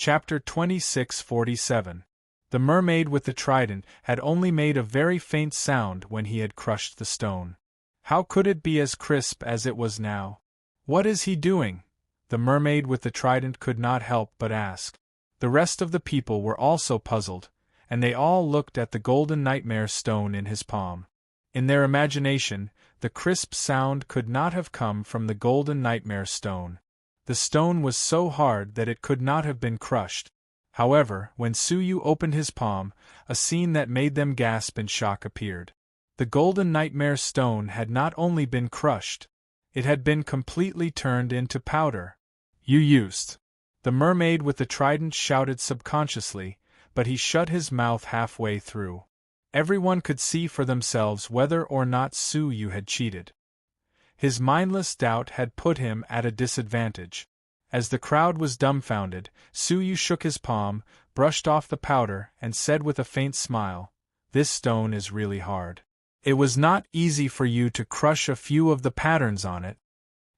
Chapter 2647. The mermaid with the trident had only made a very faint sound when he had crushed the stone. How could it be as crisp as it was now? "What is he doing?" the mermaid with the trident could not help but ask. The rest of the people were also puzzled, and they all looked at the golden nightmare stone in his palm. In their imagination, the crisp sound could not have come from the golden nightmare stone. The stone was so hard that it could not have been crushed. However, when Suyu opened his palm, a scene that made them gasp in shock appeared. The golden nightmare stone had not only been crushed, it had been completely turned into powder. "You used!" the mermaid with the trident shouted subconsciously, but he shut his mouth halfway through. Everyone could see for themselves whether or not Suyu had cheated. His mindless doubt had put him at a disadvantage. As the crowd was dumbfounded, Suyu shook his palm, brushed off the powder, and said with a faint smile, "This stone is really hard. It was not easy for you to crush a few of the patterns on it."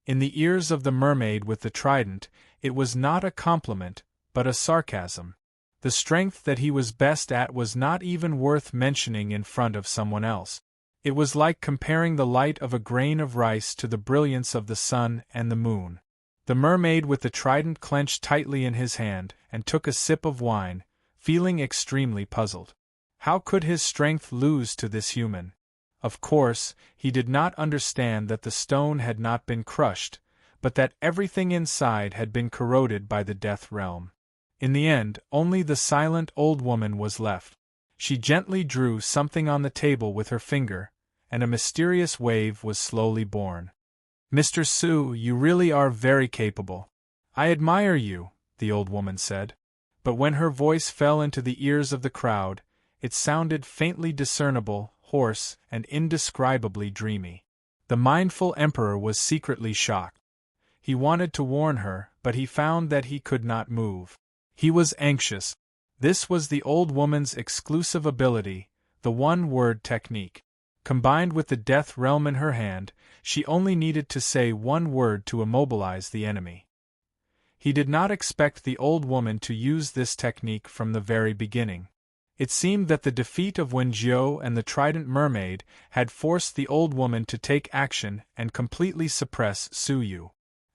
In the ears of the mermaid with the trident, it was not a compliment, but a sarcasm. The strength that he was best at was not even worth mentioning in front of someone else. It was like comparing the light of a grain of rice to the brilliance of the sun and the moon. The mermaid with the trident clenched tightly in his hand, and took a sip of wine, feeling extremely puzzled. How could his strength lose to this human? Of course, he did not understand that the stone had not been crushed, but that everything inside had been corroded by the death realm. In the end, only the silent old woman was left. She gently drew something on the table with her finger, and a mysterious wave was slowly born. "Mr. Su, you really are very capable. I admire you," the old woman said. But when her voice fell into the ears of the crowd, it sounded faintly discernible, hoarse, and indescribably dreamy. The mindful emperor was secretly shocked. He wanted to warn her, but he found that he could not move. He was anxious. This was the old woman's exclusive ability, the one-word technique. Combined with the death realm in her hand, she only needed to say one word to immobilize the enemy. He did not expect the old woman to use this technique from the very beginning. It seemed that the defeat of Wenjiu and the Trident Mermaid had forced the old woman to take action and completely suppress Suyu.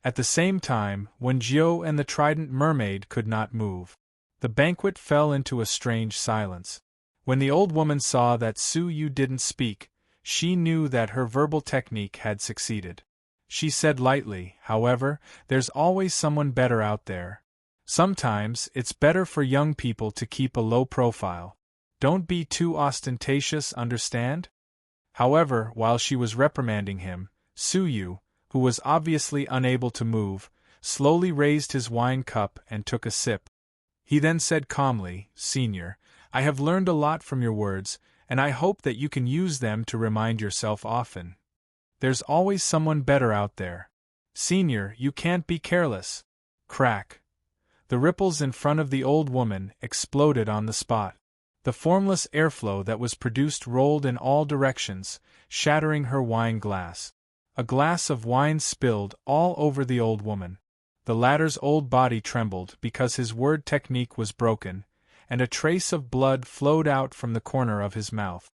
At the same time, Wenjiu and the Trident Mermaid could not move. The banquet fell into a strange silence. When the old woman saw that Suyu didn't speak, she knew that her verbal technique had succeeded. She said lightly, "However, there's always someone better out there. Sometimes, it's better for young people to keep a low profile. Don't be too ostentatious, understand?" However, while she was reprimanding him, Suyu, who was obviously unable to move, slowly raised his wine cup and took a sip. He then said calmly, "Senior, I have learned a lot from your words, and I hope that you can use them to remind yourself often. There's always someone better out there. Senior, you can't be careless." Crack. The ripples in front of the old woman exploded on the spot. The formless airflow that was produced rolled in all directions, shattering her wine glass. A glass of wine spilled all over the old woman. The latter's old body trembled because his word technique was broken, and a trace of blood flowed out from the corner of his mouth.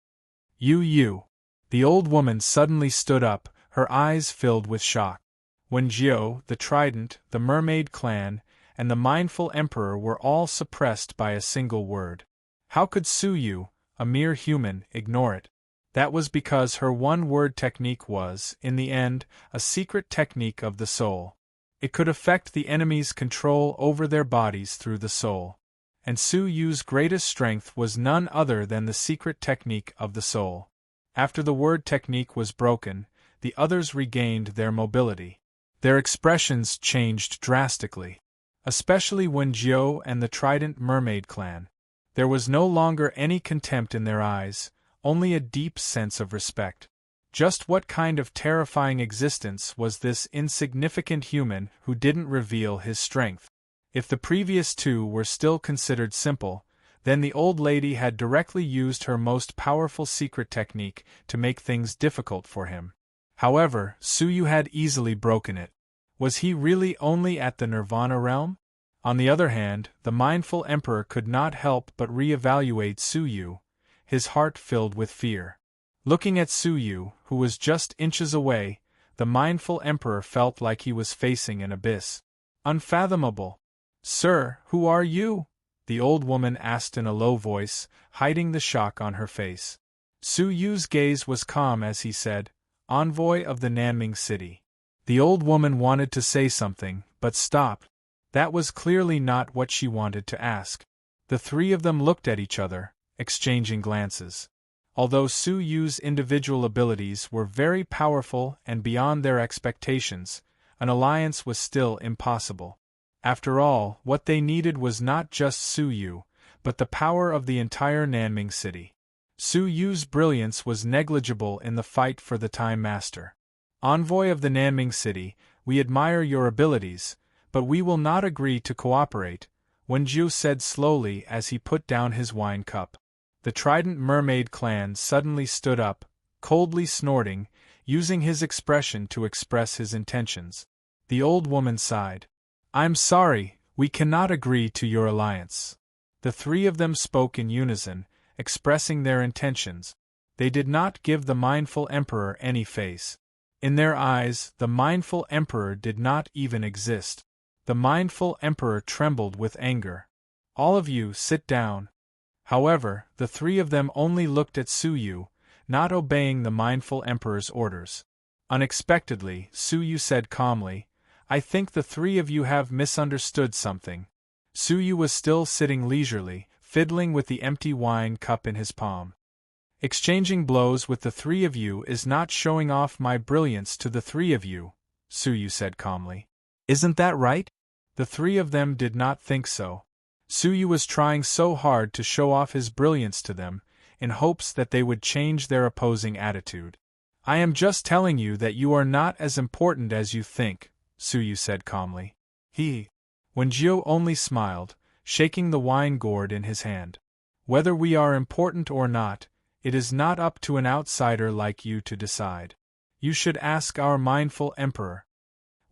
You. The old woman suddenly stood up, her eyes filled with shock. Wenjiu, the Trident, the Mermaid Clan, and the mindful emperor were all suppressed by a single word. How could Suyu, a mere human, ignore it? That was because her one-word technique was, in the end, a secret technique of the soul. It could affect the enemy's control over their bodies through the soul. And Suyu's greatest strength was none other than the secret technique of the soul. After the word technique was broken, the others regained their mobility. Their expressions changed drastically. Especially Wenjiu and the Trident Mermaid Clan. There was no longer any contempt in their eyes, only a deep sense of respect. Just what kind of terrifying existence was this insignificant human who didn't reveal his strength? If the previous two were still considered simple, then the old lady had directly used her most powerful secret technique to make things difficult for him. However, Suyu had easily broken it. Was he really only at the Nirvana realm? On the other hand, the mindful emperor could not help but re-evaluate Su Yu, his heart filled with fear. Looking at Su Yu, who was just inches away, the mindful emperor felt like he was facing an abyss. Unfathomable. "Sir, who are you?" the old woman asked in a low voice, hiding the shock on her face. Su Yu's gaze was calm as he said, "Envoy of the Nanming city." The old woman wanted to say something, but stopped. That was clearly not what she wanted to ask. The three of them looked at each other, exchanging glances. Although Su Yu's individual abilities were very powerful and beyond their expectations, an alliance was still impossible. After all, what they needed was not just Su Yu, but the power of the entire Nanming city. Su Yu's brilliance was negligible in the fight for the Time Master. "Envoy of the Nanming city, we admire your abilities, but we will not agree to cooperate," Wenjiu said slowly as he put down his wine cup. The Trident Mermaid clan suddenly stood up, coldly snorting, using his expression to express his intentions. The old woman sighed. "I'm sorry, we cannot agree to your alliance." The three of them spoke in unison, expressing their intentions. They did not give the mindful emperor any face. In their eyes, the mindful emperor did not even exist. The mindful emperor trembled with anger. "All of you, sit down." However, the three of them only looked at Su Yu, not obeying the mindful emperor's orders. Unexpectedly, Su Yu said calmly, "I think the three of you have misunderstood something." Su Yu was still sitting leisurely, fiddling with the empty wine cup in his palm. "Exchanging blows with the three of you is not showing off my brilliance to the three of you," Su Yu said calmly. "Isn't that right?" The three of them did not think so. Su Yu was trying so hard to show off his brilliance to them, in hopes that they would change their opposing attitude. "I am just telling you that you are not as important as you think," Su Yu said calmly. Wenjiu only smiled, shaking the wine gourd in his hand. "Whether we are important or not, it is not up to an outsider like you to decide. You should ask our mindful emperor."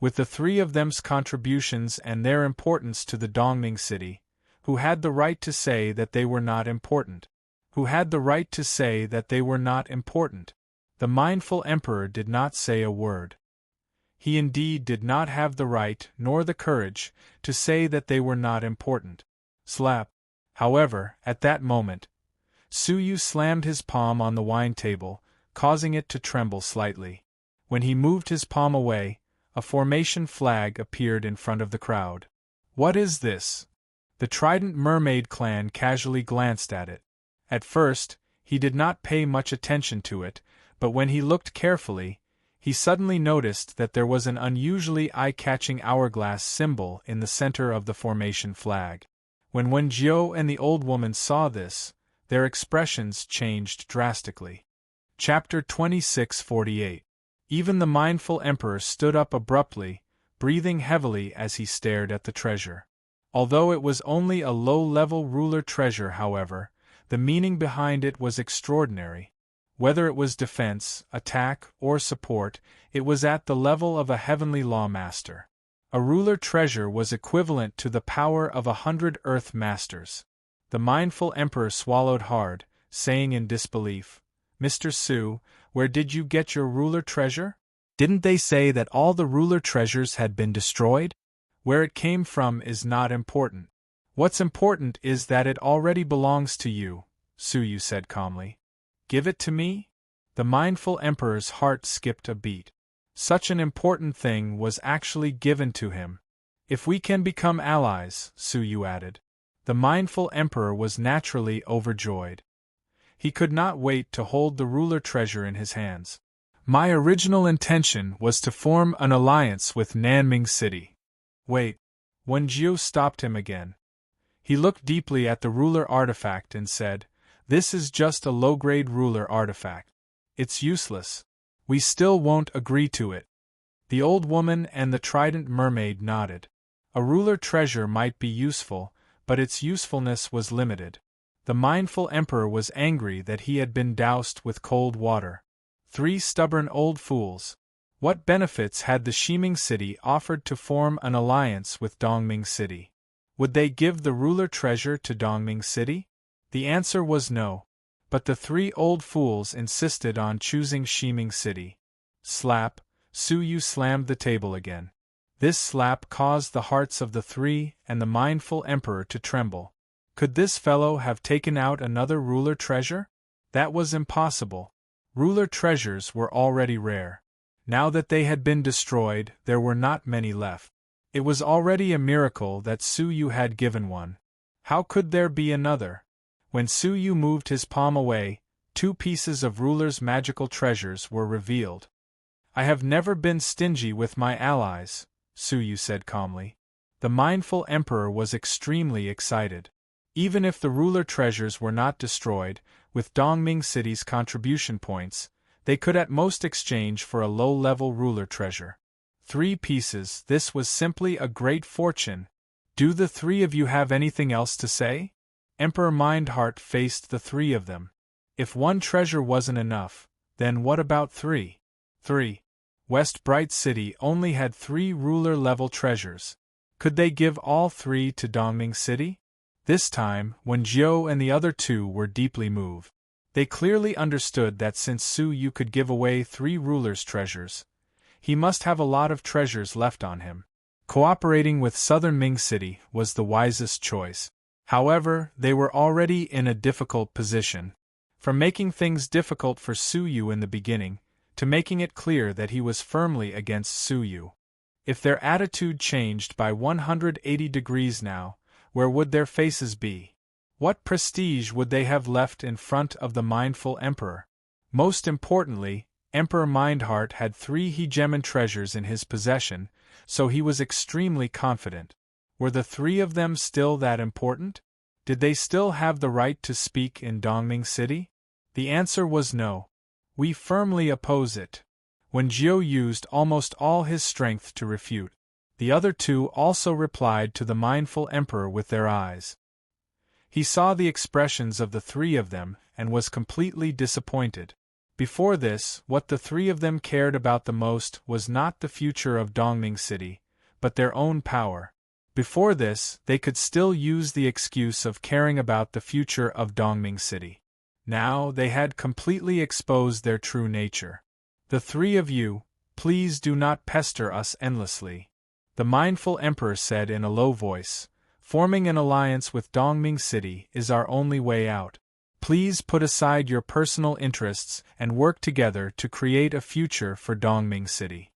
With the three of them's contributions and their importance to the Dongming city, who had the right to say that they were not important? Who had the right to say that they were not important? The mindful emperor did not say a word. He indeed did not have the right, nor the courage, to say that they were not important. Slap. However, at that moment, Su Yu slammed his palm on the wine table, causing it to tremble slightly. When he moved his palm away, a formation flag appeared in front of the crowd. "What is this?" The Trident Mermaid clan casually glanced at it. At first, he did not pay much attention to it, but when he looked carefully, he suddenly noticed that there was an unusually eye-catching hourglass symbol in the center of the formation flag. When Wenjiu and the old woman saw this, their expressions changed drastically. Chapter 2648. Even the mindful emperor stood up abruptly, breathing heavily as he stared at the treasure. Although it was only a low-level ruler treasure, however, the meaning behind it was extraordinary. Whether it was defense, attack, or support, it was at the level of a heavenly lawmaster. A ruler treasure was equivalent to the power of 100 Earth Masters. The mindful emperor swallowed hard, saying in disbelief, "Mr. Su, where did you get your ruler treasure? Didn't they say that all the ruler treasures had been destroyed? Where it came from is not important. What's important is that it already belongs to you," Su Yu said calmly. "Give it to me?" The mindful emperor's heart skipped a beat. Such an important thing was actually given to him. "If we can become allies," Su Yu added. The mindful emperor was naturally overjoyed. He could not wait to hold the ruler treasure in his hands. "My original intention was to form an alliance with Nanming City." "Wait." Wenjiu stopped him again. He looked deeply at the ruler artifact and said, "This is just a low-grade ruler artifact. It's useless. We still won't agree to it." The old woman and the Trident Mermaid nodded. A ruler treasure might be useful, but its usefulness was limited. The mindful emperor was angry that he had been doused with cold water. Three stubborn old fools. What benefits had the Shiming city offered to form an alliance with Dongming city? Would they give the ruler treasure to Dongming City? The answer was no. But the three old fools insisted on choosing Shiming City. Slap, Su Yu slammed the table again. This slap caused the hearts of the three and the mindful emperor to tremble. Could this fellow have taken out another ruler treasure? That was impossible. Ruler treasures were already rare. Now that they had been destroyed, there were not many left. It was already a miracle that Su Yu had given one. How could there be another? When Su Yu moved his palm away, 2 pieces of ruler's magical treasures were revealed. I have never been stingy with my allies, Su Yu said calmly. The mindful emperor was extremely excited. Even if the ruler treasures were not destroyed, with Dongming City's contribution points, they could at most exchange for a low-level ruler treasure. 3 pieces, this was simply a great fortune. Do the 3 of you have anything else to say? Emperor Mindheart faced the 3 of them. If 1 treasure wasn't enough, then what about 3? 3. West Bright City only had 3 ruler-level treasures. Could they give all 3 to Dongming City? This time, Wen Jiao and the other 2 were deeply moved. They clearly understood that since Su Yu could give away 3 rulers' treasures, he must have a lot of treasures left on him. Cooperating with Southern Ming City was the wisest choice. However, they were already in a difficult position. From making things difficult for Su Yu in the beginning, to making it clear that he was firmly against Su Yu. If their attitude changed by 180 degrees now, where would their faces be? What prestige would they have left in front of the mindful emperor? Most importantly, Emperor Mindheart had 3 hegemon treasures in his possession, so he was extremely confident. Were the 3 of them still that important? Did they still have the right to speak in Dongming City? The answer was no. We firmly oppose it. When Jiao used almost all his strength to refute, the other 2 also replied to the mindful emperor with their eyes. He saw the expressions of the 3 of them and was completely disappointed. Before this, what the 3 of them cared about the most was not the future of Dongming City, but their own power. Before this, they could still use the excuse of caring about the future of Dongming City. Now they had completely exposed their true nature. The 3 of you, please do not pester us endlessly. The mindful emperor said in a low voice, forming an alliance with Dongming City is our only way out. Please put aside your personal interests and work together to create a future for Dongming City.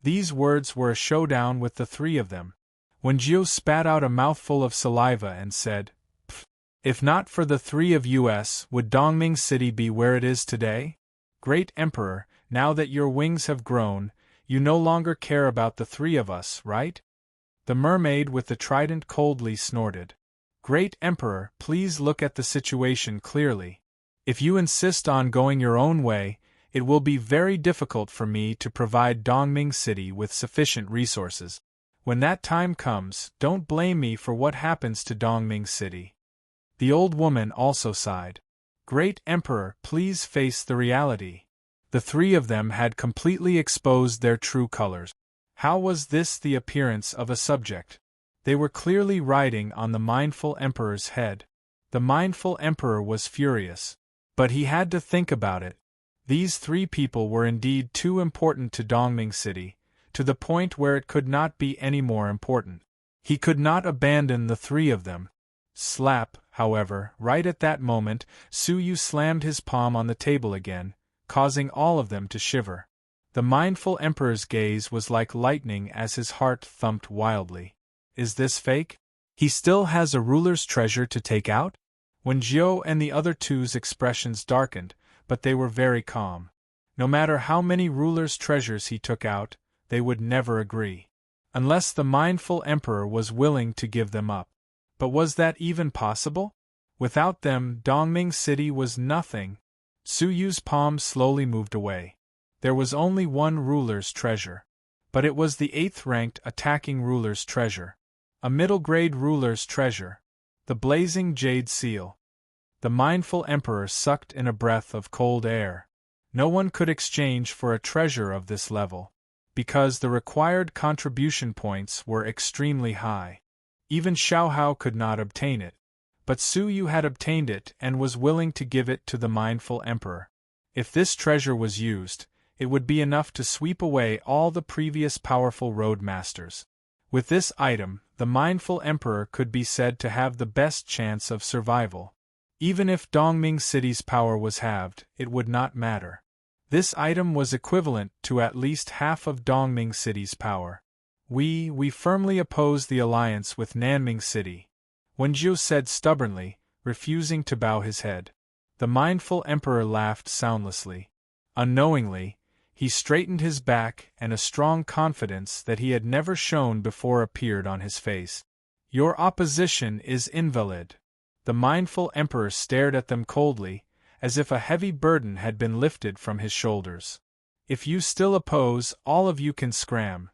These words were a showdown with the 3 of them. When Jiao spat out a mouthful of saliva and said, "Pfft, if not for the 3 of us, would Dongming City be where it is today? Great Emperor, now that your wings have grown, you no longer care about the 3 of us, right?" The mermaid with the trident coldly snorted. Great Emperor, please look at the situation clearly. If you insist on going your own way, it will be very difficult for me to provide Dongming City with sufficient resources. When that time comes, don't blame me for what happens to Dongming City. The old woman also sighed. Great Emperor, please face the reality. The 3 of them had completely exposed their true colors. How was this the appearance of a subject? They were clearly riding on the mindful emperor's head. The mindful emperor was furious. But he had to think about it. These 3 people were indeed too important to Dongming City, to the point where it could not be any more important. He could not abandon the 3 of them. Slap, however, right at that moment, Su Yu slammed his palm on the table again, causing all of them to shiver. The mindful emperor's gaze was like lightning as his heart thumped wildly. Is this fake? He still has a ruler's treasure to take out? When Jiao and the other 2's expressions darkened, but they were very calm. No matter how many ruler's treasures he took out, they would never agree. Unless the mindful emperor was willing to give them up. But was that even possible? Without them, Dongming City was nothing. Su Yu's palm slowly moved away. There was only 1 ruler's treasure. But it was the 8th-ranked attacking ruler's treasure. A middle-grade ruler's treasure. The blazing jade seal. The mindful emperor sucked in a breath of cold air. No one could exchange for a treasure of this level, because the required contribution points were extremely high. Even Xiaohao could not obtain it. But Su Yu had obtained it and was willing to give it to the mindful emperor. If this treasure was used, it would be enough to sweep away all the previous powerful road masters. With this item, the mindful emperor could be said to have the best chance of survival. Even if Dongming City's power was halved, it would not matter. This item was equivalent to at least half of Dongming City's power. We firmly oppose the alliance with Nanming City, Wenjiu said stubbornly, refusing to bow his head. The mindful emperor laughed soundlessly. Unknowingly, he straightened his back and a strong confidence that he had never shown before appeared on his face. Your opposition is invalid. The mindful emperor stared at them coldly, as if a heavy burden had been lifted from his shoulders. If you still oppose, all of you can scram.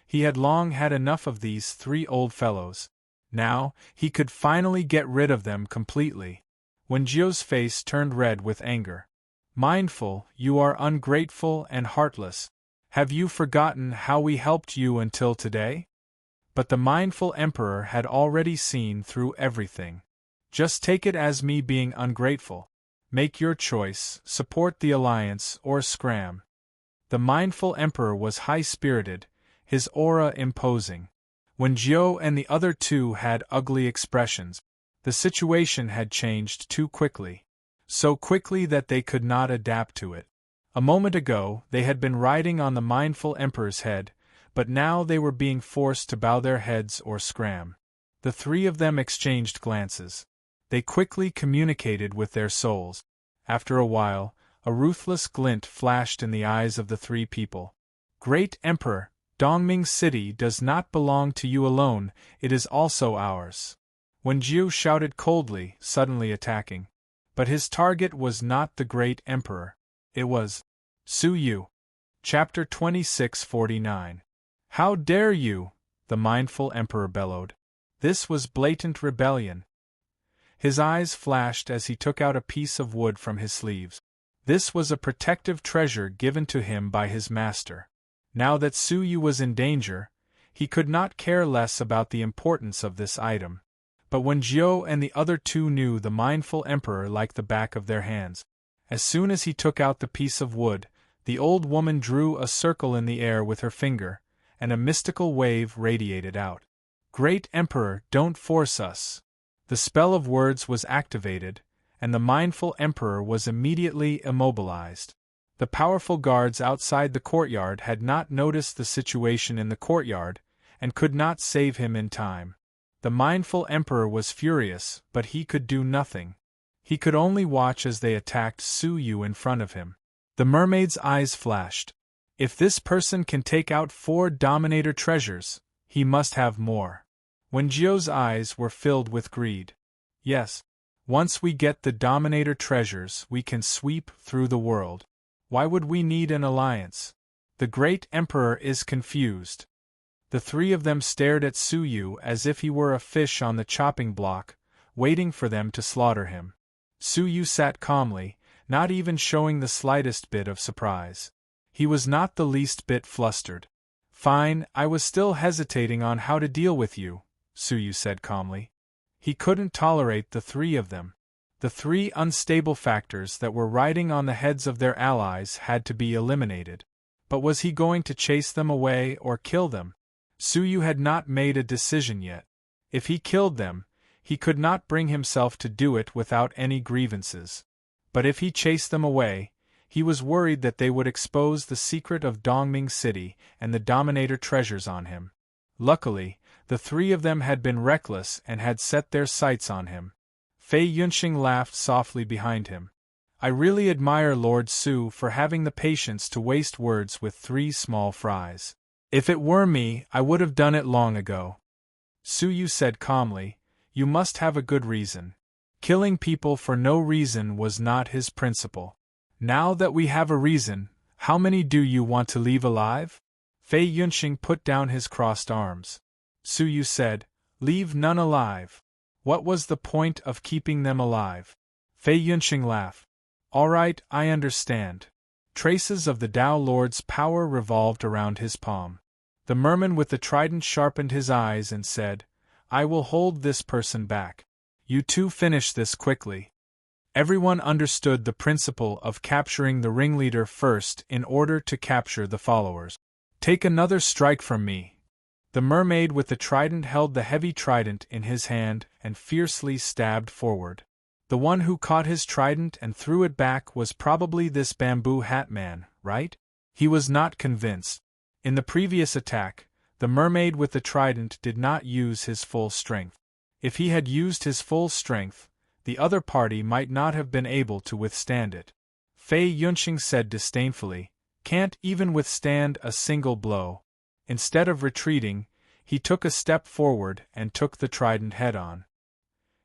He had long had enough of these three old fellows. Now, he could finally get rid of them completely. Wenjiu's face turned red with anger. Mindful, you are ungrateful and heartless. Have you forgotten how we helped you until today? But the mindful emperor had already seen through everything. Just take it as me being ungrateful. Make your choice, support the alliance or scram. The mindful emperor was high-spirited, his aura imposing. When Jiu and the other two had ugly expressions, the situation had changed too quickly. So quickly that they could not adapt to it. A moment ago, they had been riding on the mindful emperor's head, but now they were being forced to bow their heads or scram. The three of them exchanged glances. They quickly communicated with their souls. After a while, a ruthless glint flashed in the eyes of the three people. Great Emperor, Dongming City does not belong to you alone, it is also ours. Wenjiu shouted coldly, suddenly attacking. But his target was not the Great Emperor. It was Su Yu. Chapter 2649. How dare you? The mindful emperor bellowed. This was blatant rebellion. His eyes flashed as he took out a piece of wood from his sleeves. This was a protective treasure given to him by his master. Now that Su Yu was in danger, he could not care less about the importance of this item. But when Jiu and the other two knew the mindful emperor like the back of their hands, as soon as he took out the piece of wood, the old woman drew a circle in the air with her finger, and a mystical wave radiated out. Great Emperor, don't force us. The spell of words was activated, and the mindful emperor was immediately immobilized. The powerful guards outside the courtyard had not noticed the situation in the courtyard, and could not save him in time. The mindful emperor was furious, but he could do nothing. He could only watch as they attacked Su Yu in front of him. The mermaid's eyes flashed. If this person can take out 4 Dominator treasures, he must have more. When Jiu's eyes were filled with greed. Yes. Once we get the Dominator treasures, we can sweep through the world. Why would we need an alliance? The Great Emperor is confused. The three of them stared at Su Yu as if he were a fish on the chopping block, waiting for them to slaughter him. Su Yu sat calmly, not even showing the slightest bit of surprise. He was not the least bit flustered. Fine, I was still hesitating on how to deal with you, Su Yu said calmly. He couldn't tolerate the three of them. The 3 unstable factors that were riding on the heads of their allies had to be eliminated. But was he going to chase them away or kill them? Su Yu had not made a decision yet. If he killed them, he could not bring himself to do it without any grievances. But if he chased them away, he was worried that they would expose the secret of Dongming City and the Dominator treasures on him. Luckily, the 3 of them had been reckless and had set their sights on him. Fei Yunxing laughed softly behind him. I really admire Lord Su for having the patience to waste words with 3 small fries. If it were me, I would have done it long ago. Su Yu said calmly, you must have a good reason. Killing people for no reason was not his principle. Now that we have a reason, how many do you want to leave alive? Fei Yunxing put down his crossed arms. Su Yu said, leave none alive. What was the point of keeping them alive? Fei Yunxing laughed. All right, I understand. Traces of the Tao Lord's power revolved around his palm. The merman with the trident sharpened his eyes and said, I will hold this person back. You two finish this quickly. Everyone understood the principle of capturing the ringleader first in order to capture the followers. Take another strike from me. The mermaid with the trident held the heavy trident in his hand and fiercely stabbed forward. The one who caught his trident and threw it back was probably this bamboo hat man, right? He was not convinced. In the previous attack, the mermaid with the trident did not use his full strength. If he had used his full strength, the other party might not have been able to withstand it. Fei Yunqing said disdainfully, "Can't even withstand a single blow." Instead of retreating, he took a step forward and took the trident head-on.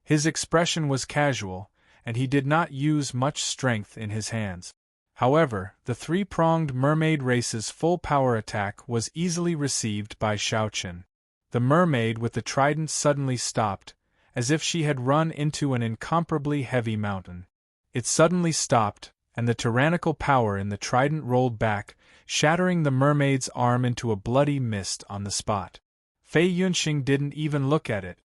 His expression was casual, and he did not use much strength in his hands. However, the three-pronged mermaid race's full-power attack was easily received by Xiaoqin. The mermaid with the trident suddenly stopped, as if she had run into an incomparably heavy mountain. It suddenly stopped, and the tyrannical power in the trident rolled back, shattering the mermaid's arm into a bloody mist on the spot. Fei Yunqing didn't even look at it.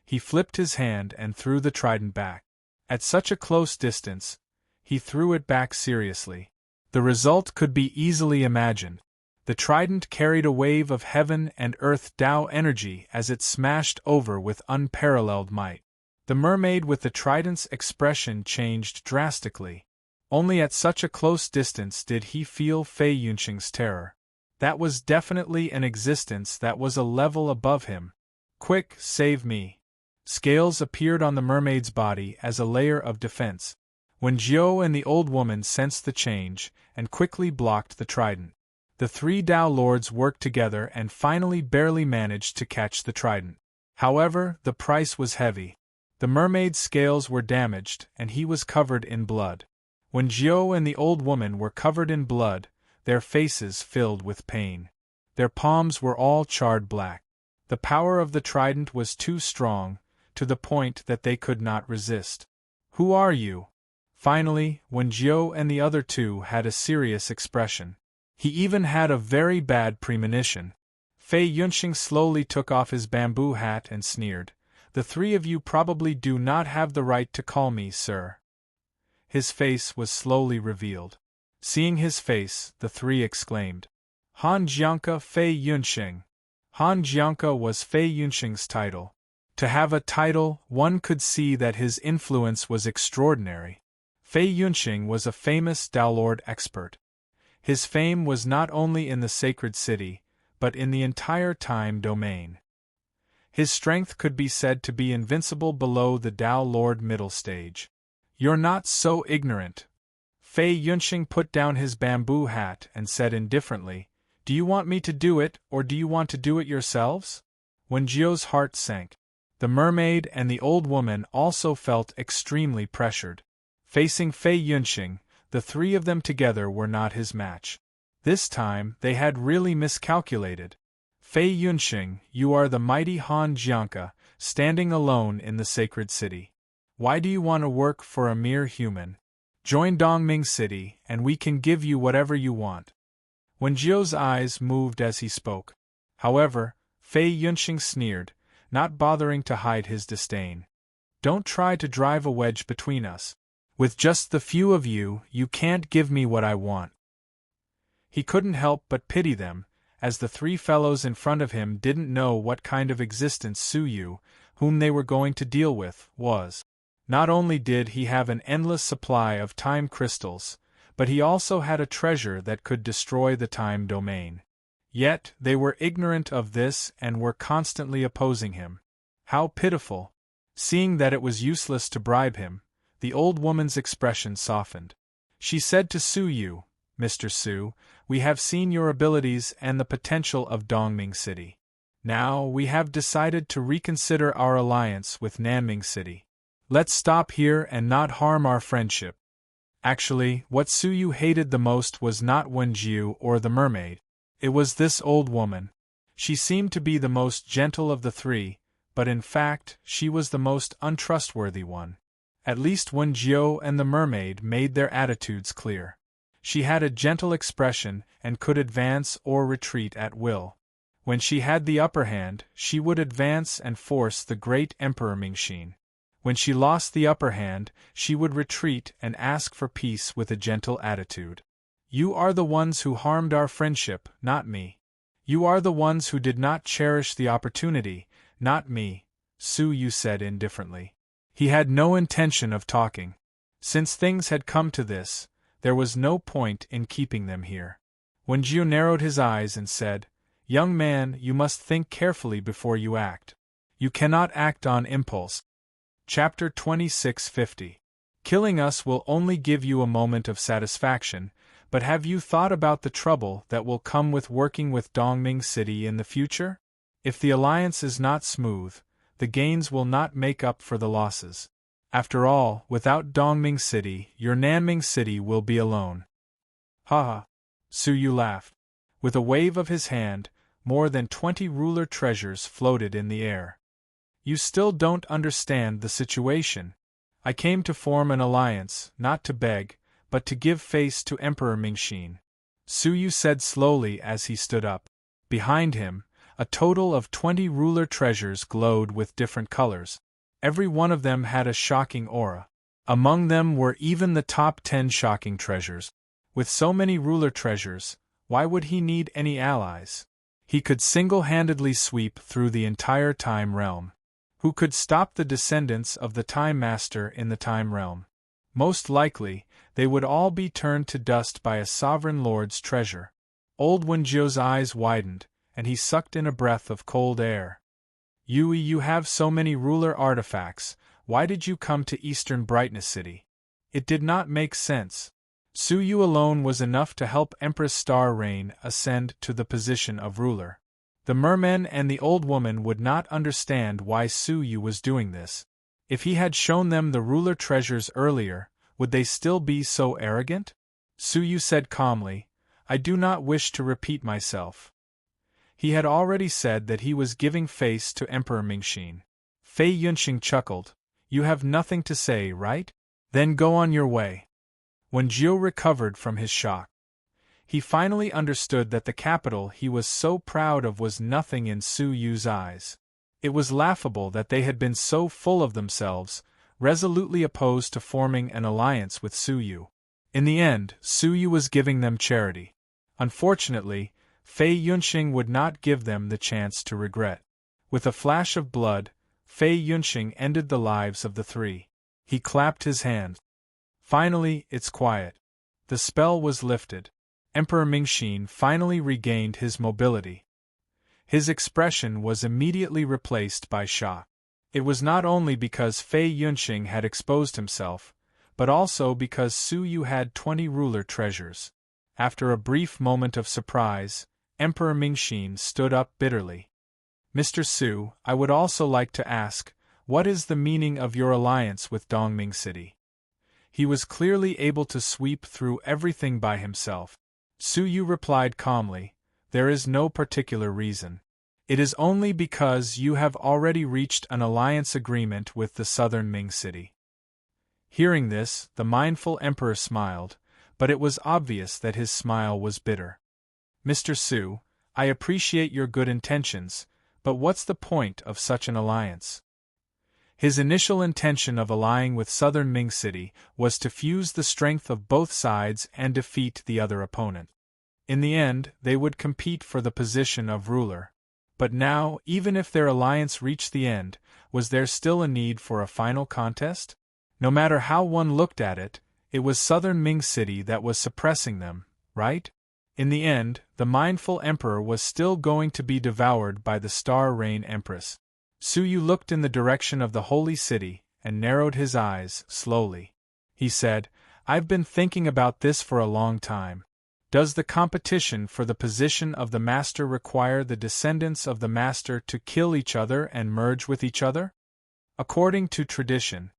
He flipped his hand and threw the trident back. At such a close distance, he threw it back seriously. The result could be easily imagined. The trident carried a wave of heaven and earth Tao energy as it smashed over with unparalleled might. The mermaid with the trident's expression changed drastically. Only at such a close distance did he feel Fei Yunqing's terror. That was definitely an existence that was a level above him. "Quick, save me!" Scales appeared on the mermaid's body as a layer of defense. Wen Jiao and the old woman sensed the change, and quickly blocked the trident. The three Tao lords worked together and finally barely managed to catch the trident. However, the price was heavy. The mermaid's scales were damaged, and he was covered in blood. When Jiao and the old woman were covered in blood, their faces filled with pain. Their palms were all charred black. The power of the trident was too strong, to the point that they could not resist. "Who are you?" Finally, when Jiao and the other two had a serious expression. He even had a very bad premonition. Fei Yunqing slowly took off his bamboo hat and sneered. "The three of you probably do not have the right to call me sir." His face was slowly revealed. Seeing his face, the three exclaimed, "Han Jianke Fei Yunqing." Han Jianke was Fei Yunqing's title. To have a title, one could see that his influence was extraordinary. Fei Yunqing was a famous Tao Lord expert. His fame was not only in the sacred city, but in the entire time domain. His strength could be said to be invincible below the Tao Lord middle stage. "You're not so ignorant." Fei Yunqing put down his bamboo hat and said indifferently, "Do you want me to do it, or do you want to do it yourselves?" When Jiao's heart sank. The mermaid and the old woman also felt extremely pressured. Facing Fei Yunqing, the three of them together were not his match. This time, they had really miscalculated. "Fei Yunqing, you are the mighty Han Jianke, standing alone in the sacred city. Why do you want to work for a mere human? Join Dongming City, and we can give you whatever you want." When Jiao's eyes moved as he spoke. However, Fei Yunqing sneered, not bothering to hide his disdain. "Don't try to drive a wedge between us. With just the few of you, you can't give me what I want." He couldn't help but pity them, as the three fellows in front of him didn't know what kind of existence Su Yu, whom they were going to deal with, was. Not only did he have an endless supply of time crystals, but he also had a treasure that could destroy the time domain. Yet, they were ignorant of this and were constantly opposing him. How pitiful! Seeing that it was useless to bribe him, the old woman's expression softened. She said to Su Yu, "Mr. Su, we have seen your abilities and the potential of Dongming City. Now we have decided to reconsider our alliance with Nanming City. Let's stop here and not harm our friendship." Actually, what Su Yu hated the most was not Wen Jiu or the mermaid. It was this old woman. She seemed to be the most gentle of the three, but in fact, she was the most untrustworthy one. At least Wen Jiu and the mermaid made their attitudes clear. She had a gentle expression and could advance or retreat at will. When she had the upper hand, she would advance and force the great Emperor Mingxin. When she lost the upper hand, she would retreat and ask for peace with a gentle attitude. You are the ones who harmed our friendship, not me. You are the ones who did not cherish the opportunity, not me, Su Yu said indifferently. He had no intention of talking. Since things had come to this, there was no point in keeping them here. Wen Jiu narrowed his eyes and said, "Young man, you must think carefully before you act. You cannot act on impulse." Chapter 2650. Killing us will only give you a moment of satisfaction, but have you thought about the trouble that will come with working with Dongming City in the future? If the alliance is not smooth, the gains will not make up for the losses. After all, without Dongming City, your Nanming City will be alone. Ha ha! Su Yu laughed. With a wave of his hand, more than 20 ruler treasures floated in the air. You still don't understand the situation. I came to form an alliance, not to beg, but to give face to Emperor Mingxin. Su Yu said slowly as he stood up. Behind him, a total of 20 ruler treasures glowed with different colors. Every one of them had a shocking aura. Among them were even the top 10 shocking treasures. With so many ruler treasures, why would he need any allies? He could single-handedly sweep through the entire time realm. Who could stop the descendants of the Time Master in the Time Realm? Most likely, they would all be turned to dust by a sovereign lord's treasure. Old Wenjiu's eyes widened, and he sucked in a breath of cold air. Yui, you have so many ruler artifacts, why did you come to Eastern Brightness City? It did not make sense. Su Yu alone was enough to help Empress Star Rain ascend to the position of ruler. The mermen and the old woman would not understand why Su Yu was doing this. If he had shown them the ruler treasures earlier, would they still be so arrogant? Su Yu said calmly, "I do not wish to repeat myself." He had already said that he was giving face to Emperor Mingxin. Fei Yunxing chuckled. "You have nothing to say, right? Then go on your way." When Jiu recovered from his shock, he finally understood that the capital he was so proud of was nothing in Su Yu's eyes. It was laughable that they had been so full of themselves, resolutely opposed to forming an alliance with Su Yu. In the end, Su Yu was giving them charity. Unfortunately, Fei Yunxing would not give them the chance to regret. With a flash of blood, Fei Yunxing ended the lives of the three. He clapped his hands. Finally, it's quiet. The spell was lifted. Emperor Mingxin finally regained his mobility. His expression was immediately replaced by shock. It was not only because Fei Yunxing had exposed himself, but also because Su Yu had 20 ruler treasures. After a brief moment of surprise, Emperor Mingxin stood up bitterly. "Mr. Su, I would also like to ask, what is the meaning of your alliance with Dongming City?" He was clearly able to sweep through everything by himself. Su Yu replied calmly, "There is no particular reason. It is only because you have already reached an alliance agreement with the southern Ming City." Hearing this, the mindful emperor smiled, but it was obvious that his smile was bitter. "Mr. Su, I appreciate your good intentions, but what's the point of such an alliance?" His initial intention of allying with southern Ming City was to fuse the strength of both sides and defeat the other opponent. In the end, they would compete for the position of ruler. But now, even if their alliance reached the end, was there still a need for a final contest? No matter how one looked at it, it was southern Ming City that was suppressing them, right? In the end, the mindful emperor was still going to be devoured by the Star Rain Empress. Su Yu looked in the direction of the holy city, and narrowed his eyes, slowly. He said, "I've been thinking about this for a long time. Does the competition for the position of the Master require the descendants of the Master to kill each other and merge with each other? According to tradition,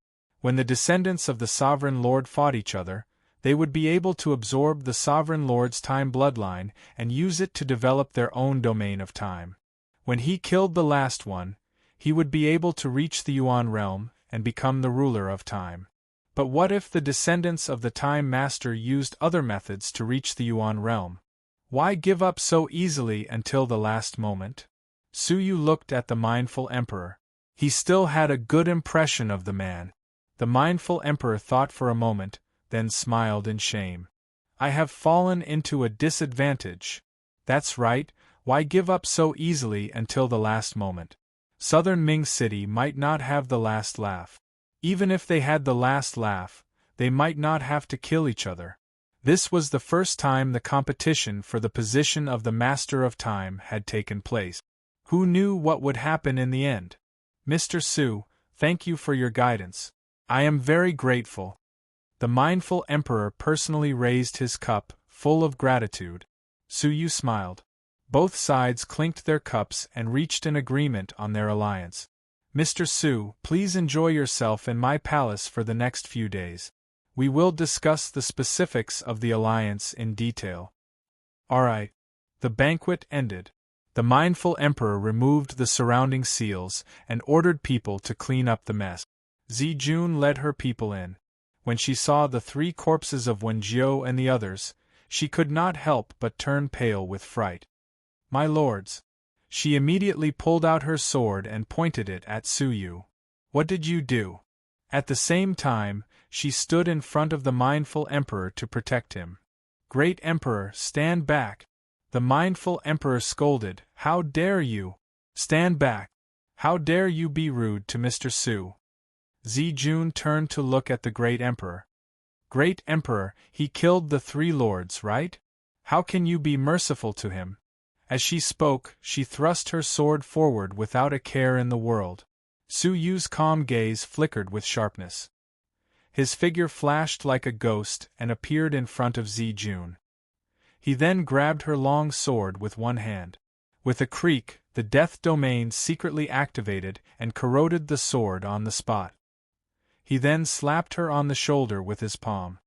when the descendants of the Sovereign Lord fought each other, they would be able to absorb the Sovereign Lord's time bloodline and use it to develop their own domain of time. When he killed the last one, he would be able to reach the Yuan realm and become the ruler of time. But what if the descendants of the Time Master used other methods to reach the Yuan realm? Why give up so easily until the last moment? Su Yu looked at the mindful emperor. He still had a good impression of the man. The mindful emperor thought for a moment, then smiled in shame. I have fallen into a disadvantage. That's right, why give up so easily until the last moment? Southern Ming City might not have the last laugh. Even if they had the last laugh, they might not have to kill each other. This was the first time the competition for the position of the Master of Time had taken place. Who knew what would happen in the end? Mr. Su, thank you for your guidance. I am very grateful. The mindful emperor personally raised his cup, full of gratitude. Su Yu smiled. Both sides clinked their cups and reached an agreement on their alliance. Mr. Su, please enjoy yourself in my palace for the next few days. We will discuss the specifics of the alliance in detail. All right. The banquet ended. The mindful emperor removed the surrounding seals and ordered people to clean up the mess. Zijun led her people in. When she saw the 3 corpses of Wenjiu and the others, she could not help but turn pale with fright. My lords! She immediately pulled out her sword and pointed it at Su Yu. What did you do? At the same time, she stood in front of the mindful emperor to protect him. Great Emperor, stand back! The mindful emperor scolded, How dare you? Stand back! How dare you be rude to Mr. Su? Zijun turned to look at the Great Emperor. Great Emperor, he killed the 3 lords, right? How can you be merciful to him? As she spoke, she thrust her sword forward without a care in the world. Su Yu's calm gaze flickered with sharpness. His figure flashed like a ghost and appeared in front of Zijun. He then grabbed her long sword with one hand. With a creak, the death domain secretly activated and corroded the sword on the spot. He then slapped her on the shoulder with his palm.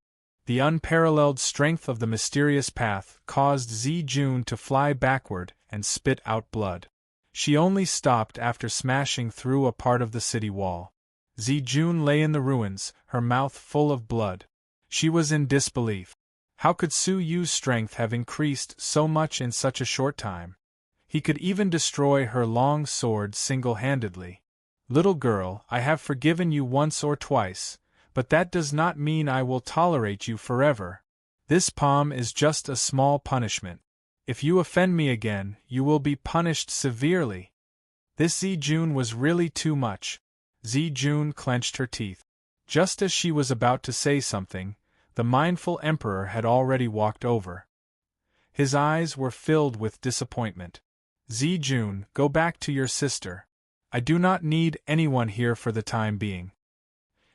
The unparalleled strength of the mysterious path caused Zijun to fly backward and spit out blood. She only stopped after smashing through a part of the city wall. Zijun lay in the ruins, her mouth full of blood. She was in disbelief. How could Su Yu's strength have increased so much in such a short time? He could even destroy her long sword single-handedly. Little girl, I have forgiven you once or twice, but that does not mean I will tolerate you forever. This palm is just a small punishment. If you offend me again, you will be punished severely. This Zijun was really too much. Zijun clenched her teeth. Just as she was about to say something, the mindful emperor had already walked over. His eyes were filled with disappointment. Zijun, go back to your sister. I do not need anyone here for the time being.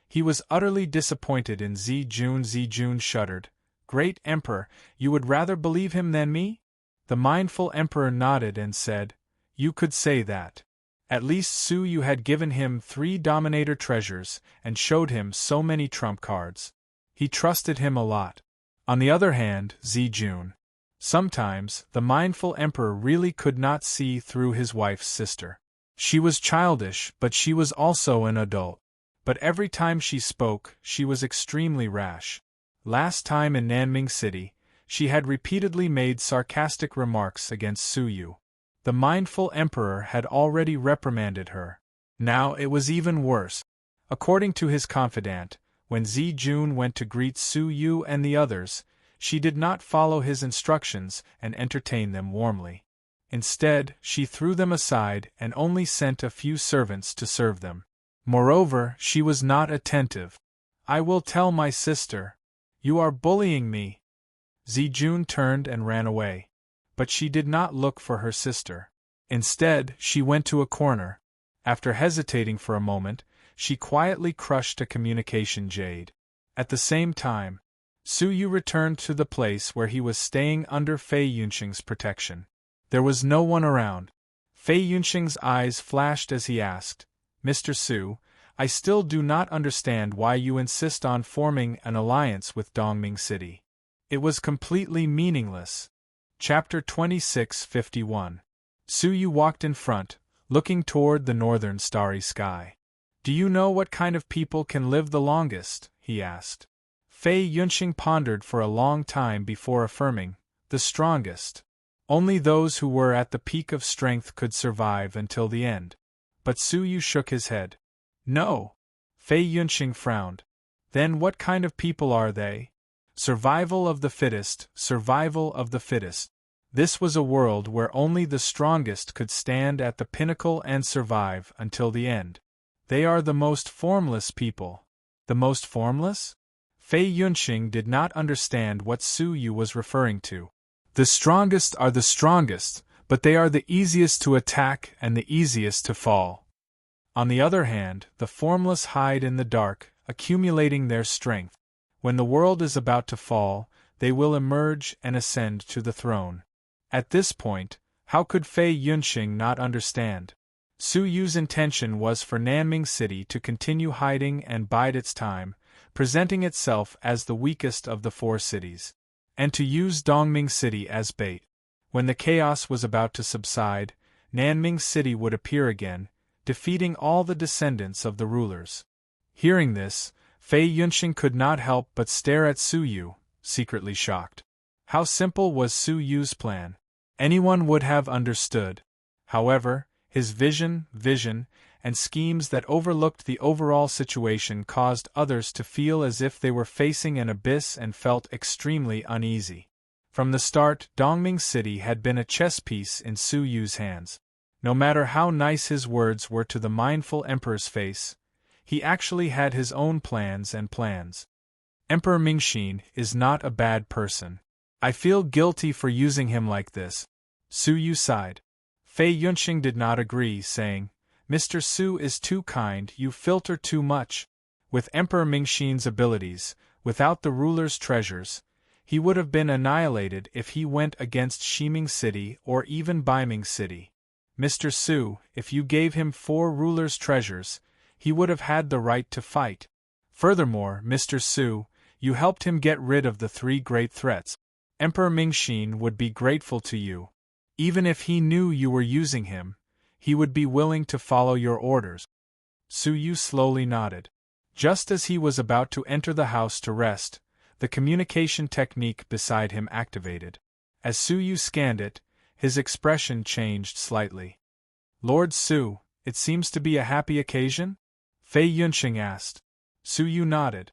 He was utterly disappointed in Zijun. Zijun shuddered. Great Emperor, you would rather believe him than me? The mindful emperor nodded and said, You could say that. At least Su Yu had given him 3 Dominator treasures and showed him so many trump cards. He trusted him a lot. On the other hand, Zijun. Sometimes, the mindful emperor really could not see through his wife's sister. She was childish, but she was also an adult. But every time she spoke, she was extremely rash. Last time in Nanming City, she had repeatedly made sarcastic remarks against Su Yu. The mindful emperor had already reprimanded her. Now it was even worse. According to his confidant, when Zijun went to greet Su Yu and the others, she did not follow his instructions and entertain them warmly. Instead, she threw them aside and only sent a few servants to serve them. Moreover, she was not attentive. I will tell my sister. You are bullying me. Zijun turned and ran away. But she did not look for her sister. Instead, she went to a corner. After hesitating for a moment, she quietly crushed a communication jade. At the same time, Su Yu returned to the place where he was staying under Fei Yunxing's protection. There was no one around. Fei Yunxing's eyes flashed as he asked, Mr. Su, I still do not understand why you insist on forming an alliance with Dongming City. It was completely meaningless. Chapter 26:51. Su Yu walked in front, looking toward the northern starry sky. Do you know what kind of people can live the longest? He asked. Fei Yunxing pondered for a long time before affirming, The strongest. Only those who were at the peak of strength could survive until the end. But Su Yu shook his head. No. Fei Yunxing frowned. Then what kind of people are they? Survival of the fittest, survival of the fittest. This was a world where only the strongest could stand at the pinnacle and survive until the end. They are the most formless people. The most formless? Fei Yunxing did not understand what Su Yu was referring to. The strongest are the strongest, but they are the easiest to attack and the easiest to fall. On the other hand, the formless hide in the dark, accumulating their strength. When the world is about to fall, they will emerge and ascend to the throne. At this point, how could Fei Yunxing not understand? Su Yu's intention was for Nanming City to continue hiding and bide its time, presenting itself as the weakest of the four cities, and to use Dongming City as bait. When the chaos was about to subside, Nanming City would appear again, defeating all the descendants of the rulers. Hearing this, Fei Yunxing could not help but stare at Su Yu, secretly shocked. How simple was Su Yu's plan? Anyone would have understood. However, his vision, and schemes that overlooked the overall situation caused others to feel as if they were facing an abyss and felt extremely uneasy. From the start, Dongming City had been a chess piece in Su Yu's hands. No matter how nice his words were to the mindful emperor's face, he actually had his own plans and plans. Emperor Mingxin is not a bad person. I feel guilty for using him like this. Su Yu sighed. Fei Yunxing did not agree, saying, Mr. Su is too kind, you filter too much. With Emperor Mingxin's abilities, without the ruler's treasures, he would have been annihilated if he went against Shiming City or even Baiming City. Mr. Su, if you gave him 4 rulers' treasures, he would have had the right to fight. Furthermore, Mr. Su, you helped him get rid of the 3 great threats. Emperor Mingxin would be grateful to you. Even if he knew you were using him, he would be willing to follow your orders. Su Yu slowly nodded. Just as he was about to enter the house to rest, the communication technique beside him activated. As Su Yu scanned it, his expression changed slightly. Lord Su, it seems to be a happy occasion? Fei Yunxing asked. Su Yu nodded.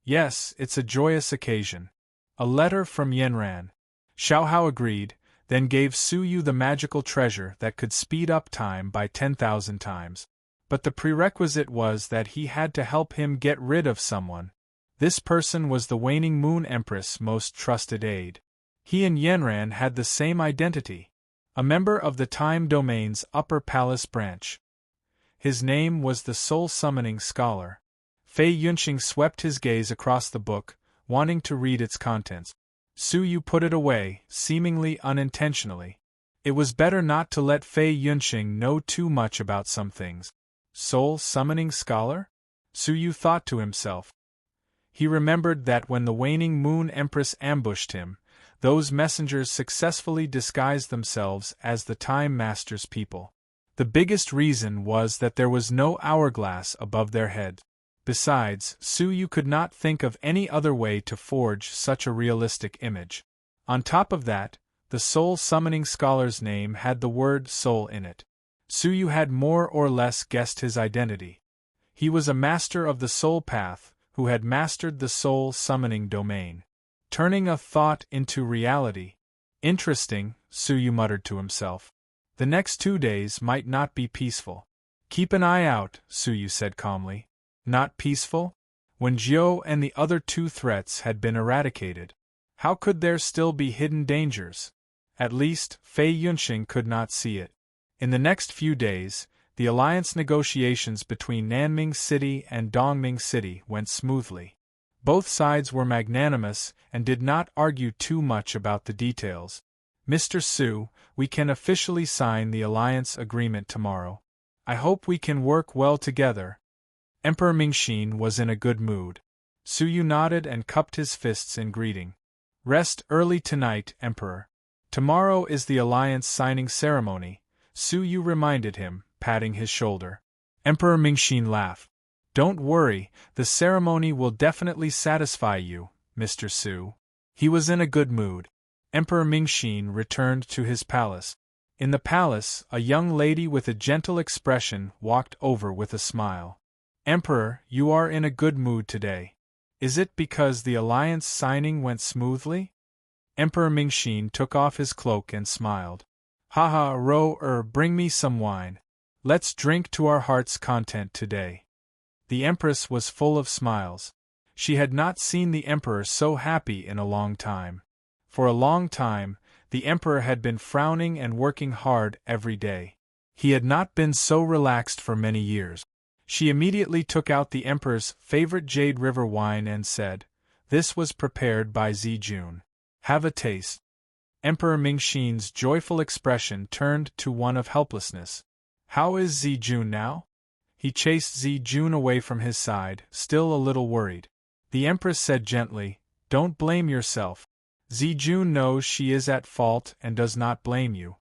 Yes, it's a joyous occasion. A letter from Yanran. Xiao Hao agreed, then gave Su Yu the magical treasure that could speed up time by 10,000 times. But the prerequisite was that he had to help him get rid of someone. This person was the Waning Moon Empress' most trusted aide. He and Yanran had the same identity, a member of the Time Domain's Upper Palace branch. His name was the Soul Summoning Scholar. Fei Yunxing swept his gaze across the book, wanting to read its contents. Su Yu put it away, seemingly unintentionally. It was better not to let Fei Yunxing know too much about some things. Soul Summoning Scholar? Su Yu thought to himself. He remembered that when the Waning Moon Empress ambushed him, those messengers successfully disguised themselves as the Time Master's people. The biggest reason was that there was no hourglass above their heads. Besides, Su Yu could not think of any other way to forge such a realistic image. On top of that, the Soul Summoning Scholar's name had the word soul in it. Su Yu had more or less guessed his identity. He was a master of the soul path, who had mastered the soul summoning domain. Turning a thought into reality. Interesting, Su Yu muttered to himself. The next 2 days might not be peaceful. Keep an eye out, Su Yu said calmly. Not peaceful? When Jiu and the other 2 threats had been eradicated, how could there still be hidden dangers? At least, Fei Yunxing could not see it. In the next few days, the alliance negotiations between Nanming City and Dongming City went smoothly. Both sides were magnanimous and did not argue too much about the details. Mr. Su, we can officially sign the alliance agreement tomorrow. I hope we can work well together. Emperor Mingxin was in a good mood. Su Yu nodded and cupped his fists in greeting. Rest early tonight, Emperor. Tomorrow is the alliance signing ceremony, Su Yu reminded him, patting his shoulder. Emperor Mingxin laughed. Don't worry, the ceremony will definitely satisfy you, Mr. Su. He was in a good mood. Emperor Mingxin returned to his palace. In the palace, a young lady with a gentle expression walked over with a smile. Emperor, you are in a good mood today. Is it because the alliance signing went smoothly? Emperor Mingxin took off his cloak and smiled. Haha, bring me some wine. Let's drink to our heart's content today. The Empress was full of smiles. She had not seen the Emperor so happy in a long time. For a long time, the Emperor had been frowning and working hard every day. He had not been so relaxed for many years. She immediately took out the Emperor's favorite Jade River wine and said, "This was prepared by Zijun. Have a taste." Emperor Mingxin's joyful expression turned to one of helplessness. How is Zijun now? He chased Zijun away from his side, still a little worried. The Empress said gently, "Don't blame yourself. Zijun knows she is at fault and does not blame you."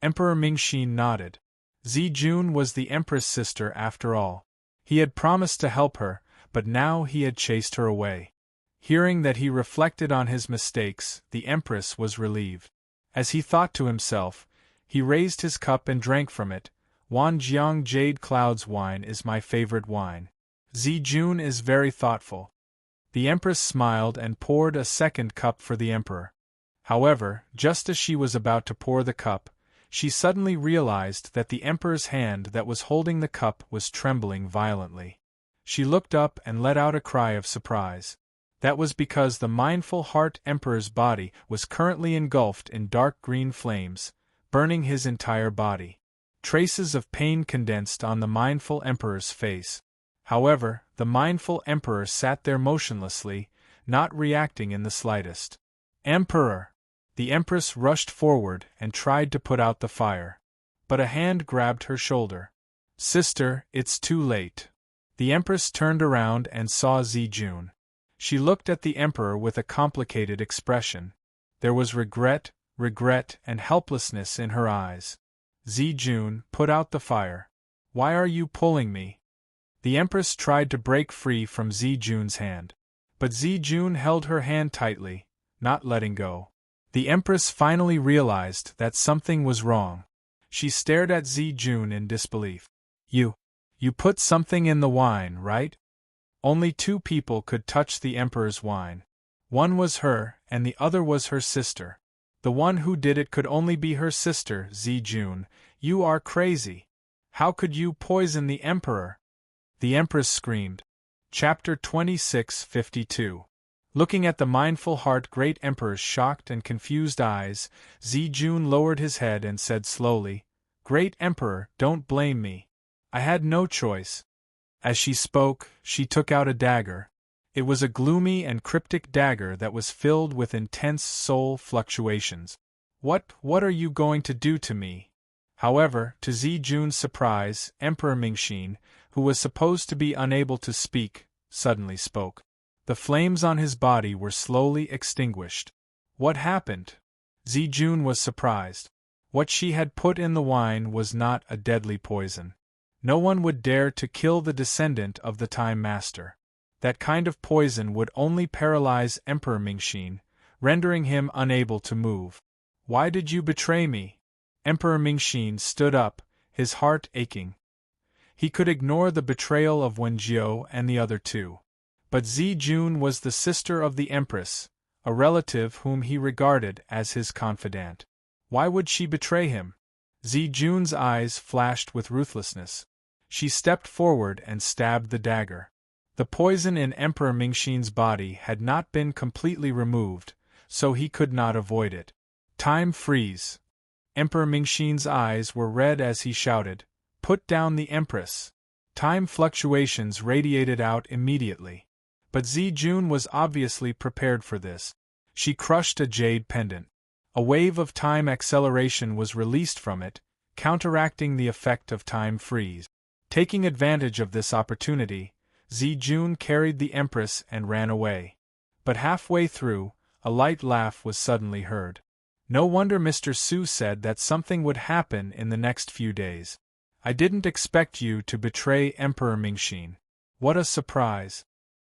Emperor Mingxin nodded. Zijun was the Empress' sister after all. He had promised to help her, but now he had chased her away. Hearing that he reflected on his mistakes, the Empress was relieved. As he thought to himself, he raised his cup and drank from it. Wanjiang Jade Cloud's wine is my favorite wine. Zijun is very thoughtful. The Empress smiled and poured a second cup for the Emperor. However, just as she was about to pour the cup, she suddenly realized that the Emperor's hand that was holding the cup was trembling violently. She looked up and let out a cry of surprise. That was because the mindful Heart Emperor's body was currently engulfed in dark green flames, burning his entire body. Traces of pain condensed on the mindful Emperor's face. However, the mindful Emperor sat there motionlessly, not reacting in the slightest. "Emperor!" The Empress rushed forward and tried to put out the fire. But a hand grabbed her shoulder. "Sister, it's too late." The Empress turned around and saw Zijun. She looked at the Emperor with a complicated expression. There was regret, and helplessness in her eyes. "Zijun, put out the fire. Why are you pulling me?" The Empress tried to break free from Zijun's hand. But Zijun held her hand tightly, not letting go. The Empress finally realized that something was wrong. She stared at Zijun in disbelief. You put something in the wine, right?" Only two people could touch the Emperor's wine. One was her, and the other was her sister. The one who did it could only be her sister, Zijun. "You are crazy. How could you poison the Emperor?" The Empress screamed. Chapter 2652. Looking at the mindful heart Great Emperor's shocked and confused eyes, Zijun lowered his head and said slowly, "Great Emperor, don't blame me. I had no choice." As she spoke, she took out a dagger. It was a gloomy and cryptic dagger that was filled with intense soul fluctuations. What are you going to do to me?" However, to Zijun's surprise, Emperor Mingxin, who was supposed to be unable to speak, suddenly spoke. The flames on his body were slowly extinguished. What happened? Zijun was surprised. What she had put in the wine was not a deadly poison. No one would dare to kill the descendant of the Time Master. That kind of poison would only paralyze Emperor Mingxin, rendering him unable to move. "Why did you betray me?" Emperor Mingxin stood up, his heart aching. He could ignore the betrayal of Wenjiu and the other two. But Zijun was the sister of the Empress, a relative whom he regarded as his confidant. Why would she betray him? Zijun's eyes flashed with ruthlessness. She stepped forward and stabbed the dagger. The poison in Emperor Mingxin's body had not been completely removed, so he could not avoid it. Time freeze. Emperor Mingxin's eyes were red as he shouted, "Put down the Empress!" Time fluctuations radiated out immediately. But Zijun was obviously prepared for this. She crushed a jade pendant. A wave of time acceleration was released from it, counteracting the effect of time freeze. Taking advantage of this opportunity, Zijun carried the Empress and ran away. But halfway through, a light laugh was suddenly heard. No wonder Mr. Su said that something would happen in the next few days. "I didn't expect you to betray Emperor Mingxin. What a surprise."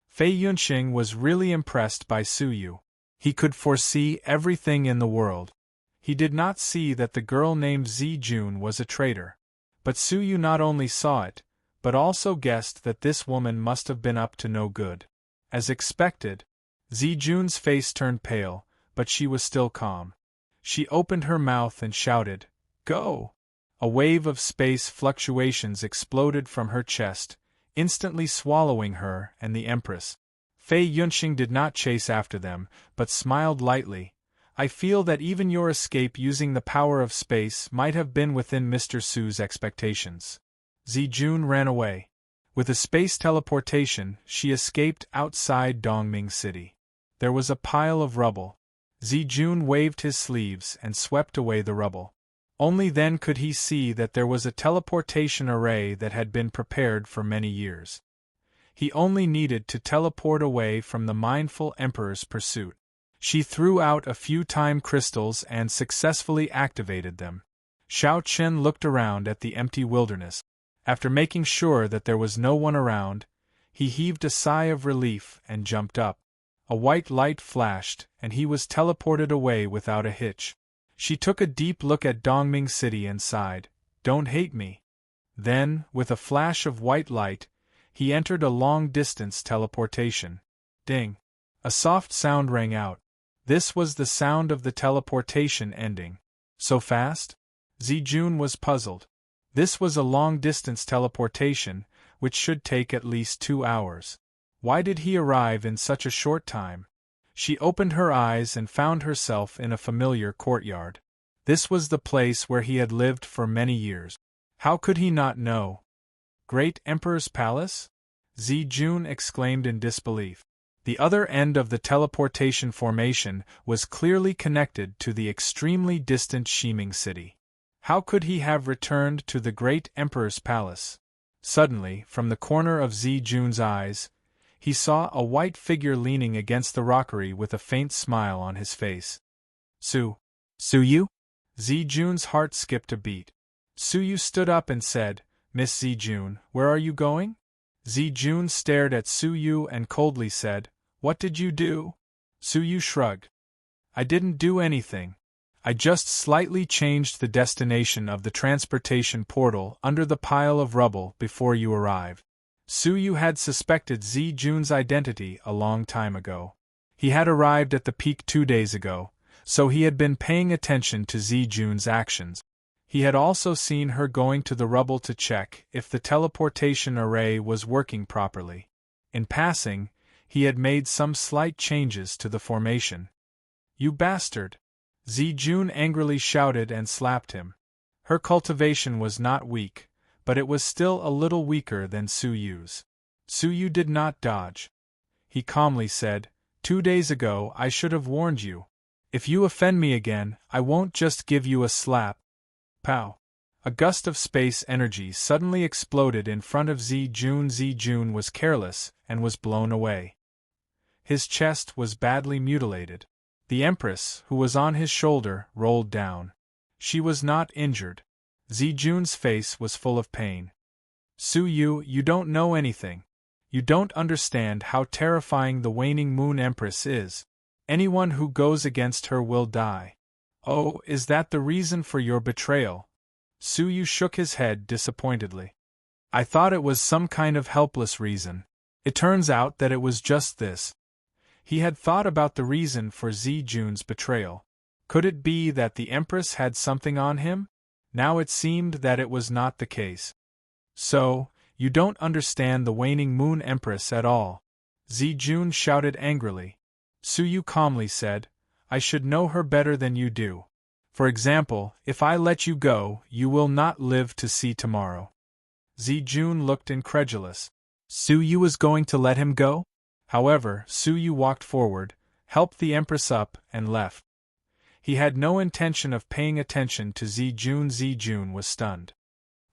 Fei Yunxing was really impressed by Su Yu. He could foresee everything in the world. He did not see that the girl named Zijun was a traitor. But Suyu not only saw it, but also guessed that this woman must have been up to no good. As expected, Zijun's face turned pale, but she was still calm. She opened her mouth and shouted, "Go!" A wave of space fluctuations exploded from her chest, instantly swallowing her and the Empress. Fei Yunxing did not chase after them, but smiled lightly. "I feel that even your escape using the power of space might have been within Mr. Su's expectations." Zijun ran away. With a space teleportation, she escaped outside Dongming City. There was a pile of rubble. Zijun waved his sleeves and swept away the rubble. Only then could he see that there was a teleportation array that had been prepared for many years. He only needed to teleport away from the mindful Emperor's pursuit. She threw out a few time crystals and successfully activated them. Xiao Chen looked around at the empty wilderness. After making sure that there was no one around, he heaved a sigh of relief and jumped up. A white light flashed, and he was teleported away without a hitch. She took a deep look at Dongming City and sighed, "Don't hate me." Then, with a flash of white light, he entered a long-distance teleportation. Ding! A soft sound rang out. This was the sound of the teleportation ending. So fast? Zijun was puzzled. This was a long-distance teleportation, which should take at least 2 hours. Why did he arrive in such a short time? She opened her eyes and found herself in a familiar courtyard. This was the place where he had lived for many years. How could he not know? Great Emperor's Palace? Zijun exclaimed in disbelief. The other end of the teleportation formation was clearly connected to the extremely distant Shiming City. How could he have returned to the Great Emperor's Palace? Suddenly, from the corner of Zijun's eyes, he saw a white figure leaning against the rockery with a faint smile on his face. Suyu? Zijun's heart skipped a beat. Suyu stood up and said, "Miss Zijun, where are you going?" Zijun stared at Suyu and coldly said, "What did you do?" Suyu shrugged. "I didn't do anything. I just slightly changed the destination of the transportation portal under the pile of rubble before you arrived." Suyu had suspected Zijun's identity a long time ago. He had arrived at the peak 2 days ago, so he had been paying attention to Zijun's actions. He had also seen her going to the rubble to check if the teleportation array was working properly. In passing, he had made some slight changes to the formation. "You bastard!" Zijun angrily shouted and slapped him. Her cultivation was not weak, but it was still a little weaker than Suyu's. Suyu did not dodge. He calmly said, "2 days ago I should have warned you. If you offend me again, I won't just give you a slap." Pow! A gust of space energy suddenly exploded in front of Zijun. Zijun was careless and was blown away. His chest was badly mutilated. The Empress, who was on his shoulder, rolled down. She was not injured. Zijun's face was full of pain. "Suyu, you don't know anything. You don't understand how terrifying the waning moon Empress is. Anyone who goes against her will die." "Oh, is that the reason for your betrayal?" Suyu shook his head disappointedly. "I thought it was some kind of helpless reason. It turns out that it was just this." He had thought about the reason for Zijun's betrayal. Could it be that the Empress had something on him? Now it seemed that it was not the case. "So, you don't understand the waning moon Empress at all," Zijun shouted angrily. Suyu calmly said, "I should know her better than you do. For example, if I let you go, you will not live to see tomorrow." Zijun looked incredulous. Suyu was going to let him go? However, Suyu walked forward, helped the Empress up, and left. He had no intention of paying attention to Zijun. Zijun was stunned.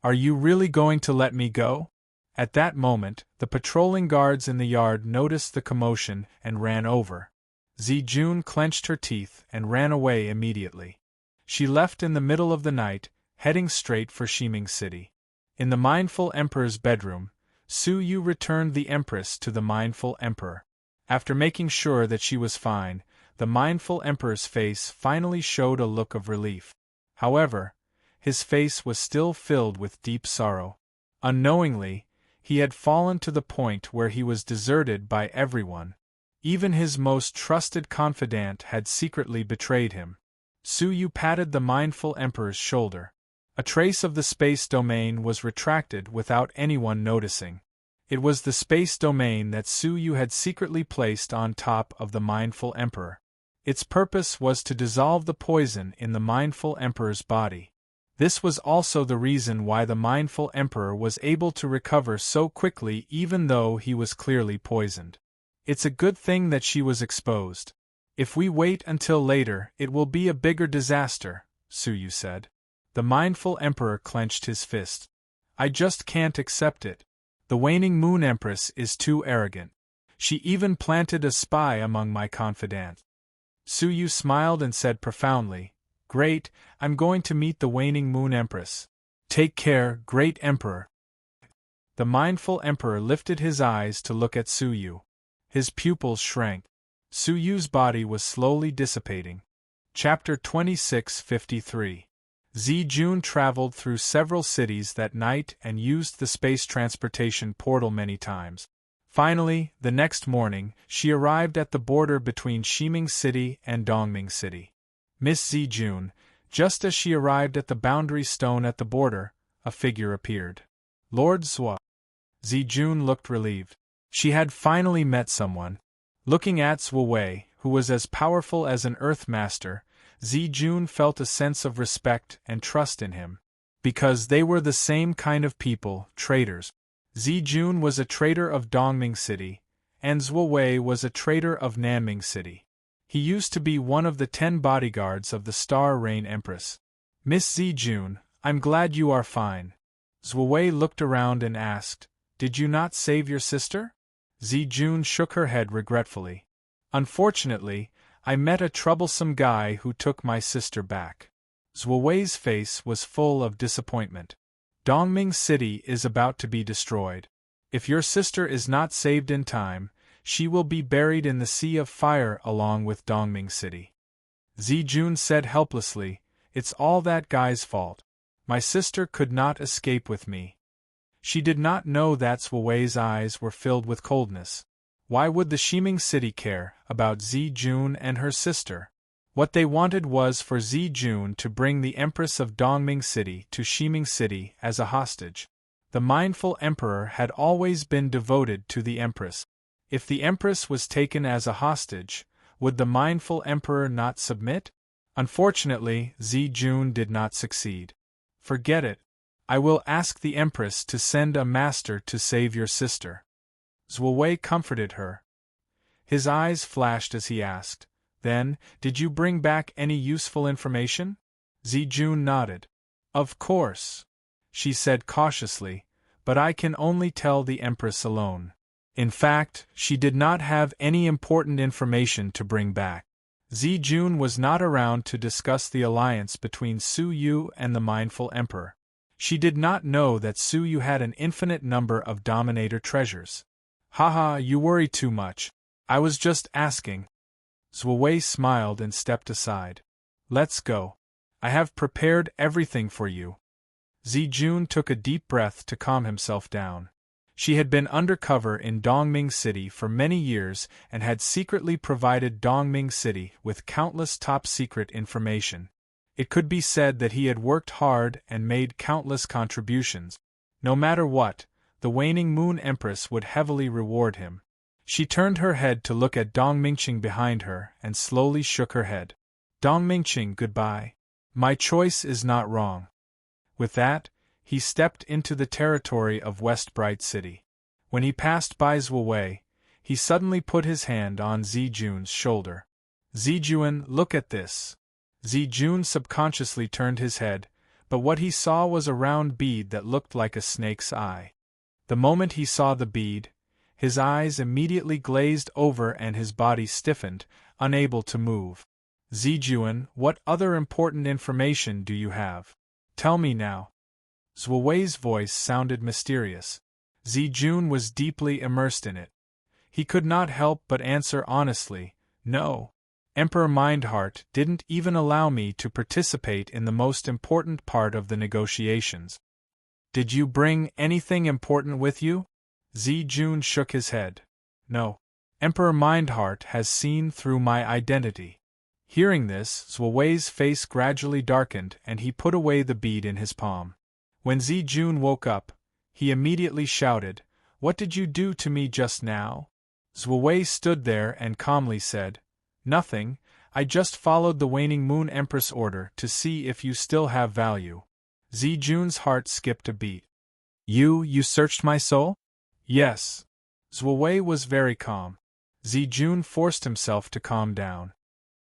"Are you really going to let me go?" At that moment, the patrolling guards in the yard noticed the commotion and ran over. Zijun clenched her teeth and ran away immediately. She left in the middle of the night, heading straight for Shiming City. In the mindful Emperor's bedroom, Suyu returned the Empress to the mindful Emperor. After making sure that she was fine, The mindful emperor's face finally showed a look of relief. However, his face was still filled with deep sorrow. Unknowingly, he had fallen to the point where he was deserted by everyone. Even his most trusted confidant had secretly betrayed him. Suyu patted the mindful emperor's shoulder. A trace of the space domain was retracted without anyone noticing. It was the space domain that Suyu had secretly placed on top of the mindful emperor. Its purpose was to dissolve the poison in the mindful emperor's body. This was also the reason why the mindful emperor was able to recover so quickly even though he was clearly poisoned. It's a good thing that she was exposed. If we wait until later, it will be a bigger disaster, Suyu said. The mindful emperor clenched his fist. I just can't accept it. The waning moon empress is too arrogant. She even planted a spy among my confidants. Suyu smiled and said profoundly, Great, I'm going to meet the waning moon empress. Take care, great emperor. The mindful emperor lifted his eyes to look at Suyu. His pupils shrank. Suyu's body was slowly dissipating. Chapter 2653. Zijun traveled through several cities that night and used the space transportation portal many times. Finally, the next morning, she arrived at the border between Shiming City and Dongming City. Miss Zijun, just as she arrived at the boundary stone at the border, a figure appeared. Lord Zhua. Zijun looked relieved. She had finally met someone. Looking at Zhua Wei, who was as powerful as an Earth Master, Zijun felt a sense of respect and trust in him. Because they were the same kind of people, traders. Zijun was a trader of Dongming City, and Zhua Wei was a trader of Nanming City. He used to be one of the 10 bodyguards of the Star Rain Empress. Miss Zijun, I'm glad you are fine. Zhua Wei looked around and asked, Did you not save your sister? Zijun shook her head regretfully. Unfortunately, I met a troublesome guy who took my sister back. Zhua Wei's face was full of disappointment. Dongming City is about to be destroyed. If your sister is not saved in time, she will be buried in the sea of fire along with Dongming City. Zijun said helplessly, It's all that guy's fault. My sister could not escape with me. She did not know that Zhua Wei's eyes were filled with coldness. Why would the Shiming City care about Zijun and her sister? What they wanted was for Zijun to bring the Empress of Dongming City to Shiming City as a hostage. The mindful emperor had always been devoted to the Empress. If the Empress was taken as a hostage, would the mindful emperor not submit? Unfortunately, Zijun did not succeed. Forget it. I will ask the Empress to send a master to save your sister. Zhua Wei comforted her. His eyes flashed as he asked, Then, did you bring back any useful information? Zijun nodded. Of course, she said cautiously, but I can only tell the Empress alone. In fact, she did not have any important information to bring back. Zijun was not around to discuss the alliance between Suyu and the mindful emperor. She did not know that Suyu had an infinite number of Dominator treasures. Haha, you worry too much. I was just asking. Zhua Wei smiled and stepped aside. Let's go. I have prepared everything for you. Zijun took a deep breath to calm himself down. She had been undercover in Dongming City for many years and had secretly provided Dongming City with countless top-secret information. It could be said that he had worked hard and made countless contributions. No matter what, the waning moon empress would heavily reward him. She turned her head to look at Dong Mingqing behind her and slowly shook her head. Dong Mingqing, goodbye. My choice is not wrong. With that, he stepped into the territory of West Bright City. When he passed by Zhua Wei, he suddenly put his hand on Zijun's shoulder. Zijun, look at this. Zijun subconsciously turned his head, but what he saw was a round bead that looked like a snake's eye. The moment he saw the bead, his eyes immediately glazed over and his body stiffened, unable to move. Zijun, what other important information do you have? Tell me now. Zhua Wei's voice sounded mysterious. Zijun was deeply immersed in it. He could not help but answer honestly, no. Emperor Mindheart didn't even allow me to participate in the most important part of the negotiations. Did you bring anything important with you? Zijun shook his head. No. Emperor Mindheart has seen through my identity. Hearing this, Zhuwei's face gradually darkened and he put away the bead in his palm. When Zijun woke up, he immediately shouted, "What did you do to me just now?" Zhuwei stood there and calmly said, "Nothing, I just followed the waning moon empress order to see if you still have value." Zijun's heart skipped a beat. You searched my soul?" "Yes." Zhuwei was very calm. Zijun forced himself to calm down.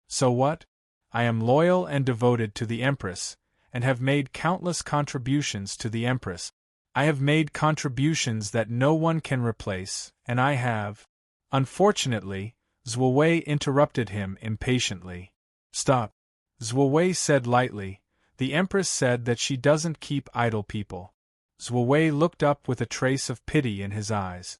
"So what? I am loyal and devoted to the Empress, and have made countless contributions to the Empress. I have made contributions that no one can replace, and I have—" Unfortunately, Zhuwei interrupted him impatiently. "Stop," Zhuwei said lightly. "The Empress said that she doesn't keep idle people." Zhuwei looked up with a trace of pity in his eyes.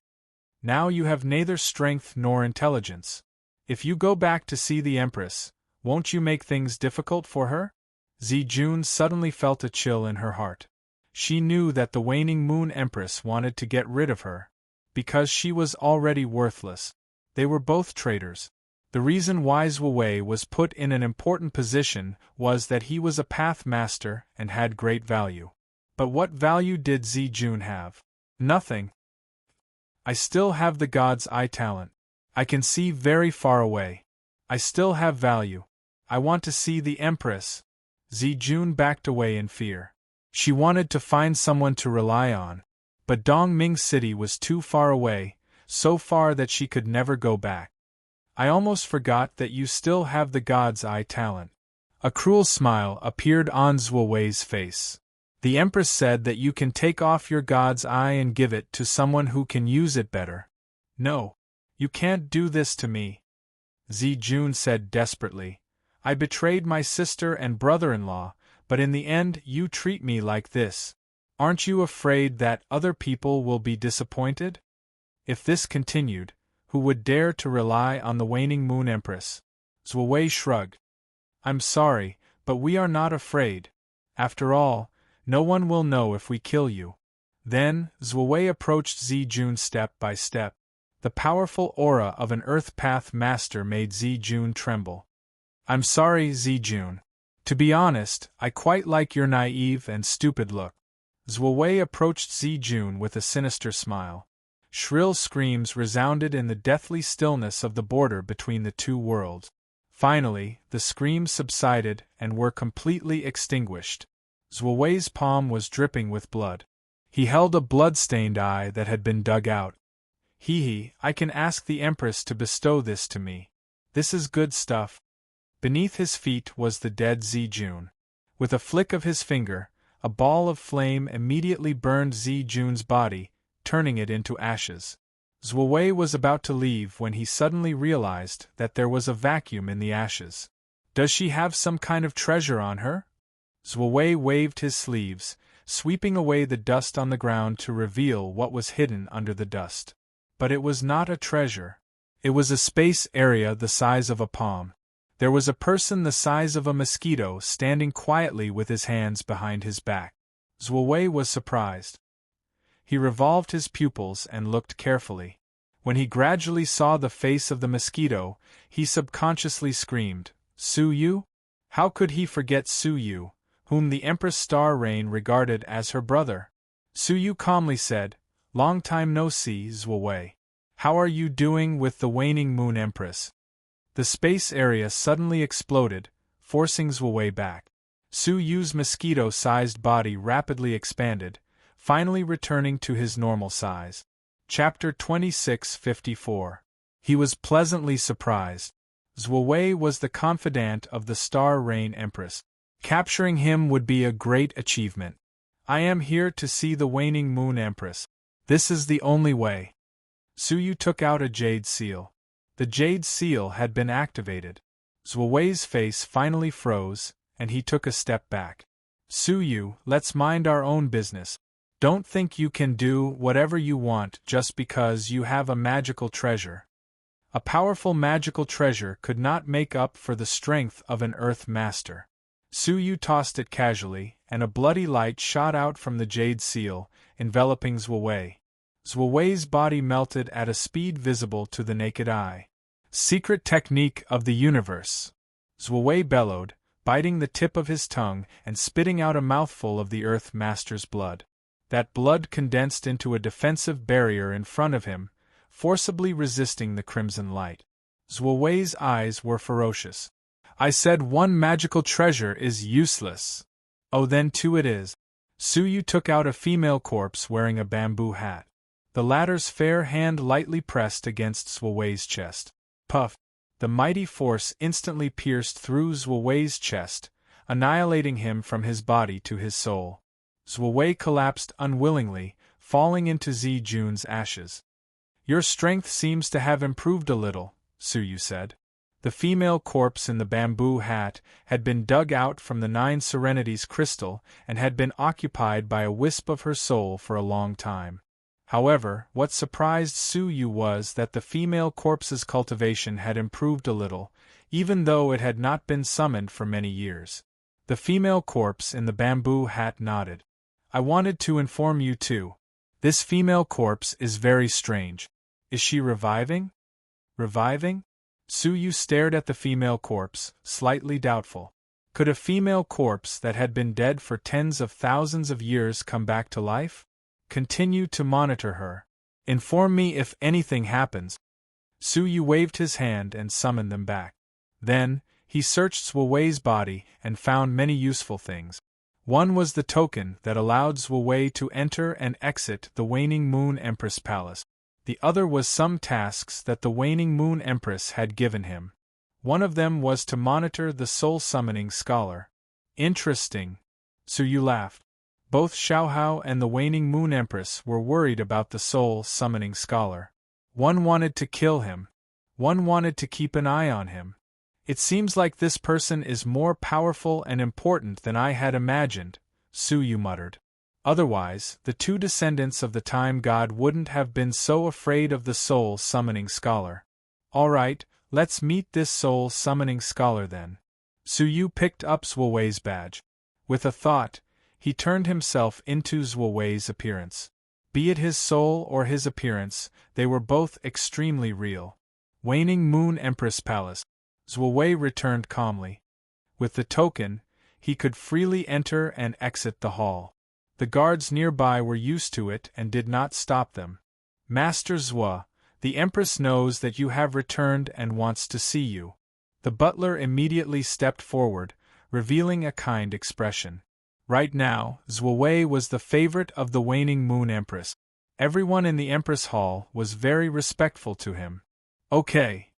"Now you have neither strength nor intelligence. If you go back to see the Empress, won't you make things difficult for her?" Zijun suddenly felt a chill in her heart. She knew that the waning moon Empress wanted to get rid of her, because she was already worthless. They were both traitors. The reason why Zhuwei was put in an important position was that he was a path master and had great value. But what value did Zijun have? Nothing. "I still have the God's Eye talent. I can see very far away. I still have value. I want to see the Empress." Zijun backed away in fear. She wanted to find someone to rely on, but Dongming City was too far away, so far that she could never go back. "I almost forgot that you still have the God's Eye talent." A cruel smile appeared on Zhuwei's face. "The Empress said that you can take off your God's Eye and give it to someone who can use it better." "No. You can't do this to me," Zijun said desperately. "I betrayed my sister and brother-in-law, but in the end you treat me like this. Aren't you afraid that other people will be disappointed?" If this continued, who would dare to rely on the waning moon Empress? Zhuwei shrugged. "I'm sorry, but we are not afraid. After all, no one will know if we kill you." Then, Zhuwei approached Zijun step by step. The powerful aura of an Earth Path Master made Zijun tremble. "I'm sorry, Zijun. To be honest, I quite like your naive and stupid look." Zhuwei approached Zijun with a sinister smile. Shrill screams resounded in the deathly stillness of the border between the two worlds. Finally, the screams subsided and were completely extinguished. Zhuwei's palm was dripping with blood. He held a blood-stained eye that had been dug out. I can ask the Empress to bestow this to me. This is good stuff." Beneath his feet was the dead Zijun. With a flick of his finger, a ball of flame immediately burned Zijun's body, turning it into ashes. Zhuwei was about to leave when he suddenly realized that there was a vacuum in the ashes. "Does she have some kind of treasure on her?" Zhuwei waved his sleeves, sweeping away the dust on the ground to reveal what was hidden under the dust. But it was not a treasure. It was a space area the size of a palm. There was a person the size of a mosquito standing quietly with his hands behind his back. Zhuwei was surprised. He revolved his pupils and looked carefully. When he gradually saw the face of the mosquito, he subconsciously screamed, "Su Yu?" How could he forget Su Yu, whom the Empress Star Rain regarded as her brother? Su Yu calmly said, "Long time no see, Zhuwei. How are you doing with the waning moon Empress?" The space area suddenly exploded, forcing Zhuwei back. Su Yu's mosquito-sized body rapidly expanded, finally returning to his normal size. Chapter 2654. He was pleasantly surprised. Zhuwei was the confidant of the Star Rain Empress. Capturing him would be a great achievement. "I am here to see the waning moon Empress. This is the only way." Su Yu took out a jade seal. The jade seal had been activated. Zhuwei's face finally froze, and he took a step back. "Su Yu, let's mind our own business. Don't think you can do whatever you want just because you have a magical treasure." A powerful magical treasure could not make up for the strength of an Earth Master. Su Yu tossed it casually, and a bloody light shot out from the jade seal, enveloping Zhuowei. Zhuowei's body melted at a speed visible to the naked eye. Secret technique of the universe! Zhuowei bellowed, biting the tip of his tongue and spitting out a mouthful of the Earth Master's blood. That blood condensed into a defensive barrier in front of him, forcibly resisting the crimson light. Zhuowei's eyes were ferocious. I said one magical treasure is useless. Oh, then two it is. Su Yu took out a female corpse wearing a bamboo hat. The latter's fair hand lightly pressed against Zhuowei's chest. Puff! The mighty force instantly pierced through Zhuowei's chest, annihilating him from his body to his soul. Zhuowei collapsed unwillingly, falling into Zijun's ashes. Your strength seems to have improved a little, Su Yu said. The female corpse in the bamboo hat had been dug out from the Nine Serenities crystal and had been occupied by a wisp of her soul for a long time. However, what surprised Su Yu was that the female corpse's cultivation had improved a little, even though it had not been summoned for many years. The female corpse in the bamboo hat nodded. I wanted to inform you too. This female corpse is very strange. Is she reviving? Reviving? Su Yu stared at the female corpse, slightly doubtful. Could a female corpse that had been dead for tens of thousands of years come back to life? Continue to monitor her. Inform me if anything happens. Su Yu waved his hand and summoned them back. Then, he searched Zhuowei's body and found many useful things. One was the token that allowed Zhuowei to enter and exit the Waning Moon Empress Palace. The other was some tasks that the Waning Moon Empress had given him. One of them was to monitor the soul-summoning scholar. Interesting. Su Yu laughed. Both Xiaohao and the Waning Moon Empress were worried about the soul-summoning scholar. One wanted to kill him. One wanted to keep an eye on him. It seems like this person is more powerful and important than I had imagined, Su Yu muttered. Otherwise, the two descendants of the Time God wouldn't have been so afraid of the soul-summoning scholar. All right, let's meet this soul-summoning scholar then. Su Yu picked up Zhuowei's badge. With a thought, he turned himself into Zhuowei's appearance. Be it his soul or his appearance, they were both extremely real. Waning Moon Empress Palace. Zhuowei returned calmly. With the token, he could freely enter and exit the hall. The guards nearby were used to it and did not stop them. Master Zhuo, the Empress knows that you have returned and wants to see you. The butler immediately stepped forward, revealing a kind expression. Right now, Zhuowei was the favorite of the Waning Moon Empress. Everyone in the Empress Hall was very respectful to him. Okay.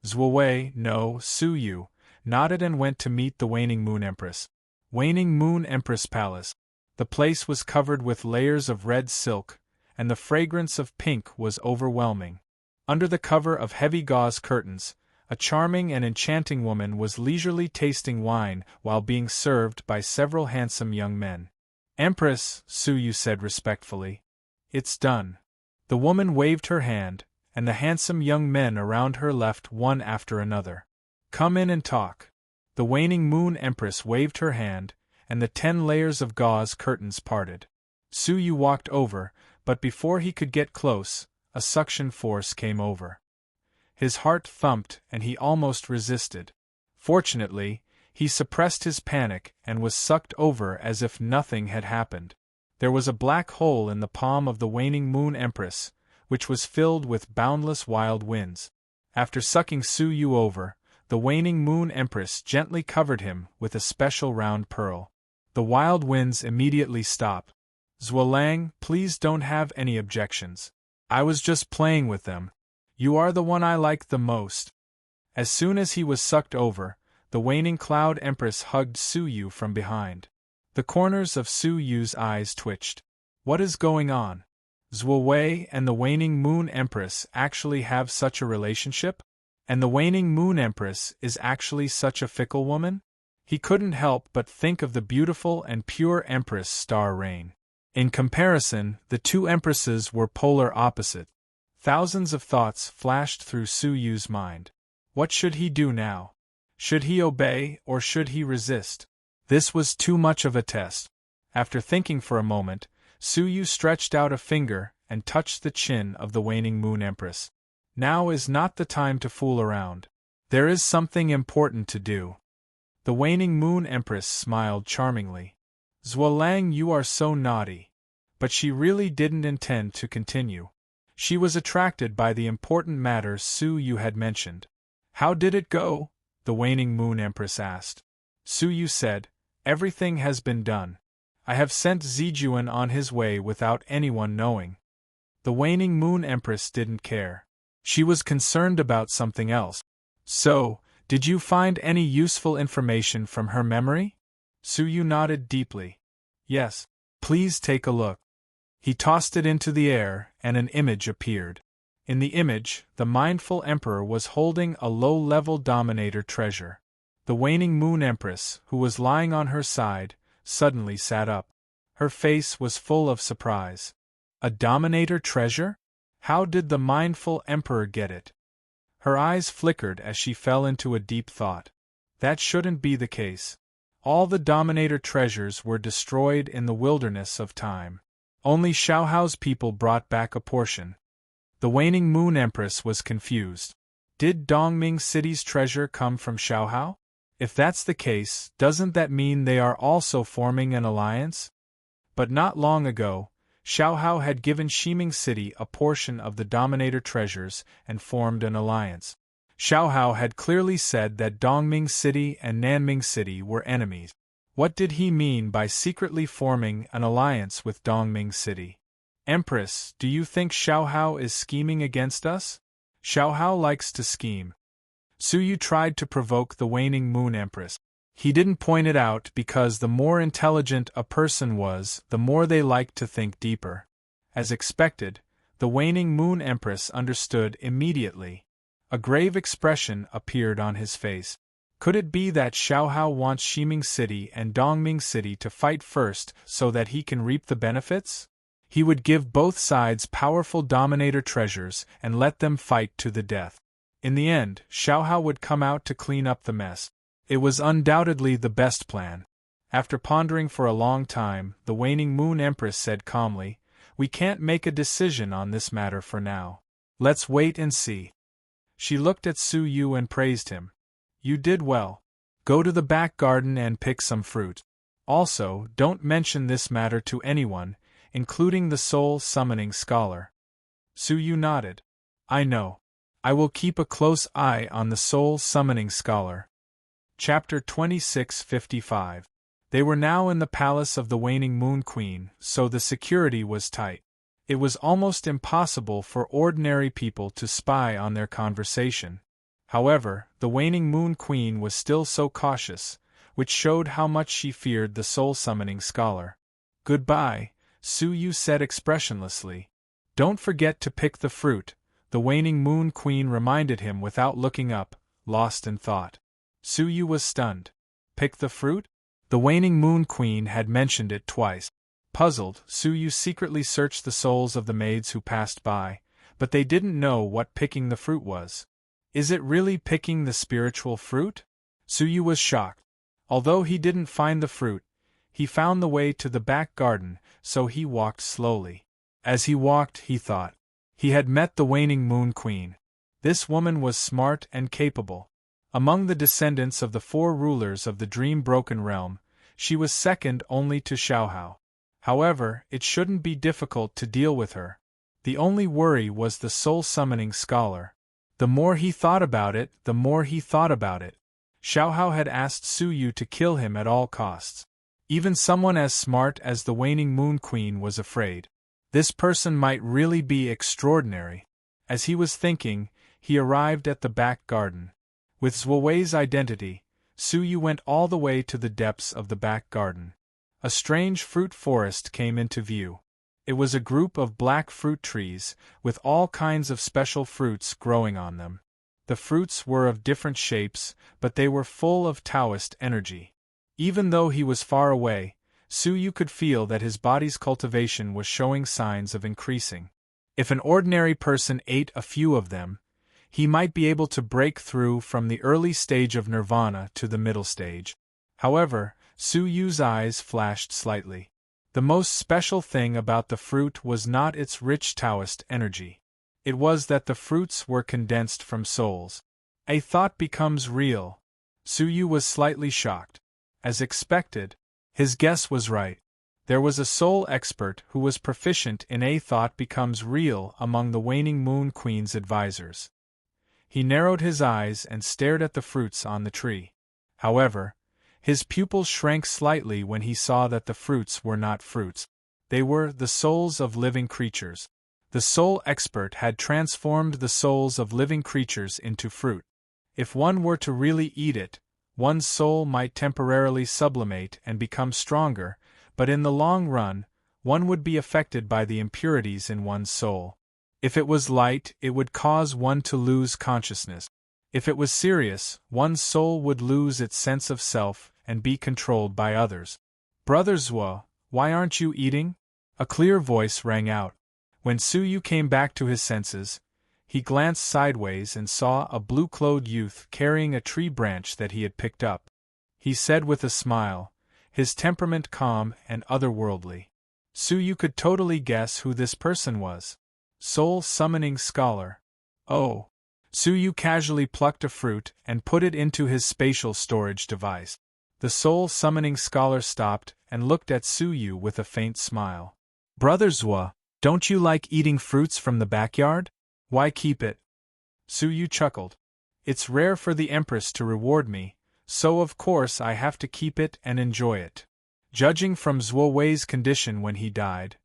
Zhuowei, no, Su Yu, nodded and went to meet the Waning Moon Empress. Waning Moon Empress Palace. The place was covered with layers of red silk, and the fragrance of pink was overwhelming. Under the cover of heavy gauze curtains, a charming and enchanting woman was leisurely tasting wine while being served by several handsome young men. Empress, Su Yu said respectfully. It's done. The woman waved her hand, and the handsome young men around her left one after another. Come in and talk. The Waning Moon Empress waved her hand, and the 10 layers of gauze curtains parted. Su Yu walked over, but before he could get close, a suction force came over. His heart thumped and he almost resisted. Fortunately, he suppressed his panic and was sucked over as if nothing had happened. There was a black hole in the palm of the Waning Moon Empress, which was filled with boundless wild winds. After sucking Su Yu over, the Waning Moon Empress gently covered him with a special round pearl. The wild winds immediately stopped. Zhuolang, please don't have any objections. I was just playing with them. You are the one I like the most. As soon as he was sucked over, the Waning Cloud Empress hugged Su Yu from behind. The corners of Su Yu's eyes twitched. What is going on? Zhuowei and the Waning Moon Empress actually have such a relationship? And the Waning Moon Empress is actually such a fickle woman? He couldn't help but think of the beautiful and pure Empress Star Rain. In comparison, the two empresses were polar opposite. Thousands of thoughts flashed through Su Yu's mind. What should he do now? Should he obey or should he resist? This was too much of a test. After thinking for a moment, Su Yu stretched out a finger and touched the chin of the waning Moon Empress. Now is not the time to fool around. There is something important to do. The waning Moon Empress smiled charmingly. Zuolang, you are so naughty. But she really didn't intend to continue. She was attracted by the important matter Su Yu had mentioned. How did it go? The waning Moon Empress asked. Su Yu said, everything has been done. I have sent Zijuan on his way without anyone knowing. The waning Moon Empress didn't care. She was concerned about something else. So, did you find any useful information from her memory? Su Yu nodded deeply. Yes. Please take a look. He tossed it into the air, and an image appeared. In the image, the mindful emperor was holding a low-level dominator treasure. The waning Moon Empress, who was lying on her side, suddenly sat up. Her face was full of surprise. A dominator treasure? How did the mindful emperor get it? Her eyes flickered as she fell into a deep thought. That shouldn't be the case. All the dominator treasures were destroyed in the wilderness of time. Only Xiaohao's people brought back a portion. The waning Moon Empress was confused. Did Dongming City's treasure come from Xiaohao? If that's the case, doesn't that mean they are also forming an alliance? But not long ago, Xiaohao had given Ximing City a portion of the dominator treasures and formed an alliance. Xiaohao had clearly said that Dongming City and Nanming City were enemies. What did he mean by secretly forming an alliance with Dongming City? Empress, do you think Xiaohao is scheming against us? Xiaohao likes to scheme. Su Yu tried to provoke the waning Moon Empress. He didn't point it out because the more intelligent a person was, the more they liked to think deeper. As expected, the waning Moon Empress understood immediately. A grave expression appeared on his face. Could it be that Xiaohao wants Ximing City and Dongming City to fight first so that he can reap the benefits? He would give both sides powerful dominator treasures and let them fight to the death. In the end, Xiaohao would come out to clean up the mess. It was undoubtedly the best plan. After pondering for a long time, the waning Moon Empress said calmly, "We can't make a decision on this matter for now. Let's wait and see." She looked at Su Yu and praised him. You did well. Go to the back garden and pick some fruit. Also, don't mention this matter to anyone, including the soul-summoning scholar. Su Yu nodded. I know. I will keep a close eye on the soul-summoning scholar. Chapter 2655. They were now in the palace of the waning Moon Queen, so the security was tight. It was almost impossible for ordinary people to spy on their conversation. However, the waning Moon Queen was still so cautious, which showed how much she feared the soul-summoning scholar. Goodbye, Su Yu said expressionlessly. Don't forget to pick the fruit, the waning Moon Queen reminded him without looking up, lost in thought. Su Yu was stunned. Pick the fruit? The waning Moon Queen had mentioned it twice. Puzzled, Su Yu secretly searched the souls of the maids who passed by, but they didn't know what picking the fruit was. Is it really picking the spiritual fruit? Su Yu was shocked. Although he didn't find the fruit, he found the way to the back garden, so he walked slowly. As he walked, he thought. He had met the waning Moon Queen. This woman was smart and capable. Among the descendants of the 4 rulers of the dream-broken realm, she was second only to Xiaohao. However, it shouldn't be difficult to deal with her. The only worry was the soul-summoning scholar. The more he thought about it, the more he thought about it. Xiaohao had asked Su Yu to kill him at all costs. Even someone as smart as the waning Moon Queen was afraid. This person might really be extraordinary. As he was thinking, he arrived at the back garden. With Zuowei's identity, Su Yu went all the way to the depths of the back garden. A strange fruit forest came into view. It was a group of black fruit trees, with all kinds of special fruits growing on them. The fruits were of different shapes, but they were full of Taoist energy. Even though he was far away, Su Yu could feel that his body's cultivation was showing signs of increasing. If an ordinary person ate a few of them, he might be able to break through from the early stage of nirvana to the middle stage. However, Su Yu's eyes flashed slightly. The most special thing about the fruit was not its rich Taoist energy. It was that the fruits were condensed from souls. A thought becomes real. Su Yu was slightly shocked. As expected, his guess was right. There was a soul expert who was proficient in a thought becomes real among the Waning Moon Queen's advisors. He narrowed his eyes and stared at the fruits on the tree. However, his pupils shrank slightly when he saw that the fruits were not fruits. They were the souls of living creatures. The soul expert had transformed the souls of living creatures into fruit. If one were to really eat it, one's soul might temporarily sublimate and become stronger, but in the long run, one would be affected by the impurities in one's soul. If it was light, it would cause one to lose consciousness. If it was serious, one's soul would lose its sense of self and be controlled by others. Brother Zhuo, why aren't you eating? A clear voice rang out. When Su Yu came back to his senses, he glanced sideways and saw a blue-clothed youth carrying a tree branch that he had picked up. He said with a smile, his temperament calm and otherworldly. Su Yu could totally guess who this person was. Soul Summoning Scholar. Oh. Su Yu casually plucked a fruit and put it into his spatial storage device. The Soul Summoning Scholar stopped and looked at Su Yu with a faint smile. Brother Zhuo, don't you like eating fruits from the backyard? Why keep it? Su Yu chuckled. It's rare for the Empress to reward me, so of course I have to keep it and enjoy it. Judging from Zhuo Wei's condition when he died,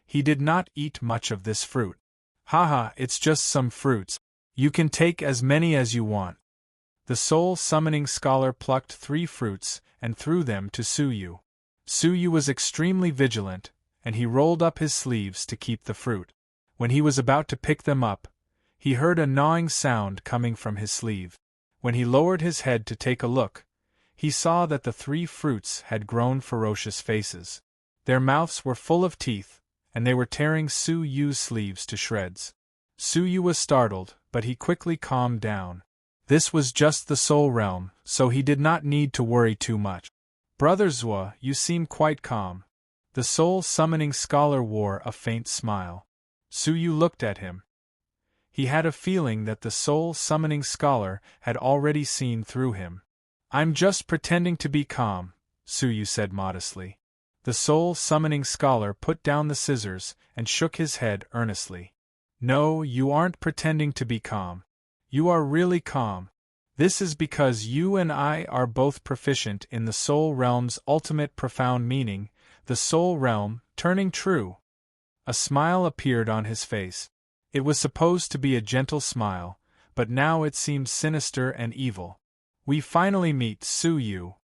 he did not eat much of this fruit. Haha, it's just some fruits. You can take as many as you want. The Soul Summoning Scholar plucked 3 fruits and threw them to Su Yu. Su Yu was extremely vigilant, and he rolled up his sleeves to keep the fruit. When he was about to pick them up, he heard a gnawing sound coming from his sleeve. When he lowered his head to take a look, he saw that the 3 fruits had grown ferocious faces. Their mouths were full of teeth, and they were tearing Su Yu's sleeves to shreds. Su Yu was startled, but he quickly calmed down. This was just the soul realm, so he did not need to worry too much. Brother Zhuo, you seem quite calm. The Soul Summoning Scholar wore a faint smile. Su Yu looked at him. He had a feeling that the Soul Summoning Scholar had already seen through him. I'm just pretending to be calm, Su Yu said modestly. The Soul Summoning Scholar put down the scissors and shook his head earnestly. No, you aren't pretending to be calm. You are really calm. This is because you and I are both proficient in the Soul Realm's ultimate profound meaning, the Soul Realm turning true. A smile appeared on his face. It was supposed to be a gentle smile, but now it seemed sinister and evil. We finally meet, Su Yu.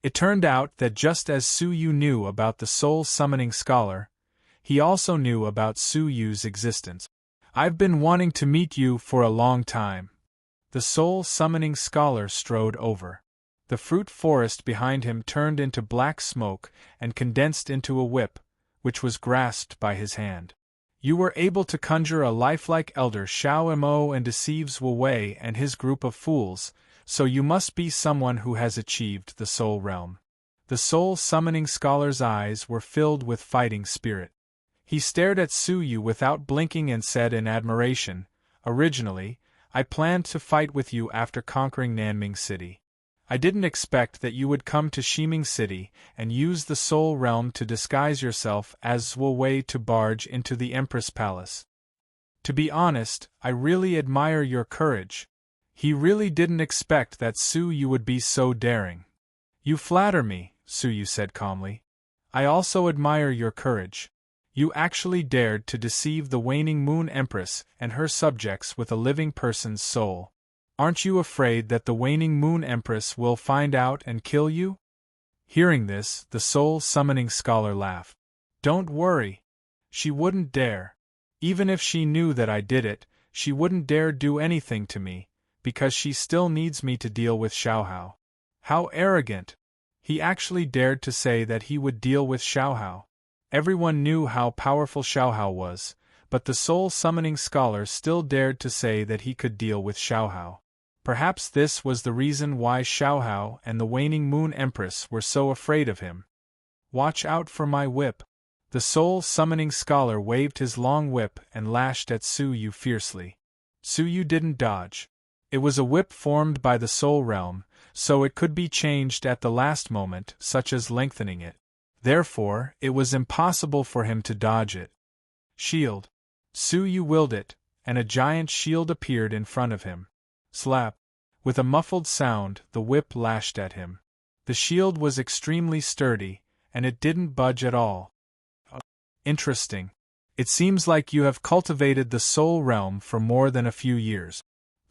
It turned out that just as Su Yu knew about the Soul Summoning Scholar, he also knew about Su Yu's existence. I've been wanting to meet you for a long time. The Soul Summoning Scholar strode over. The fruit forest behind him turned into black smoke and condensed into a whip, which was grasped by his hand. You were able to conjure a lifelike elder Xiao Mo and deceive Zhuo Wei and his group of fools, so you must be someone who has achieved the Soul Realm. The Soul Summoning Scholar's eyes were filled with fighting spirit. He stared at Su Yu without blinking and said in admiration, Originally, I planned to fight with you after conquering Nanming City. I didn't expect that you would come to Shiming City and use the Soul Realm to disguise yourself as Zhuo Wei to barge into the Empress Palace. To be honest, I really admire your courage. He really didn't expect that Su Yu would be so daring. You flatter me, Su Yu said calmly. I also admire your courage. You actually dared to deceive the Waning Moon Empress and her subjects with a living person's soul. Aren't you afraid that the Waning Moon Empress will find out and kill you? Hearing this, the Soul Summoning Scholar laughed. Don't worry. She wouldn't dare. Even if she knew that I did it, she wouldn't dare do anything to me, because she still needs me to deal with Xiaohao. How arrogant! He actually dared to say that he would deal with Xiaohao. Everyone knew how powerful Xiaohao was, but the soul-summoning scholar still dared to say that he could deal with Xiaohao. Perhaps this was the reason why Xiaohao and the waning moon empress were so afraid of him. "Watch out for my whip." The soul-summoning scholar waved his long whip and lashed at Su Yu fiercely. Su Yu didn't dodge. It was a whip formed by the soul realm, so it could be changed at the last moment, such as lengthening it. Therefore, it was impossible for him to dodge it. "Shield." Su Yu willed it, and a giant shield appeared in front of him. Slap! With a muffled sound, the whip lashed at him. The shield was extremely sturdy, and it didn't budge at all. Interesting. It seems like you have cultivated the soul realm for more than a few years.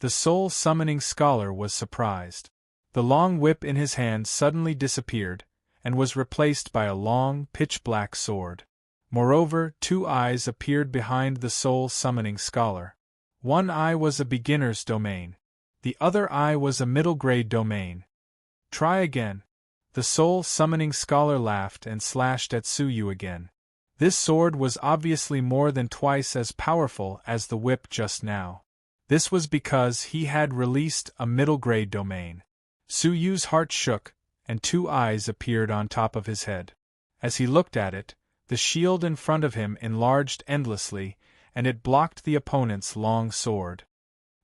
The soul-summoning scholar was surprised. The long whip in his hand suddenly disappeared, and was replaced by a long, pitch-black sword. Moreover, 2 eyes appeared behind the soul-summoning scholar. One eye was a beginner's domain. The other eye was a middle-grade domain. "Try again." The soul-summoning scholar laughed and slashed at Su Yu again. This sword was obviously more than twice as powerful as the whip just now. This was because he had released a middle-grade domain. Su Yu's heart shook, and 2 eyes appeared on top of his head. As he looked at it, the shield in front of him enlarged endlessly, and it blocked the opponent's long sword.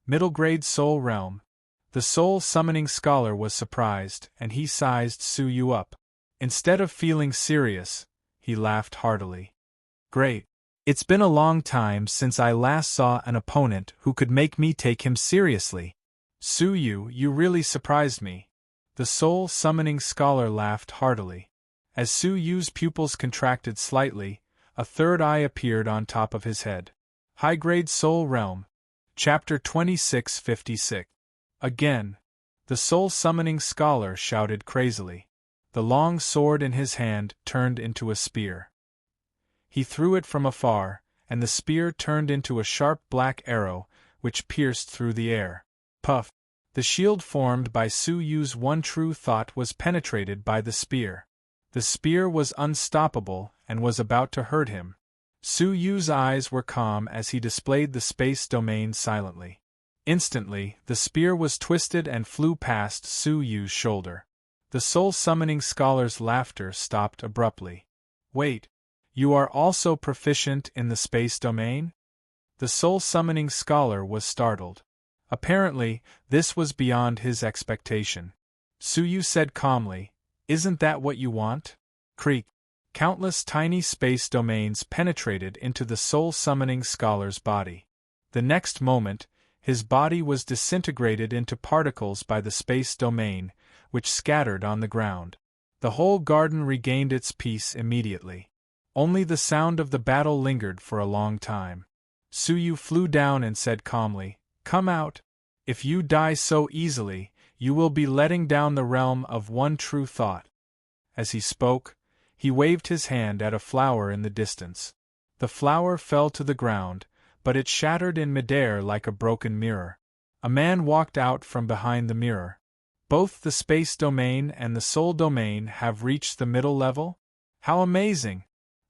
Middle-grade soul realm. The soul-summoning scholar was surprised, and he sized Su Yu up. Instead of feeling serious, he laughed heartily. "Great. It's been a long time since I last saw an opponent who could make me take him seriously. Su Yu, you really surprised me." The soul-summoning scholar laughed heartily. As Su Yu's pupils contracted slightly, a 3rd eye appeared on top of his head. High-grade soul realm. Chapter 2656. Again. The soul-summoning scholar shouted crazily. The long sword in his hand turned into a spear. He threw it from afar, and the spear turned into a sharp black arrow, which pierced through the air. Puff! The shield formed by Su Yu's one true thought was penetrated by the spear. The spear was unstoppable and was about to hurt him. Su Yu's eyes were calm as he displayed the space domain silently. Instantly, the spear was twisted and flew past Su Yu's shoulder. The soul-summoning scholar's laughter stopped abruptly. "Wait, you are also proficient in the space domain?" The soul-summoning scholar was startled. Apparently, this was beyond his expectation. Su Yu said calmly, "Isn't that what you want?" Creak. Countless tiny space domains penetrated into the soul-summoning scholar's body. The next moment, his body was disintegrated into particles by the space domain, which scattered on the ground. The whole garden regained its peace immediately. Only the sound of the battle lingered for a long time. Su Yu flew down and said calmly, "Come out. If you die so easily, you will be letting down the realm of one true thought." As he spoke, he waved his hand at a flower in the distance. The flower fell to the ground, but it shattered in midair like a broken mirror. A man walked out from behind the mirror. "Both the space domain and the soul domain have reached the middle level? How amazing!"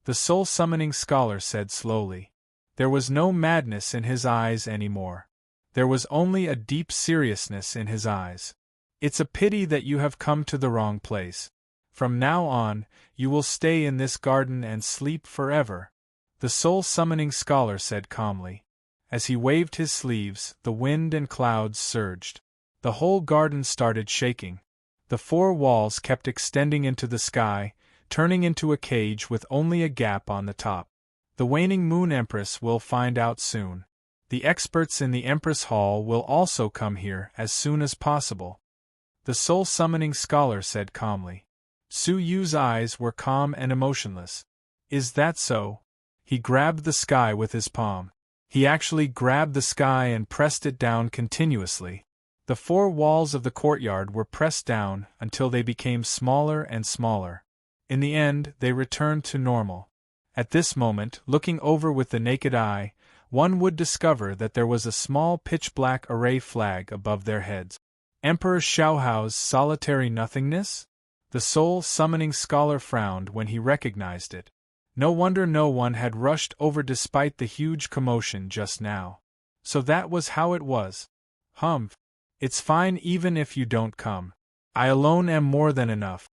The soul-summoning scholar said slowly. There was no madness in his eyes anymore. There was only a deep seriousness in his eyes. "It's a pity that you have come to the wrong place. From now on, you will stay in this garden and sleep forever," the soul-summoning scholar said calmly. As he waved his sleeves, the wind and clouds surged. The whole garden started shaking. The 4 walls kept extending into the sky, turning into a cage with only a gap on the top. The waning moon empress will find out soon. The experts in the Empress Hall will also come here as soon as possible, the soul-summoning scholar said calmly. Su Yu's eyes were calm and emotionless. "Is that so?" He grabbed the sky with his palm. He actually grabbed the sky and pressed it down continuously. The 4 walls of the courtyard were pressed down until they became smaller and smaller. In the end, they returned to normal. At this moment, looking over with the naked eye, one would discover that there was a small pitch-black array flag above their heads. Emperor Xiaohao's solitary nothingness? The soul-summoning scholar frowned when he recognized it. No wonder no one had rushed over despite the huge commotion just now. So that was how it was. Humph. It's fine even if you don't come. I alone am more than enough.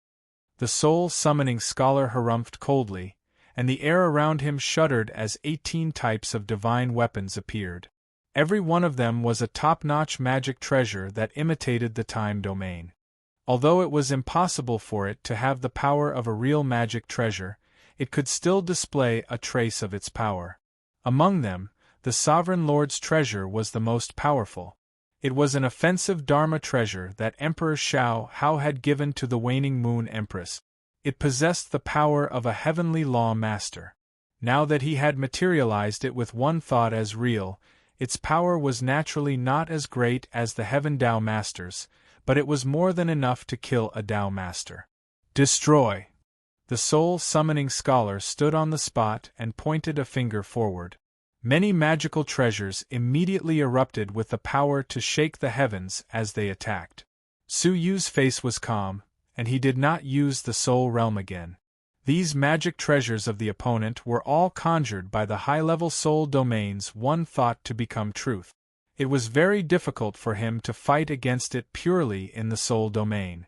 The soul-summoning scholar harumphed coldly, and the air around him shuddered as 18 types of divine weapons appeared. Every one of them was a top-notch magic treasure that imitated the time domain. Although it was impossible for it to have the power of a real magic treasure, it could still display a trace of its power. Among them, the Sovereign Lord's treasure was the most powerful. It was an offensive Dharma treasure that Emperor Shao Hao had given to the waning Moon Empress. It possessed the power of a heavenly law master. Now that he had materialized it with one thought as real, its power was naturally not as great as the Heaven Tao Masters, but it was more than enough to kill a Tao Master. Destroy! The soul-summoning scholar stood on the spot and pointed a finger forward. Many magical treasures immediately erupted with the power to shake the heavens as they attacked. Su Yu's face was calm, and he did not use the soul realm again. These magic treasures of the opponent were all conjured by the high-level soul domains one thought to become truth. It was very difficult for him to fight against it purely in the soul domain.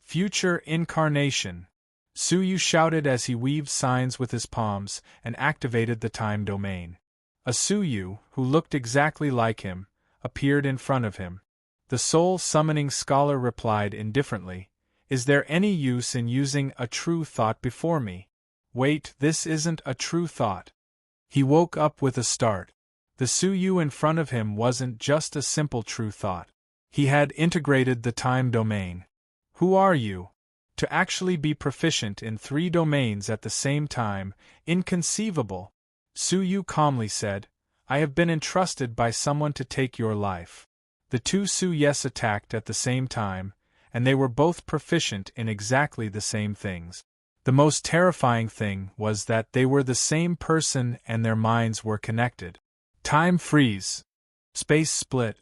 Future incarnation! Su Yu shouted as he weaved signs with his palms and activated the time domain. A Su Yu, who looked exactly like him, appeared in front of him. The soul-summoning scholar replied indifferently, "Is there any use in using a true thought before me? Wait, this isn't a true thought." He woke up with a start. The Su Yu in front of him wasn't just a simple true thought. He had integrated the time domain. Who are you? To actually be proficient in 3 domains at the same time, inconceivable. Su Yu calmly said, "I have been entrusted by someone to take your life." The 2 Su Yes attacked at the same time, and they were both proficient in exactly the same things. The most terrifying thing was that they were the same person and their minds were connected. Time freeze. Space split.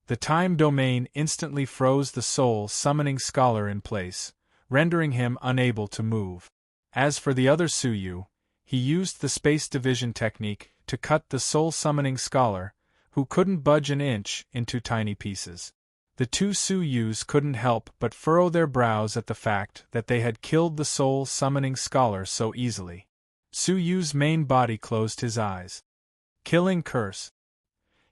The time domain instantly froze the soul-summoning scholar in place, rendering him unable to move. As for the other Su Yu, he used the space division technique to cut the soul-summoning scholar, who couldn't budge an inch, into tiny pieces. The 2 Su Yus couldn't help but furrow their brows at the fact that they had killed the soul-summoning scholar so easily. Su Yu's main body closed his eyes. Killing curse.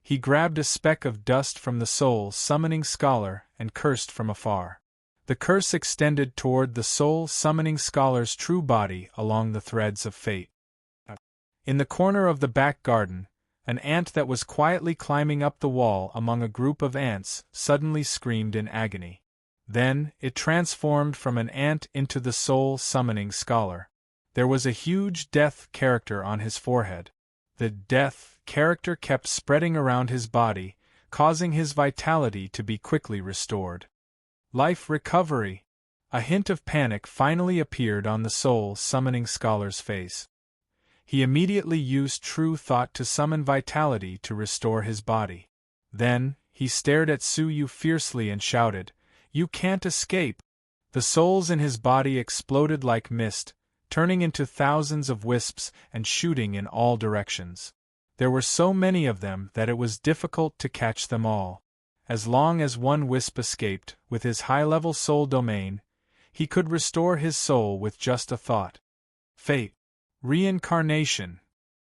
He grabbed a speck of dust from the soul-summoning scholar and cursed from afar. The curse extended toward the soul-summoning scholar's true body along the threads of fate. In the corner of the back garden, an ant that was quietly climbing up the wall among a group of ants suddenly screamed in agony. Then, it transformed from an ant into the soul-summoning scholar. There was a huge death character on his forehead. The death character kept spreading around his body, causing his vitality to be quickly restored. Life recovery! A hint of panic finally appeared on the soul-summoning scholar's face. He immediately used true thought to summon vitality to restore his body. Then, he stared at Su Yu fiercely and shouted, "You can't escape!" The souls in his body exploded like mist, turning into thousands of wisps and shooting in all directions. There were so many of them that it was difficult to catch them all. As long as one wisp escaped, with his high-level soul domain, he could restore his soul with just a thought. Fate. Reincarnation.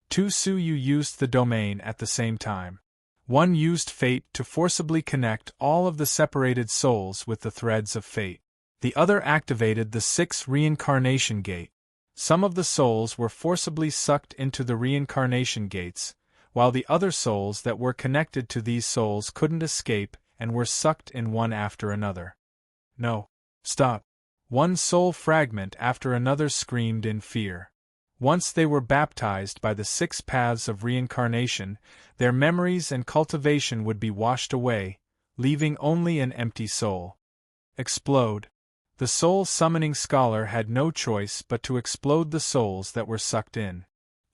2 Su Yu used the domain at the same time. One used fate to forcibly connect all of the separated souls with the threads of fate. The other activated the 6th reincarnation gate. Some of the souls were forcibly sucked into the reincarnation gates, while the other souls that were connected to these souls couldn't escape and were sucked in one after another. No. Stop. One soul fragment after another screamed in fear. Once they were baptized by the 6 paths of reincarnation, their memories and cultivation would be washed away, leaving only an empty soul. Explode. The soul-summoning scholar had no choice but to explode the souls that were sucked in.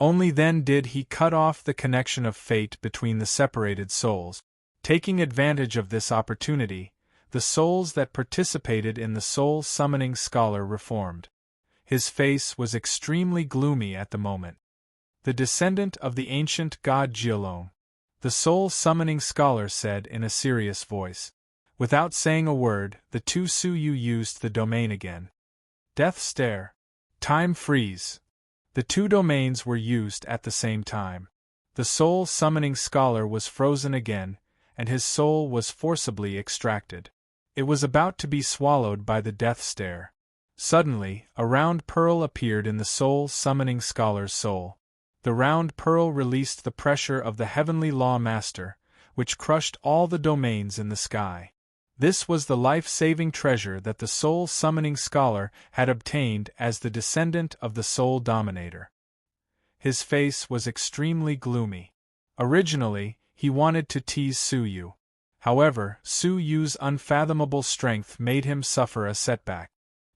Only then did he cut off the connection of fate between the separated souls. Taking advantage of this opportunity, the souls that participated in the soul-summoning scholar reformed. His face was extremely gloomy at the moment. The descendant of the ancient god Jialong, the soul-summoning scholar said in a serious voice. Without saying a word, the two Suyu used the domain again. Death stare. Time freeze. The two domains were used at the same time. The soul-summoning scholar was frozen again, and his soul was forcibly extracted. It was about to be swallowed by the death stare. Suddenly, a round pearl appeared in the soul-summoning scholar's soul. The round pearl released the pressure of the heavenly law master, which crushed all the domains in the sky. This was the life-saving treasure that the soul-summoning scholar had obtained as the descendant of the soul dominator. His face was extremely gloomy. Originally, he wanted to tease Suyu. However, Suyu's unfathomable strength made him suffer a setback.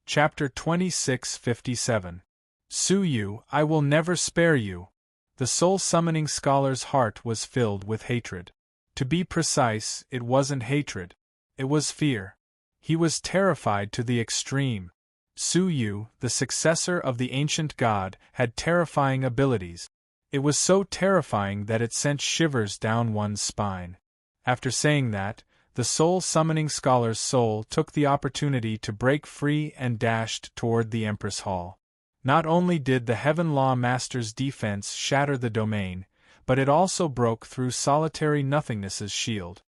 Chapter 2657. Suyu, I will never spare you. The soul-summoning scholar's heart was filled with hatred. To be precise, it wasn't hatred. It was fear. He was terrified to the extreme. Suyu, the successor of the ancient god, had terrifying abilities. It was so terrifying that it sent shivers down one's spine. After saying that, the soul-summoning scholar's soul took the opportunity to break free and dashed toward the Empress Hall. Not only did the Heaven Law Master's defense shatter the domain, but it also broke through solitary nothingness's shield.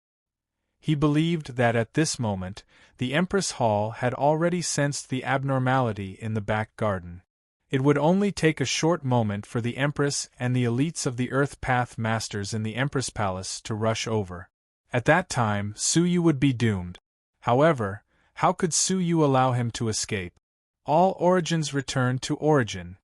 He believed that at this moment, the Empress Hall had already sensed the abnormality in the back garden. It would only take a short moment for the Empress and the elites of the Earth Path Masters in the Empress Palace to rush over. At that time, Suyu would be doomed. However, how could Suyu allow him to escape? All origins returned to origin.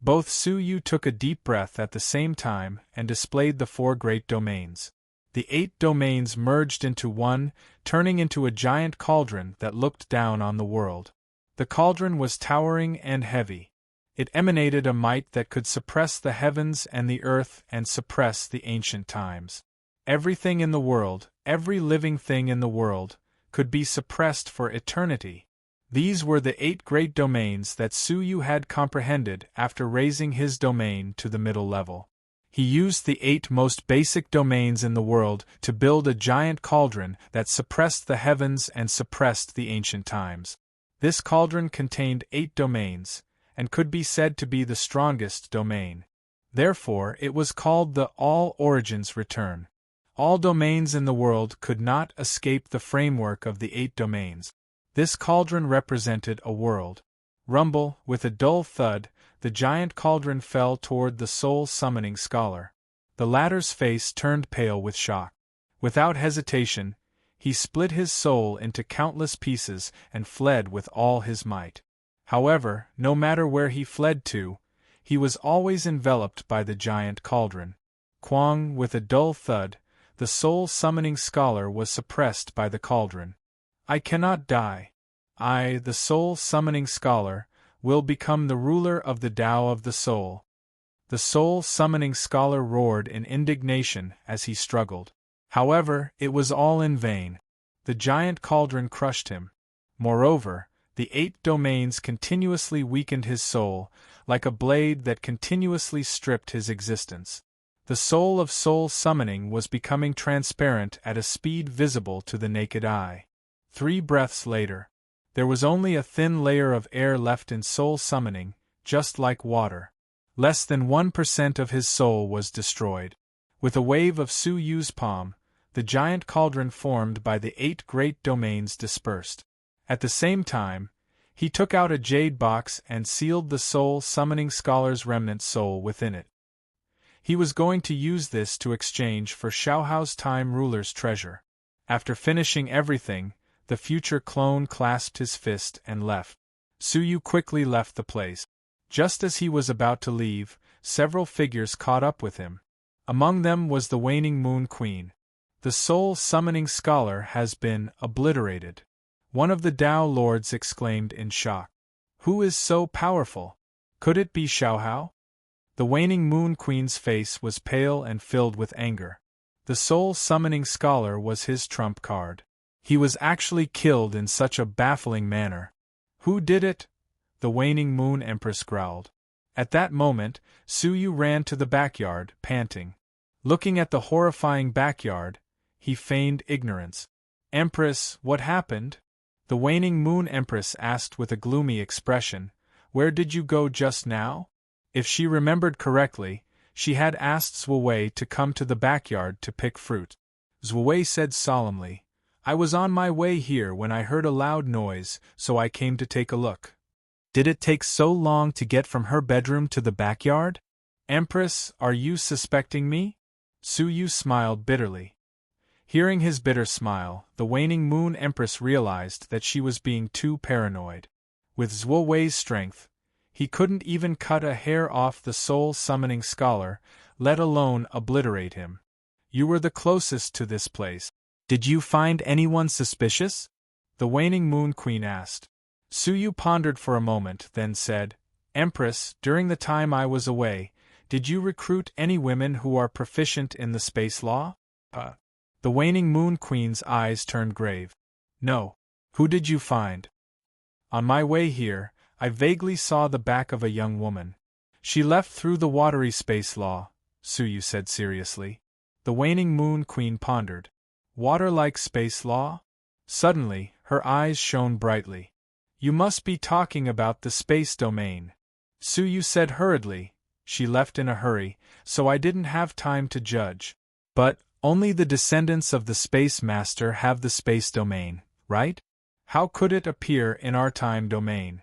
Both Suyu took a deep breath at the same time and displayed the four great domains. The 8 domains merged into one, turning into a giant cauldron that looked down on the world. The cauldron was towering and heavy. It emanated a might that could suppress the heavens and the earth and suppress the ancient times. Everything in the world, every living thing in the world, could be suppressed for eternity. These were the 8 great domains that Suyu had comprehended after raising his domain to the middle level. He used the 8 most basic domains in the world to build a giant cauldron that suppressed the heavens and suppressed the ancient times. This cauldron contained 8 domains, and could be said to be the strongest domain. Therefore, it was called the All Origins Return. All domains in the world could not escape the framework of the 8 domains. This cauldron represented a world. Rumble, with a dull thud, the giant cauldron fell toward the soul-summoning scholar. The latter's face turned pale with shock. Without hesitation, he split his soul into countless pieces and fled with all his might. However, no matter where he fled to, he was always enveloped by the giant cauldron. Quang, with a dull thud, the soul-summoning scholar was suppressed by the cauldron. I cannot die. I, the soul-summoning scholar, will become the ruler of the Tao of the soul. The soul-summoning scholar roared in indignation as he struggled. However, it was all in vain. The giant cauldron crushed him. Moreover, the 8 domains continuously weakened his soul, like a blade that continuously stripped his existence. The soul of soul summoning was becoming transparent at a speed visible to the naked eye. 3 breaths later, there was only a thin layer of air left in soul summoning, just like water. Less than 1% of his soul was destroyed. With a wave of Suyu's palm, the giant cauldron formed by the 8 great domains dispersed. At the same time, he took out a jade box and sealed the soul-summoning scholar's remnant soul within it. He was going to use this to exchange for Xiaohao's time ruler's treasure. After finishing everything, the future clone clasped his fist and left. Suyu quickly left the place. Just as he was about to leave, several figures caught up with him. Among them was the waning moon queen. The soul-summoning scholar has been obliterated. One of the Tao lords exclaimed in shock. Who is so powerful? Could it be Xiaohao? The waning moon queen's face was pale and filled with anger. The soul-summoning scholar was his trump card. He was actually killed in such a baffling manner. Who did it? the waning moon empress growled. At that moment, Su Yu ran to the backyard, panting. Looking at the horrifying backyard, he feigned ignorance. Empress, what happened? The waning moon empress asked with a gloomy expression. Where did you go just now? If she remembered correctly, she had asked Zhuwei to come to the backyard to pick fruit. Zhuwei said solemnly, I was on my way here when I heard a loud noise, so I came to take a look. Did it take so long to get from her bedroom to the backyard? Empress, are you suspecting me? Su Yu smiled bitterly. Hearing his bitter smile, the waning moon empress realized that she was being too paranoid. With Zhuwei's strength, he couldn't even cut a hair off the soul-summoning scholar, let alone obliterate him. You were the closest to this place. Did you find anyone suspicious? The waning moon queen asked. Su Yu pondered for a moment, then said, Empress, during the time I was away, did you recruit any women who are proficient in the space law? The waning moon queen's eyes turned grave. No. Who did you find? On my way here, I vaguely saw the back of a young woman. She left through the watery space law, Su Yu said seriously. The waning moon queen pondered. Water-like space law? Suddenly, her eyes shone brightly. You must be talking about the space domain. Su Yu said hurriedly. She left in a hurry, so I didn't have time to judge. But, only the descendants of the Space Master have the space domain, right? How could it appear in our time domain?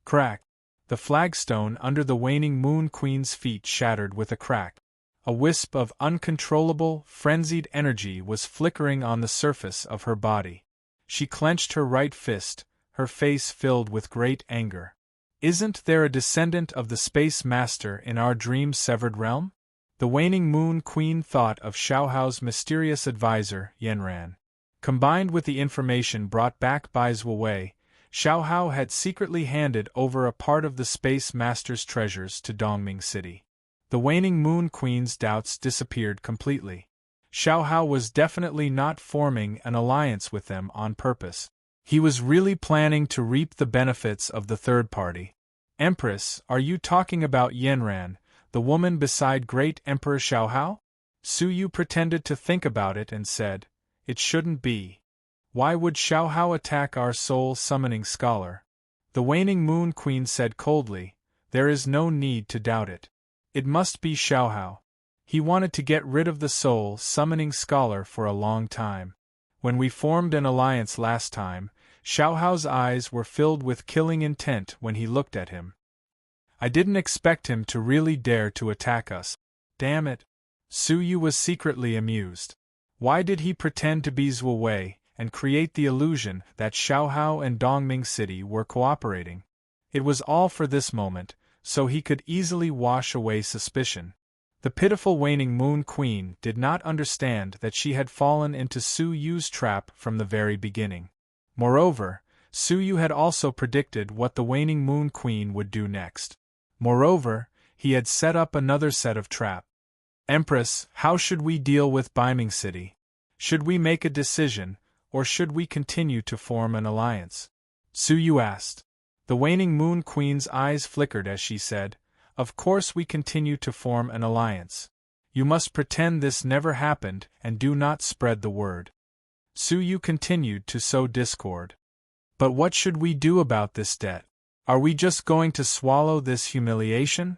Crack. The flagstone under the waning moon queen's feet shattered with a crack. A wisp of uncontrollable, frenzied energy was flickering on the surface of her body. She clenched her right fist, her face filled with great anger. Isn't there a descendant of the Space Master in our dream-severed realm? The waning moon queen thought of Xiaohao's mysterious advisor, Yanran. Combined with the information brought back by Zhuwei, Xiaohao had secretly handed over a part of the Space Master's treasures to Dongming City. The waning moon queen's doubts disappeared completely. Xiaohao was definitely not forming an alliance with them on purpose. He was really planning to reap the benefits of the third party. Empress, are you talking about Yanran, the woman beside great Emperor Xiaohao? Su Yu pretended to think about it and said, It shouldn't be. Why would Xiaohao attack our soul-summoning scholar? The waning moon queen said coldly, There is no need to doubt it. It must be Xiaohao. He wanted to get rid of the soul-summoning scholar for a long time. When we formed an alliance last time, Xiaohao's eyes were filled with killing intent when he looked at him. I didn't expect him to really dare to attack us. Damn it. Su Yu was secretly amused. Why did he pretend to be Zhuwei and create the illusion that Xiaohao and Dongming City were cooperating? It was all for this moment, so he could easily wash away suspicion. The pitiful waning moon queen did not understand that she had fallen into Su Yu's trap from the very beginning. Moreover, Su Yu had also predicted what the waning moon queen would do next. Moreover, he had set up another set of trap. Empress, how should we deal with Dongming City? Should we make a decision, or should we continue to form an alliance? Su Yu asked. The waning moon queen's eyes flickered as she said, Of course we continue to form an alliance. You must pretend this never happened and do not spread the word. Su Yu continued to sow discord. But what should we do about this debt? Are we just going to swallow this humiliation?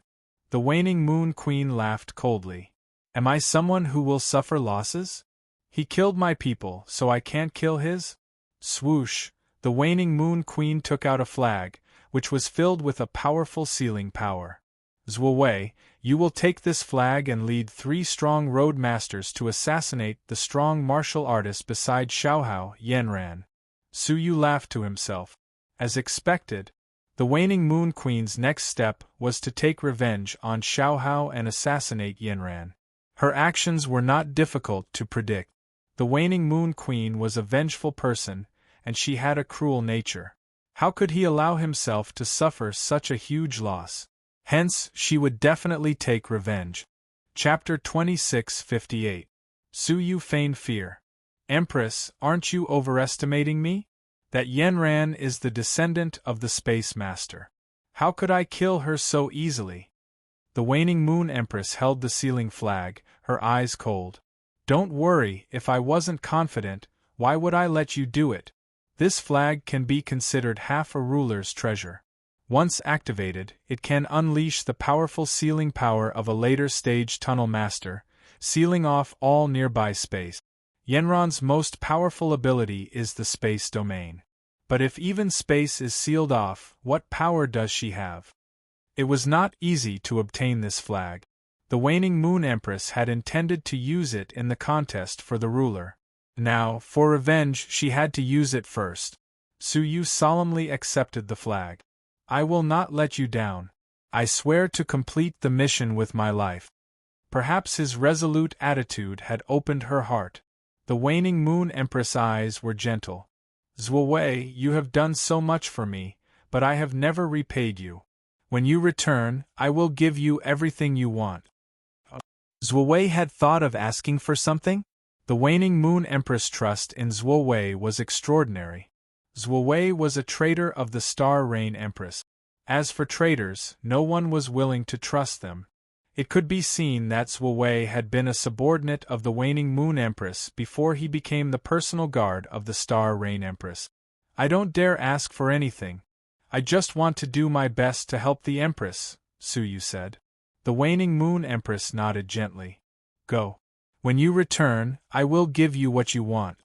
The waning moon queen laughed coldly. Am I someone who will suffer losses? He killed my people, so I can't kill his? Swoosh, the waning moon queen took out a flag, which was filled with a powerful sealing power. Zhuwei, you will take this flag and lead 3 strong road masters to assassinate the strong martial artist beside Xiaohao, Yanran. Su Yu laughed to himself. As expected, the waning moon queen's next step was to take revenge on Xiaohao and assassinate Yanran. Her actions were not difficult to predict. The waning moon queen was a vengeful person, and she had a cruel nature. How could he allow himself to suffer such a huge loss? Hence, she would definitely take revenge. Chapter 2658. Su Yu feigned fear. Empress, aren't you overestimating me? That Yanran is the descendant of the Space Master. How could I kill her so easily? The waning moon empress held the sealing flag, her eyes cold. Don't worry, if I wasn't confident, why would I let you do it? This flag can be considered half a ruler's treasure. Once activated, it can unleash the powerful sealing power of a later stage tunnel master, sealing off all nearby space. Yenron's most powerful ability is the space domain. But if even space is sealed off, what power does she have? It was not easy to obtain this flag. The waning moon empress had intended to use it in the contest for the ruler. Now, for revenge, she had to use it first. Suyu solemnly accepted the flag. I will not let you down. I swear to complete the mission with my life. Perhaps his resolute attitude had opened her heart. The waning moon empress' eyes were gentle. Zuowei, you have done so much for me, but I have never repaid you. When you return, I will give you everything you want. Zuowei had thought of asking for something? The waning moon empress' trust in Zuowei was extraordinary. Zuowei was a traitor of the Star Rain Empress. As for traitors, no one was willing to trust them. It could be seen that Zuowei had been a subordinate of the waning moon empress before he became the personal guard of the Star Rain Empress. I don't dare ask for anything. I just want to do my best to help the Empress, Suyu said. The waning moon empress nodded gently. Go. When you return, I will give you what you want.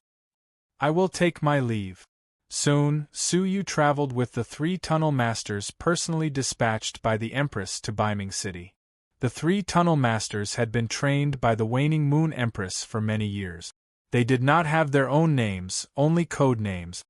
I will take my leave. Soon, Suyu traveled with the 3 tunnel masters personally dispatched by the Empress to Beiming City. The 3 tunnel masters had been trained by the waning moon empress for many years. They did not have their own names, only code names.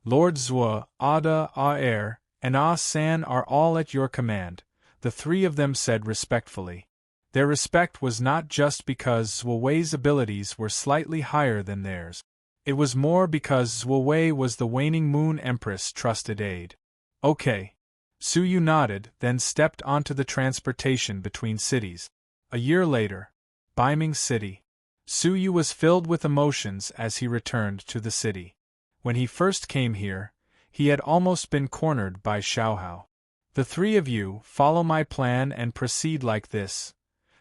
Lord Zuo, Ada, Ah-Er, and Ah-San are all at your command, the 3 of them said respectfully. Their respect was not just because Zuowei's abilities were slightly higher than theirs. It was more because Zuowei was the waning moon empress' trusted aide. Okay. Suyu nodded, then stepped onto the transportation between cities. A year later, Beiming City. Suyu was filled with emotions as he returned to the city. When he first came here, he had almost been cornered by Xiaohao. The 3 of you follow my plan and proceed like this.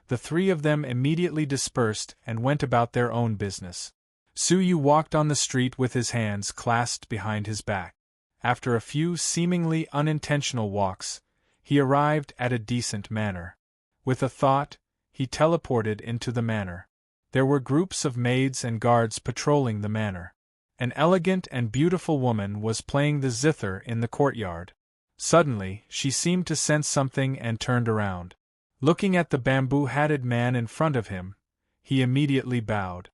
The 3 of them immediately dispersed and went about their own business. Suyu walked on the street with his hands clasped behind his back. After a few seemingly unintentional walks, he arrived at a decent manor. With a thought, he teleported into the manor. There were groups of maids and guards patrolling the manor. An elegant and beautiful woman was playing the zither in the courtyard. Suddenly, she seemed to sense something and turned around. Looking at the bamboo-hatted man in front of him, he immediately bowed.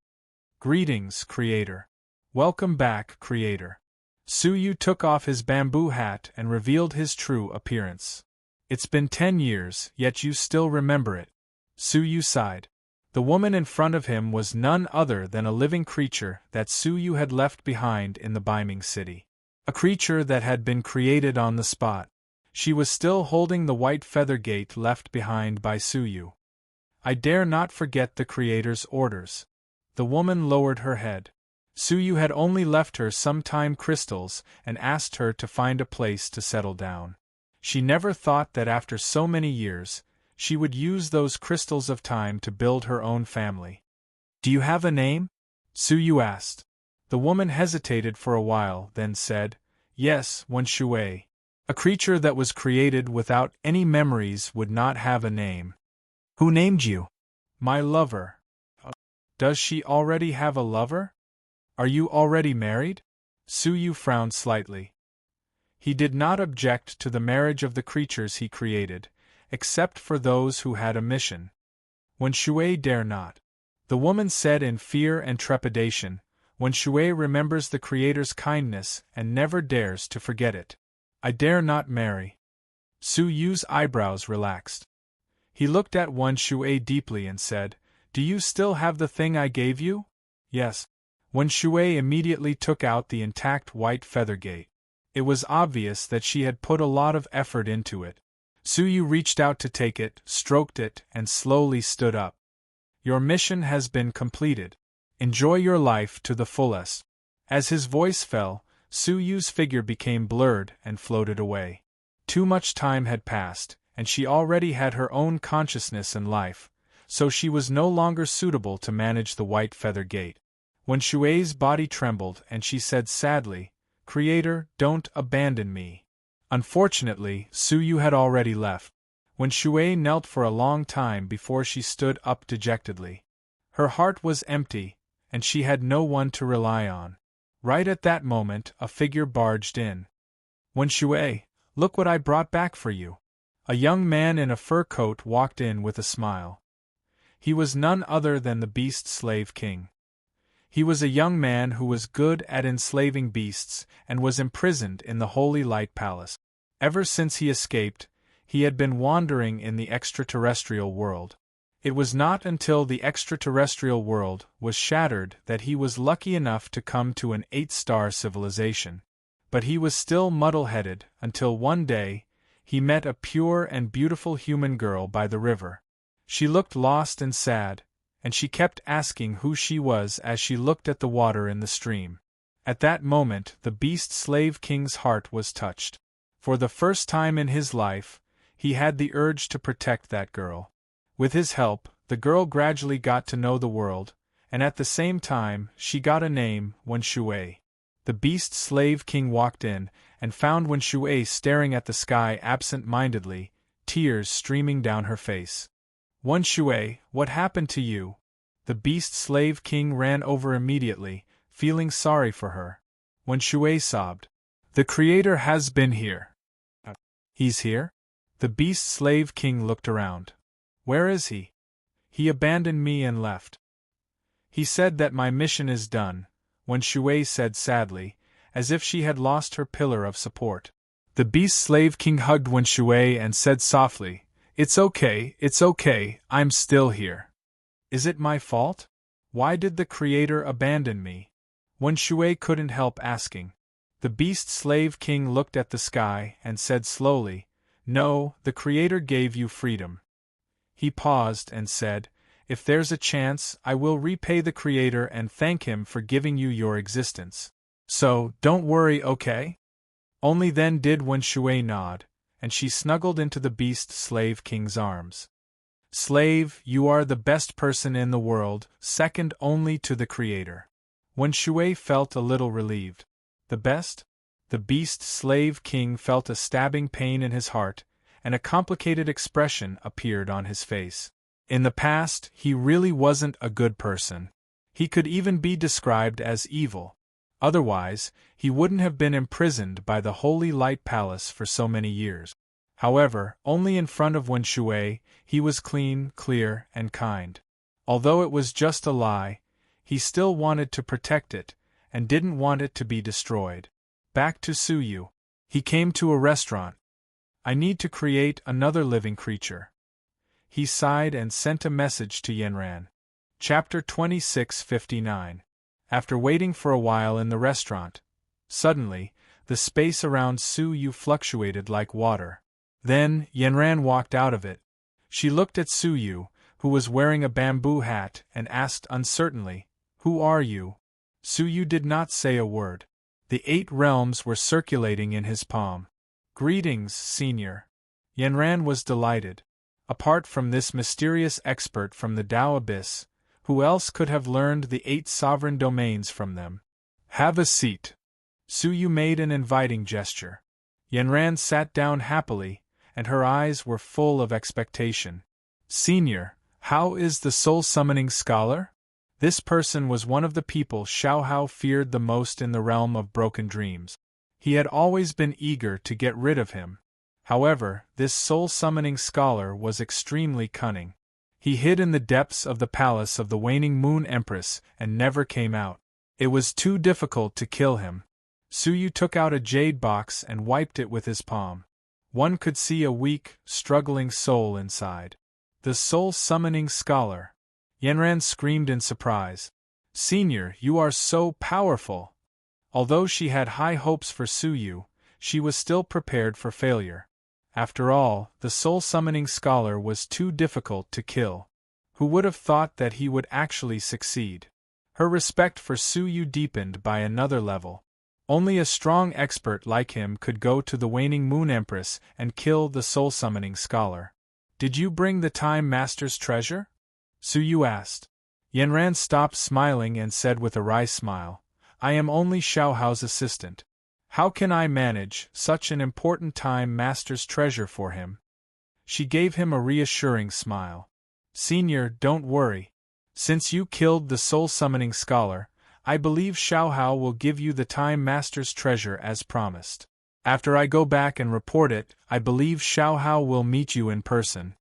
Greetings, Creator. Welcome back, Creator. Suyu took off his bamboo hat and revealed his true appearance. It's been 10 years, yet you still remember it. Suyu sighed. The woman in front of him was none other than a living creature that Suyu had left behind in the Beiming City. A creature that had been created on the spot. She was still holding the white feather gate left behind by Suyu. I dare not forget the Creator's orders. The woman lowered her head. Suyu had only left her some time crystals and asked her to find a place to settle down. She never thought that after so many years, she would use those crystals of time to build her own family. Do you have a name? Suyu asked. The woman hesitated for a while, then said, Yes, one Shui. A creature that was created without any memories would not have a name. Who named you? My lover. Does she already have a lover? Are you already married? Suyu frowned slightly. He did not object to the marriage of the creatures he created, except for those who had a mission. When Shui dare not. The woman said in fear and trepidation, when Shui remembers the Creator's kindness and never dares to forget it. I dare not marry. Suyu's eyebrows relaxed. He looked at Wan Shui deeply and said, Do you still have the thing I gave you? Yes. Wan Shui immediately took out the intact white feather gate. It was obvious that she had put a lot of effort into it. Suyu reached out to take it, stroked it, and slowly stood up. Your mission has been completed. Enjoy your life to the fullest. As his voice fell, Suyu's figure became blurred and floated away. Too much time had passed, and she already had her own consciousness and life, so she was no longer suitable to manage the white feather gate. When Shui's body trembled and she said sadly, "Creator, don't abandon me." Unfortunately, Suyu had already left. When Shui knelt for a long time before she stood up dejectedly. Her heart was empty, and she had no one to rely on. Right at that moment, a figure barged in. "When Shui, look what I brought back for you." A young man in a fur coat walked in with a smile. He was none other than the Beast Slave King. He was a young man who was good at enslaving beasts and was imprisoned in the Holy Light Palace. Ever since he escaped, he had been wandering in the extraterrestrial world. It was not until the extraterrestrial world was shattered that he was lucky enough to come to an 8-star civilization. But he was still muddle-headed until one day, he met a pure and beautiful human girl by the river. She looked lost and sad, and she kept asking who she was as she looked at the water in the stream. At that moment the Beast Slave King's heart was touched. For the first time in his life, he had the urge to protect that girl. With his help, the girl gradually got to know the world, and at the same time she got a name, Wen Shui. The Beast Slave King walked in, and found Wen Shui staring at the sky absent-mindedly, tears streaming down her face. "Wen Shui, what happened to you?" The Beast Slave King ran over immediately, feeling sorry for her. Wen Shui sobbed. "The Creator has been here." "He's here?" The Beast Slave King looked around. "Where is he?" "He abandoned me and left. He said that my mission is done," Wen Shui said sadly, as if she had lost her pillar of support. The Beast Slave King hugged Wen Shui and said softly, it's okay, I'm still here." "Is it my fault? Why did the Creator abandon me?" Wen Shui couldn't help asking. The Beast Slave King looked at the sky and said slowly, "No, the Creator gave you freedom." He paused and said, "If there's a chance, I will repay the Creator and thank him for giving you your existence. So, don't worry, okay?" Only then did Wen Shui nod, and she snuggled into the Beast Slave King's arms. "Slave, you are the best person in the world, second only to the Creator." Wen Shui felt a little relieved. "The best?" The Beast Slave King felt a stabbing pain in his heart, and a complicated expression appeared on his face. In the past, he really wasn't a good person. He could even be described as evil. Otherwise, he wouldn't have been imprisoned by the Holy Light Palace for so many years. However, only in front of Wen Shui, he was clean, clear, and kind. Although it was just a lie, he still wanted to protect it, and didn't want it to be destroyed. Back to Suyu. He came to a restaurant. "I need to create another living creature." He sighed and sent a message to Yanran. Chapter 2659. After waiting for a while in the restaurant, suddenly, the space around Suyu fluctuated like water. Then, Yanran walked out of it. She looked at Suyu, who was wearing a bamboo hat, and asked uncertainly, "Who are you?" Suyu did not say a word. The 8 realms were circulating in his palm. "Greetings, Senior." Yanran was delighted. Apart from this mysterious expert from the Tao Abyss, who else could have learned the 8 sovereign domains from them? "Have a seat." Suyu made an inviting gesture. Yanran sat down happily, and her eyes were full of expectation. "Senior, how is the soul-summoning scholar?" This person was one of the people Xiaohao feared the most in the realm of broken dreams. He had always been eager to get rid of him. However, this soul-summoning scholar was extremely cunning. He hid in the depths of the palace of the waning Moon Empress and never came out. It was too difficult to kill him. Suyu took out a jade box and wiped it with his palm. One could see a weak, struggling soul inside. The soul-summoning scholar. Yanran screamed in surprise. "Senior, you are so powerful!" Although she had high hopes for Suyu, she was still prepared for failure. After all, the soul-summoning scholar was too difficult to kill. Who would have thought that he would actually succeed? Her respect for Suyu deepened by another level. Only a strong expert like him could go to the waning Moon Empress and kill the soul-summoning scholar. Did you bring the Time Master's treasure? Su Yu asked. Yanran stopped smiling and said with a wry smile, I am only Xiaohao's assistant. How can I manage such an important Time Master's treasure for him? She gave him a reassuring smile. Senior, don't worry. Since you killed the soul-summoning scholar, I believe Xiaohao will give you the Time Master's treasure as promised. After I go back and report it, I believe Xiaohao will meet you in person.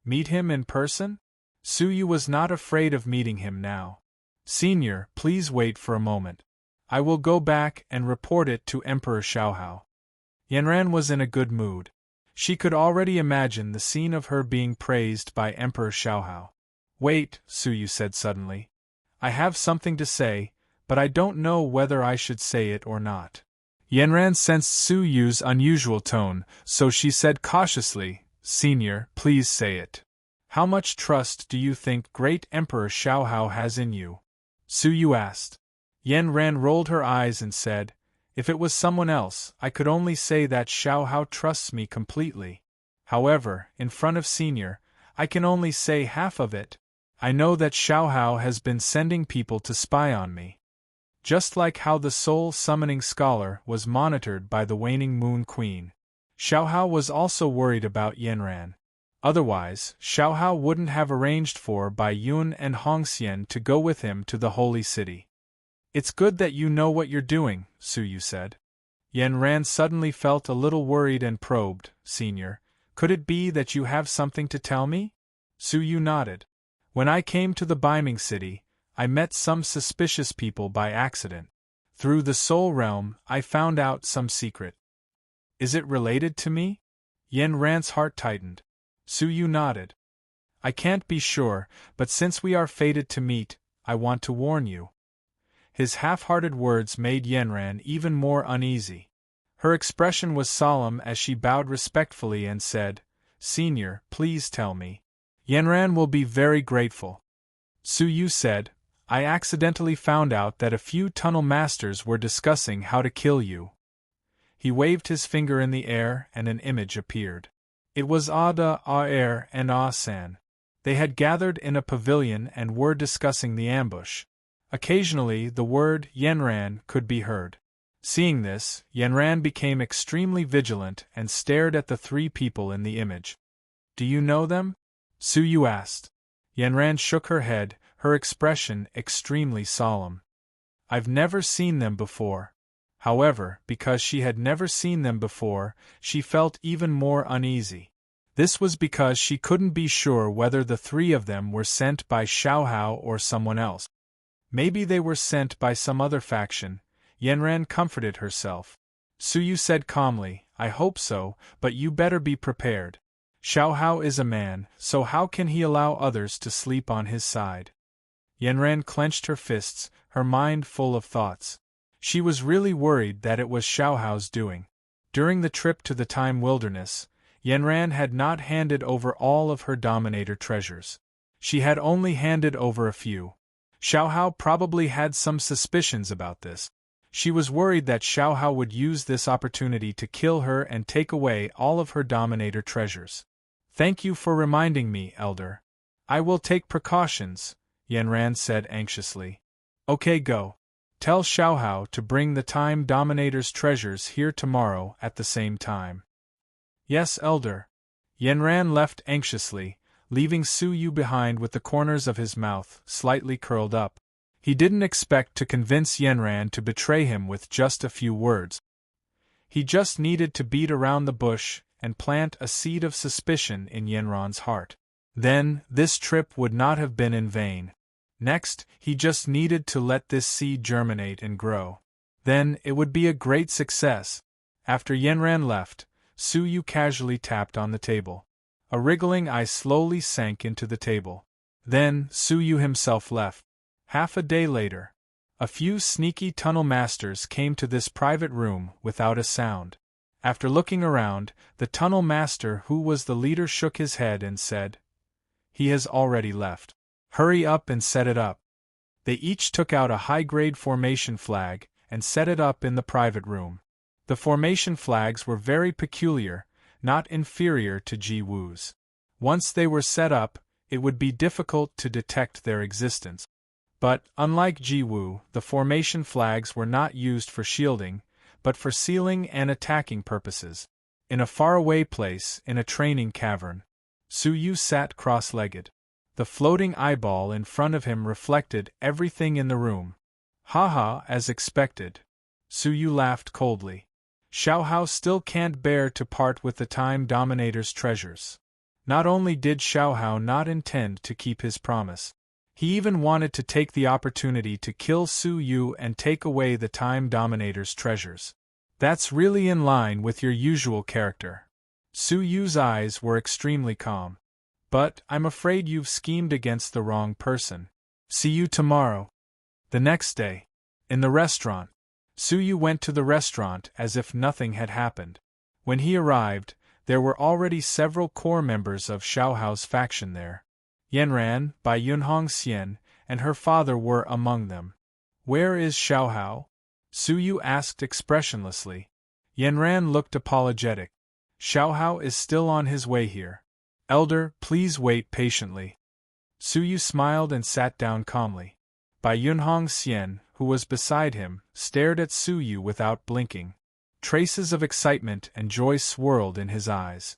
Meet him in person? Su Yu was not afraid of meeting him now. Senior, please wait for a moment. I will go back and report it to Emperor Xiaohao. Yanran was in a good mood. She could already imagine the scene of her being praised by Emperor Xiaohao. Wait, Su Yu said suddenly. I have something to say, but I don't know whether I should say it or not. Yanran sensed Su Yu's unusual tone, so she said cautiously, Senior, please say it. How much trust do you think great Emperor Xiaohao has in you? Su Yu asked. Yanran rolled her eyes and said, If it was someone else, I could only say that Xiaohao trusts me completely. However, in front of Senior, I can only say half of it. I know that Xiaohao has been sending people to spy on me. Just like how the soul-summoning scholar was monitored by the waning Moon Queen. Xiaohao was also worried about Yanran. Otherwise, Xiaohao wouldn't have arranged for Bai Yun and Hongxian to go with him to the Holy City. It's good that you know what you're doing, Su Yu said. Yanran suddenly felt a little worried and probed, Senior, could it be that you have something to tell me? Su Yu nodded. When I came to the Biming City, I met some suspicious people by accident. Through the Soul Realm, I found out some secret. Is it related to me? Yanran's heart tightened. Su Yu nodded. I can't be sure, but since we are fated to meet, I want to warn you. His half-hearted words made Yanran even more uneasy. Her expression was solemn as she bowed respectfully and said, Senior, please tell me. Yanran will be very grateful. Su Yu said, I accidentally found out that a few tunnel masters were discussing how to kill you. He waved his finger in the air and an image appeared. It was Ada, Ah-Er, and Ah-San. They had gathered in a pavilion and were discussing the ambush. Occasionally the word Yanran could be heard. Seeing this, Yanran became extremely vigilant and stared at the three people in the image. Do you know them? Su Yu asked. Yanran shook her head, her expression extremely solemn. I've never seen them before. However, because she had never seen them before, she felt even more uneasy. This was because she couldn't be sure whether the three of them were sent by Xiaohao or someone else. Maybe they were sent by some other faction. Yanran comforted herself. Su Yu said calmly, I hope so, but you better be prepared. Xiaohao is a man, so how can he allow others to sleep on his side? Yanran clenched her fists, her mind full of thoughts. She was really worried that it was Xiaohao's doing. During the trip to the Time Wilderness, Yanran had not handed over all of her Dominator treasures. She had only handed over a few. Xiaohao probably had some suspicions about this. She was worried that Xiaohao would use this opportunity to kill her and take away all of her Dominator treasures. Thank you for reminding me, Elder. I will take precautions, Yanran said anxiously. Okay, go. Tell Xiaohao to bring the Time Dominator's treasures here tomorrow at the same time. Yes, Elder. Yanran left anxiously, leaving Su Yu behind with the corners of his mouth slightly curled up. He didn't expect to convince Yanran to betray him with just a few words. He just needed to beat around the bush and plant a seed of suspicion in Yanran's heart. Then, this trip would not have been in vain. Next, he just needed to let this seed germinate and grow. Then, it would be a great success. After Yanran left, Su Yu casually tapped on the table. A wriggling eye slowly sank into the table. Then, Su Yu himself left. Half a day later, a few sneaky tunnel masters came to this private room without a sound. After looking around, the tunnel master who was the leader shook his head and said, He has already left. Hurry up and set it up. They each took out a high-grade formation flag and set it up in the private room. The formation flags were very peculiar, not inferior to Ji Wu's. Once they were set up, it would be difficult to detect their existence. But, unlike Ji Wu, the formation flags were not used for shielding, but for sealing and attacking purposes. In a faraway place, in a training cavern, Su Yu sat cross-legged. The floating eyeball in front of him reflected everything in the room. Ha ha, as expected. Su Yu laughed coldly. Xiao Hao still can't bear to part with the Time Dominator's treasures. Not only did Xiao Hao not intend to keep his promise, he even wanted to take the opportunity to kill Su Yu and take away the Time Dominator's treasures. That's really in line with your usual character. Su Yu's eyes were extremely calm. But I'm afraid you've schemed against the wrong person. See you tomorrow. The next day, in the restaurant, Su Yu went to the restaurant as if nothing had happened. When he arrived, there were already several core members of Xiao Hao's faction there. Yanran, Bai Yunhong Xian, and her father were among them. Where is Xiao Hao? Su Yu asked expressionlessly. Yanran looked apologetic. Xiao Hao is still on his way here. Elder, please wait patiently. Su Yu smiled and sat down calmly. Bai Yunhong Xian, who was beside him, stared at Su Yu without blinking. Traces of excitement and joy swirled in his eyes.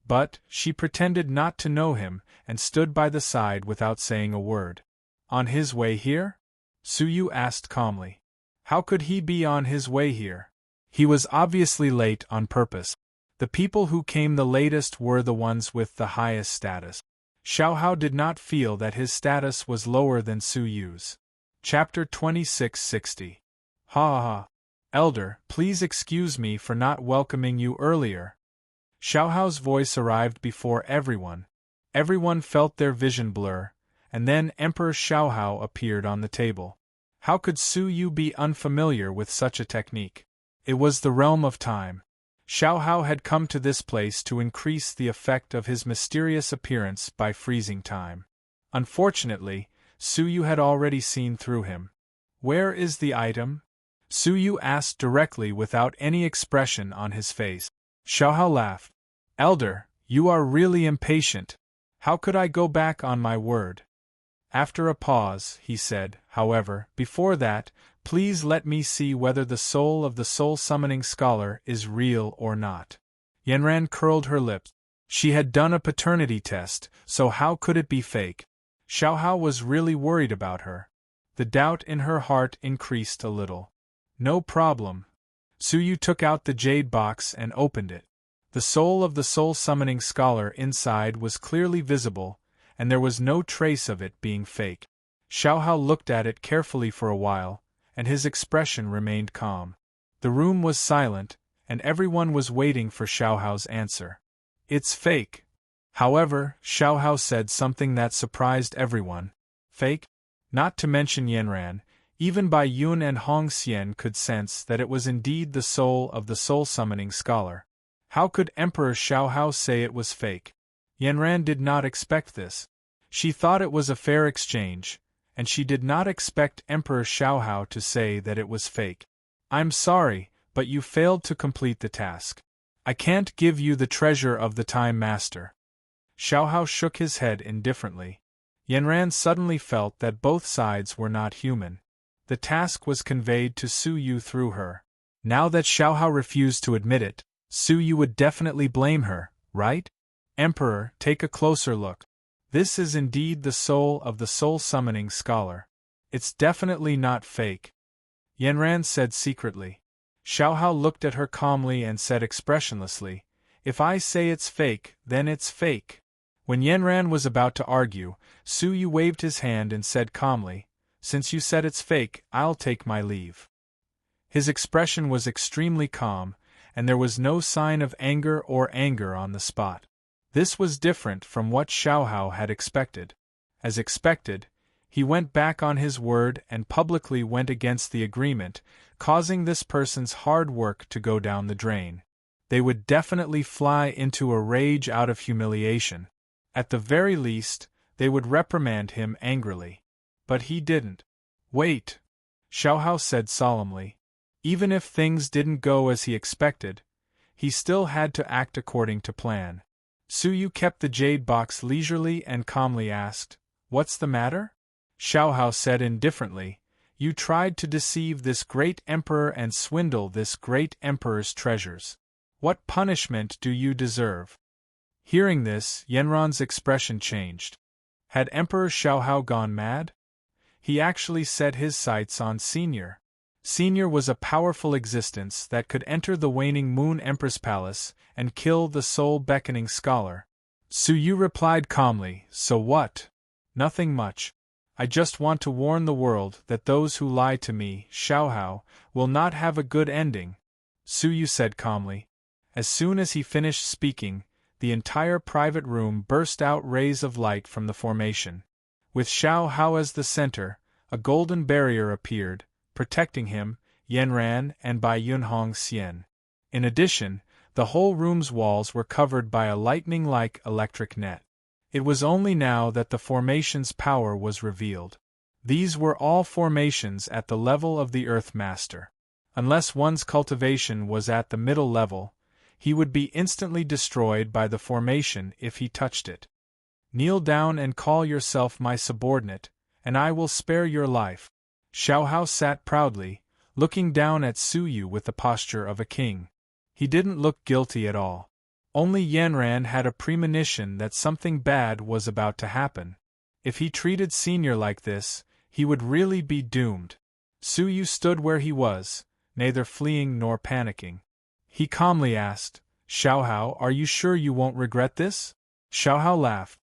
But she pretended not to know him and stood by the side without saying a word. On his way here? Su Yu asked calmly. How could he be on his way here? He was obviously late on purpose. The people who came the latest were the ones with the highest status. Xiao Hao did not feel that his status was lower than Su Yu's. Chapter 2660. Ha ha. Elder, please excuse me for not welcoming you earlier. Xiao Hao's voice arrived before everyone. Everyone felt their vision blur, and then Emperor Xiao Hao appeared on the table. How could Su Yu be unfamiliar with such a technique? It was the realm of time. Xiao Hao had come to this place to increase the effect of his mysterious appearance by freezing time. Unfortunately, Su Yu had already seen through him. Where is the item? Su Yu asked directly without any expression on his face. Xiao Hao laughed. Elder, you are really impatient. How could I go back on my word? After a pause, he said, however, before that, please let me see whether the soul of the soul-summoning scholar is real or not. Yanran curled her lips. She had done a paternity test, so how could it be fake? Xiao Hao was really worried about her. The doubt in her heart increased a little. No problem. Su Yu took out the jade box and opened it. The soul of the soul-summoning scholar inside was clearly visible, and there was no trace of it being fake. Xiao Hao looked at it carefully for a while, and his expression remained calm. The room was silent, and everyone was waiting for Xiao Hao's answer. It's fake. However, Xiao Hao said something that surprised everyone. Fake? Not to mention Yanran, even Bai Yun and Hong Xian could sense that it was indeed the soul of the soul-summoning scholar. How could Emperor Xiao Hao say it was fake? Yanran did not expect this. She thought it was a fair exchange, and she did not expect Emperor Xiao Hao to say that it was fake. I'm sorry, but you failed to complete the task. I can't give you the treasure of the Time Master. Xiao Hao shook his head indifferently. Yanran suddenly felt that both sides were not human. The task was conveyed to Su Yu through her. Now that Xiao Hao refused to admit it, Su Yu would definitely blame her, right? Emperor, take a closer look. This is indeed the soul of the soul-summoning scholar. It's definitely not fake. Yanran said secretly. Xiao Hao looked at her calmly and said expressionlessly, If I say it's fake, then it's fake. When Yanran was about to argue, Su Yu waved his hand and said calmly, Since you said it's fake, I'll take my leave. His expression was extremely calm, and there was no sign of anger on the spot. This was different from what Xiao Hao had expected. As expected, he went back on his word and publicly went against the agreement, causing this person's hard work to go down the drain. They would definitely fly into a rage out of humiliation. At the very least, they would reprimand him angrily. But he didn't. Wait, Xiao Hao said solemnly. Even if things didn't go as he expected, he still had to act according to plan. Suyu kept the jade box leisurely and calmly asked, "What's the matter?" Xiaohao said indifferently, "You tried to deceive this great emperor and swindle this great emperor's treasures. What punishment do you deserve?" Hearing this, Yanran's expression changed. Had Emperor Xiaohao gone mad? He actually set his sights on Senior. Senior was a powerful existence that could enter the waning Moon Empress Palace and kill the soul-beckoning scholar. Suyu replied calmly, "So what? Nothing much. I just want to warn the world that those who lie to me, Xiaohao, will not have a good ending," Suyu said calmly. As soon as he finished speaking, the entire private room burst out rays of light from the formation. With Xiaohao as the center, a golden barrier appeared, protecting him, Yanran, and Bai Yunhong Xian. In addition, the whole room's walls were covered by a lightning-like electric net. It was only now that the formation's power was revealed. These were all formations at the level of the Earth Master. Unless one's cultivation was at the middle level, he would be instantly destroyed by the formation if he touched it. "Kneel down and call yourself my subordinate, and I will spare your life." Xiaohao sat proudly, looking down at Suyu with the posture of a king. He didn't look guilty at all. Only Yanran had a premonition that something bad was about to happen. If he treated Senior like this, he would really be doomed. Suyu stood where he was, neither fleeing nor panicking. He calmly asked, "Xiaohao, are you sure you won't regret this?" Xiaohao laughed.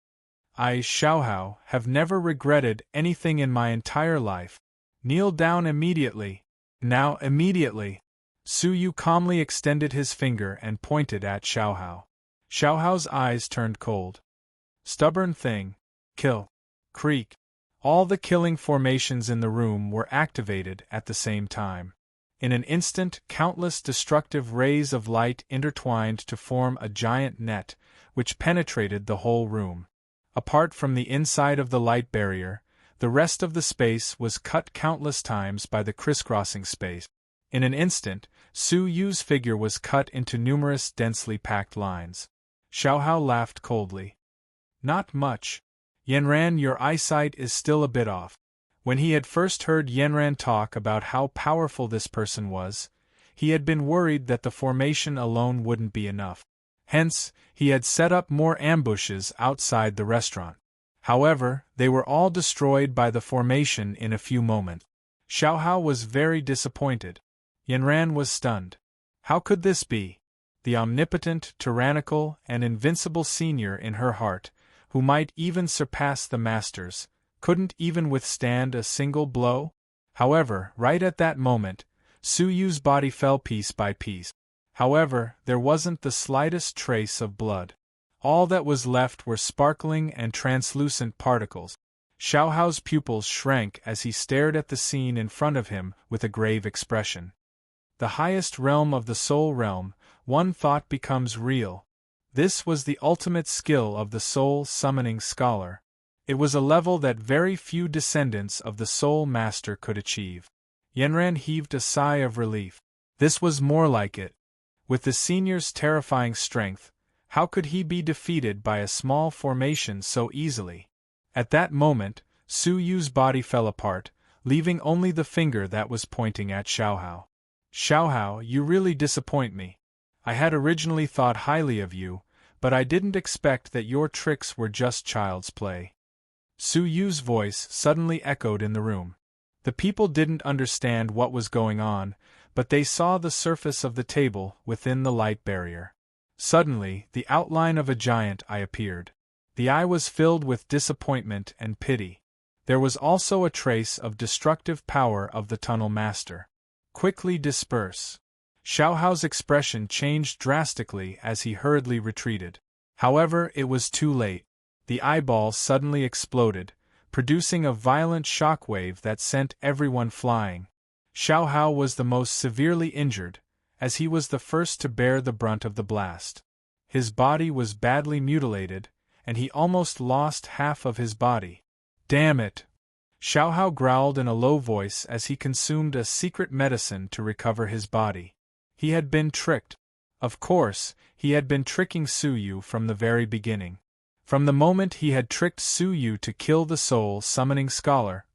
"I, Xiaohao, have never regretted anything in my entire life. Kneel down immediately. Now, immediately." Suyu calmly extended his finger and pointed at Xiaohao. Xiaohao's eyes turned cold. "Stubborn thing. Kill." Creak. All the killing formations in the room were activated at the same time. In an instant, countless destructive rays of light intertwined to form a giant net, which penetrated the whole room. Apart from the inside of the light barrier, the rest of the space was cut countless times by the crisscrossing space. In an instant, Su Yu's figure was cut into numerous densely packed lines. Xiaohao laughed coldly. "Not much. Yanran, your eyesight is still a bit off." When he had first heard Yanran talk about how powerful this person was, he had been worried that the formation alone wouldn't be enough. Hence, he had set up more ambushes outside the restaurant. However, they were all destroyed by the formation in a few moments. Xiaohao was very disappointed. Yanran was stunned. How could this be? The omnipotent, tyrannical, and invincible senior in her heart, who might even surpass the masters, couldn't even withstand a single blow? However, right at that moment, Su Yu's body fell piece by piece. However, there wasn't the slightest trace of blood. All that was left were sparkling and translucent particles. Xiaohao's pupils shrank as he stared at the scene in front of him with a grave expression. The highest realm of the soul realm, one thought becomes real. This was the ultimate skill of the soul-summoning scholar. It was a level that very few descendants of the soul master could achieve. Yanran heaved a sigh of relief. This was more like it. With the senior's terrifying strength, how could he be defeated by a small formation so easily? At that moment, Su Yu's body fell apart, leaving only the finger that was pointing at Xiaohao. "Xiaohao, you really disappoint me. I had originally thought highly of you, but I didn't expect that your tricks were just child's play." Su Yu's voice suddenly echoed in the room. The people didn't understand what was going on, but they saw the surface of the table within the light barrier. Suddenly, the outline of a giant eye appeared. The eye was filled with disappointment and pity. There was also a trace of destructive power of the tunnel master. "Quickly disperse." Xiaohao's expression changed drastically as he hurriedly retreated. However, it was too late. The eyeball suddenly exploded, producing a violent shockwave that sent everyone flying. Xiaohao was the most severely injured, as he was the first to bear the brunt of the blast. His body was badly mutilated, and he almost lost half of his body. "Damn it!" Xiao Hao growled in a low voice as he consumed a secret medicine to recover his body. He had been tricked. Of course, he had been tricking Su Yu from the very beginning. From the moment he had tricked Su Yu to kill the soul-summoning scholar,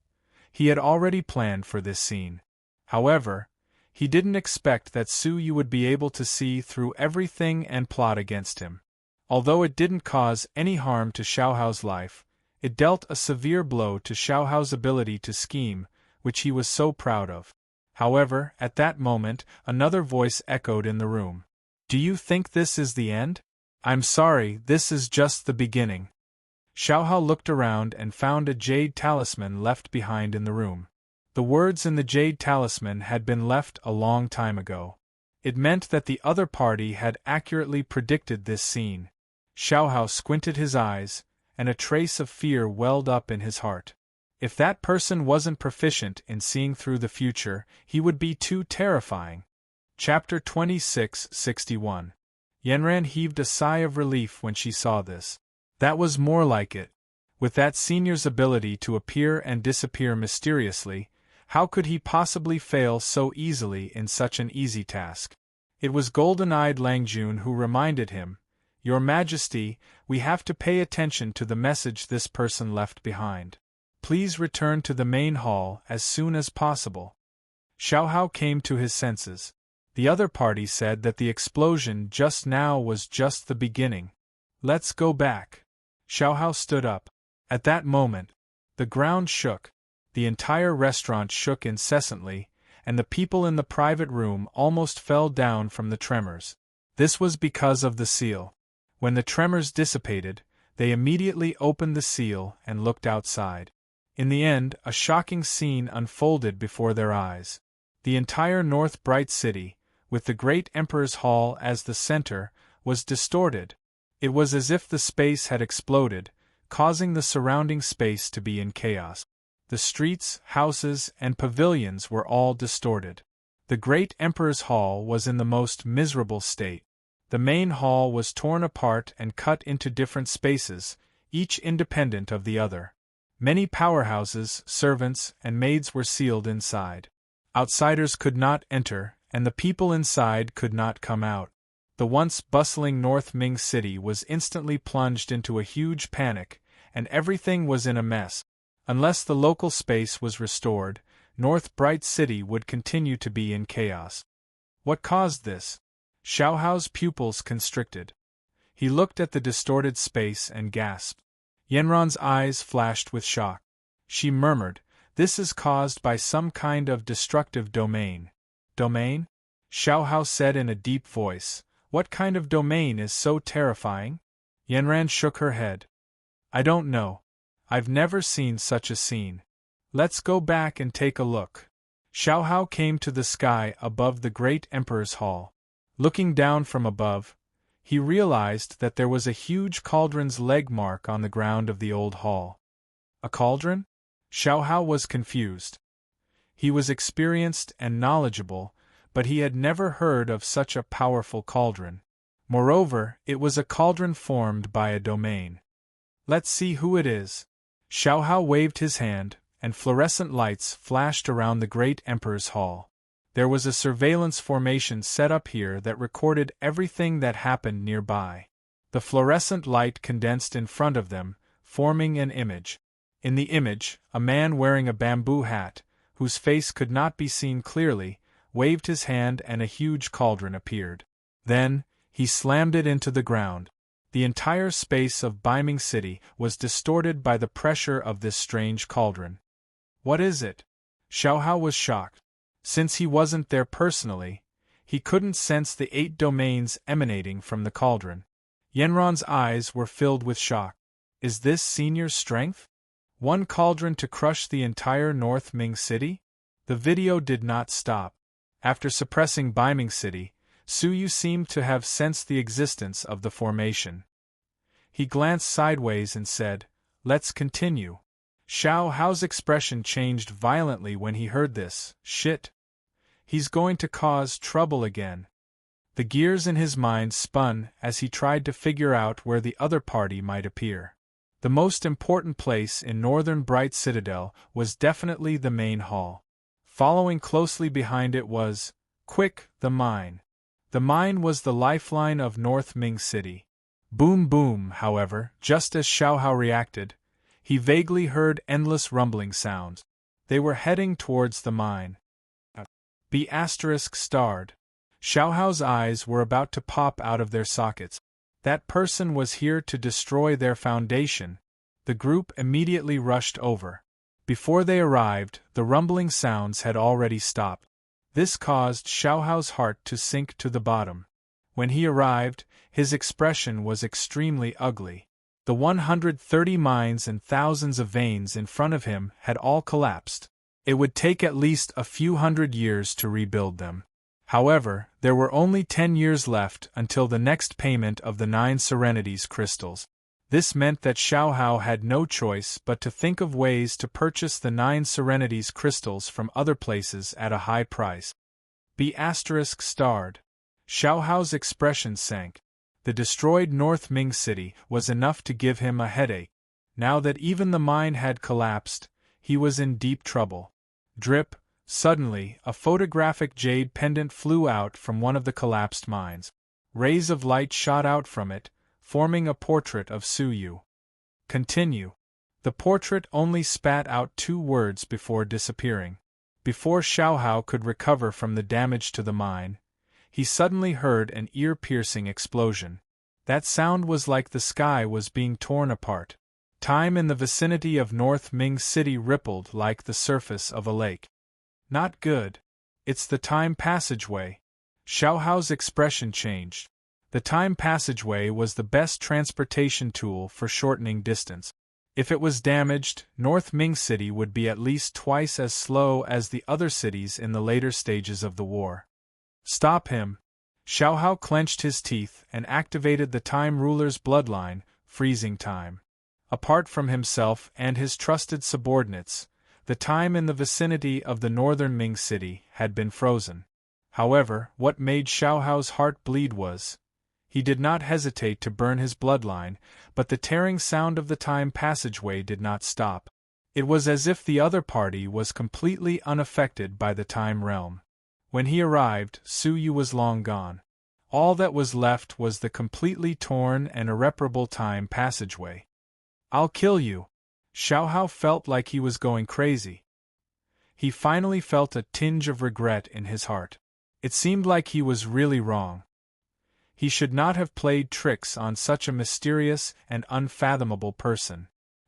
he had already planned for this scene. However, he didn't expect that Su Yu would be able to see through everything and plot against him. Although it didn't cause any harm to Xiao Hao's life, it dealt a severe blow to Xiao Hao's ability to scheme, which he was so proud of. However, at that moment, another voice echoed in the room. "Do you think this is the end? I'm sorry, this is just the beginning." Xiao Hao looked around and found a jade talisman left behind in the room. The words in the jade talisman had been left a long time ago. It meant that the other party had accurately predicted this scene. Xiao Hao squinted his eyes, and a trace of fear welled up in his heart. If that person wasn't proficient in seeing through the future, he would be too terrifying. Chapter 2661. Yanran heaved a sigh of relief when she saw this. That was more like it. With that senior's ability to appear and disappear mysteriously, how could he possibly fail so easily in such an easy task? It was golden-eyed Lang Jun who reminded him, "Your Majesty, we have to pay attention to the message this person left behind. Please return to the main hall as soon as possible." Xiao Hao came to his senses. The other party said that the explosion just now was just the beginning. "Let's go back." Xiao Hao stood up. At that moment, the ground shook, the entire restaurant shook incessantly, and the people in the private room almost fell down from the tremors. This was because of the seal. When the tremors dissipated, they immediately opened the seal and looked outside. In the end, a shocking scene unfolded before their eyes. The entire North Bright City, with the great Emperor's Hall as the center, was distorted. It was as if the space had exploded, causing the surrounding space to be in chaos. The streets, houses, and pavilions were all distorted. The great Emperor's Hall was in the most miserable state. The main hall was torn apart and cut into different spaces, each independent of the other. Many powerhouses, servants, and maids were sealed inside. Outsiders could not enter, and the people inside could not come out. The once bustling North Ming City was instantly plunged into a huge panic, and everything was in a mess. Unless the local space was restored, North Bright City would continue to be in chaos. What caused this? Xiao Hao's pupils constricted. He looked at the distorted space and gasped. Yanran's eyes flashed with shock. She murmured, "This is caused by some kind of destructive domain." "Domain?" Xiao Hao said in a deep voice. "What kind of domain is so terrifying?" Yanran shook her head. "I don't know. I've never seen such a scene. Let's go back and take a look." Xiao Hao came to the sky above the great Emperor's Hall. Looking down from above, he realized that there was a huge cauldron's leg mark on the ground of the old hall. A cauldron? Xiao Hao was confused. He was experienced and knowledgeable, but he had never heard of such a powerful cauldron. Moreover, it was a cauldron formed by a domain. "Let's see who it is." Xiao Hao waved his hand, and fluorescent lights flashed around the great Emperor's Hall. There was a surveillance formation set up here that recorded everything that happened nearby. The fluorescent light condensed in front of them, forming an image. In the image, a man wearing a bamboo hat, whose face could not be seen clearly, waved his hand and a huge cauldron appeared. Then, he slammed it into the ground. The entire space of Baiming City was distorted by the pressure of this strange cauldron. "What is it?" Xiao Hao was shocked. Since he wasn't there personally, he couldn't sense the 8 domains emanating from the cauldron. Yanran's eyes were filled with shock. Is this senior's strength? One cauldron to crush the entire North Ming City? The video did not stop. After suppressing Baiming City, Su Yu seemed to have sensed the existence of the formation. He glanced sideways and said, "Let's continue." Xiao Hao's expression changed violently when he heard this. Shit. He's going to cause trouble again. The gears in his mind spun as he tried to figure out where the other party might appear. The most important place in northern Bright Citadel was definitely the main hall. Following closely behind it was, quick, the mine. The mine was the lifeline of North Ming City. Boom boom, however, just as Xiaohao reacted, he vaguely heard endless rumbling sounds. They were heading towards the mine. B** starred. Xiaohao's eyes were about to pop out of their sockets. That person was here to destroy their foundation. The group immediately rushed over. Before they arrived, the rumbling sounds had already stopped. This caused Xiaohao's heart to sink to the bottom. When he arrived, his expression was extremely ugly. The 130 mines and thousands of veins in front of him had all collapsed. It would take at least a few hundred years to rebuild them. However, there were only 10 years left until the next payment of the 9 Serenities crystals. This meant that Xiaohao had no choice but to think of ways to purchase the 9 Serenities crystals from other places at a high price. B** starred. Xiaohao's expression sank. The destroyed North Ming City was enough to give him a headache. Now that even the mine had collapsed, he was in deep trouble. Drip. Suddenly, a photographic jade pendant flew out from one of the collapsed mines. Rays of light shot out from it, forming a portrait of Su Yu. Continue. The portrait only spat out 2 words before disappearing. Before Xiaohao could recover from the damage to the mine, he suddenly heard an ear-piercing explosion. That sound was like the sky was being torn apart. Time in the vicinity of North Ming City rippled like the surface of a lake. Not good. It's the time passageway. Xiaohao's expression changed. The time passageway was the best transportation tool for shortening distance. If it was damaged, North Ming City would be at least twice as slow as the other cities in the later stages of the war. Stop him. Xiaohao clenched his teeth and activated the Time Ruler's bloodline, freezing time. Apart from himself and his trusted subordinates, the time in the vicinity of the northern Ming City had been frozen. However, what made Xiaohao's heart bleed was, he did not hesitate to burn his bloodline, but the tearing sound of the time passageway did not stop. It was as if the other party was completely unaffected by the time realm. When he arrived, Su Yu was long gone. All that was left was the completely torn and irreparable time passageway. I'll kill you. Xiaohao felt like he was going crazy. He finally felt a tinge of regret in his heart. It seemed like he was really wrong. He should not have played tricks on such a mysterious and unfathomable person.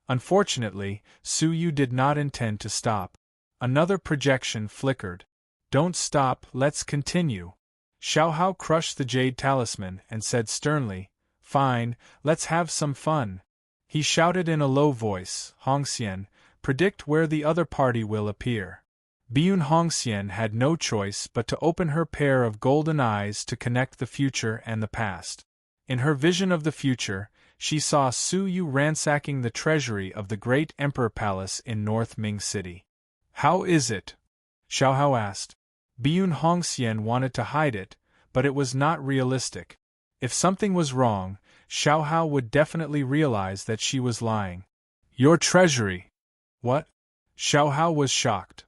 Unfortunately, Su Yu did not intend to stop. Another projection flickered. Don't stop, let's continue. Xiaohao crushed the jade talisman and said sternly, Fine, let's have some fun. He shouted in a low voice, Hongxian, predict where the other party will appear. Biyun Hongxian had no choice but to open her pair of golden eyes to connect the future and the past. In her vision of the future, she saw Su Yu ransacking the treasury of the great Emperor Palace in North Ming City. How is it? Xiaohao asked. Biyun Hongxian wanted to hide it, but it was not realistic. If something was wrong, Xiaohao would definitely realize that she was lying. Your treasury. What? Xiaohao was shocked.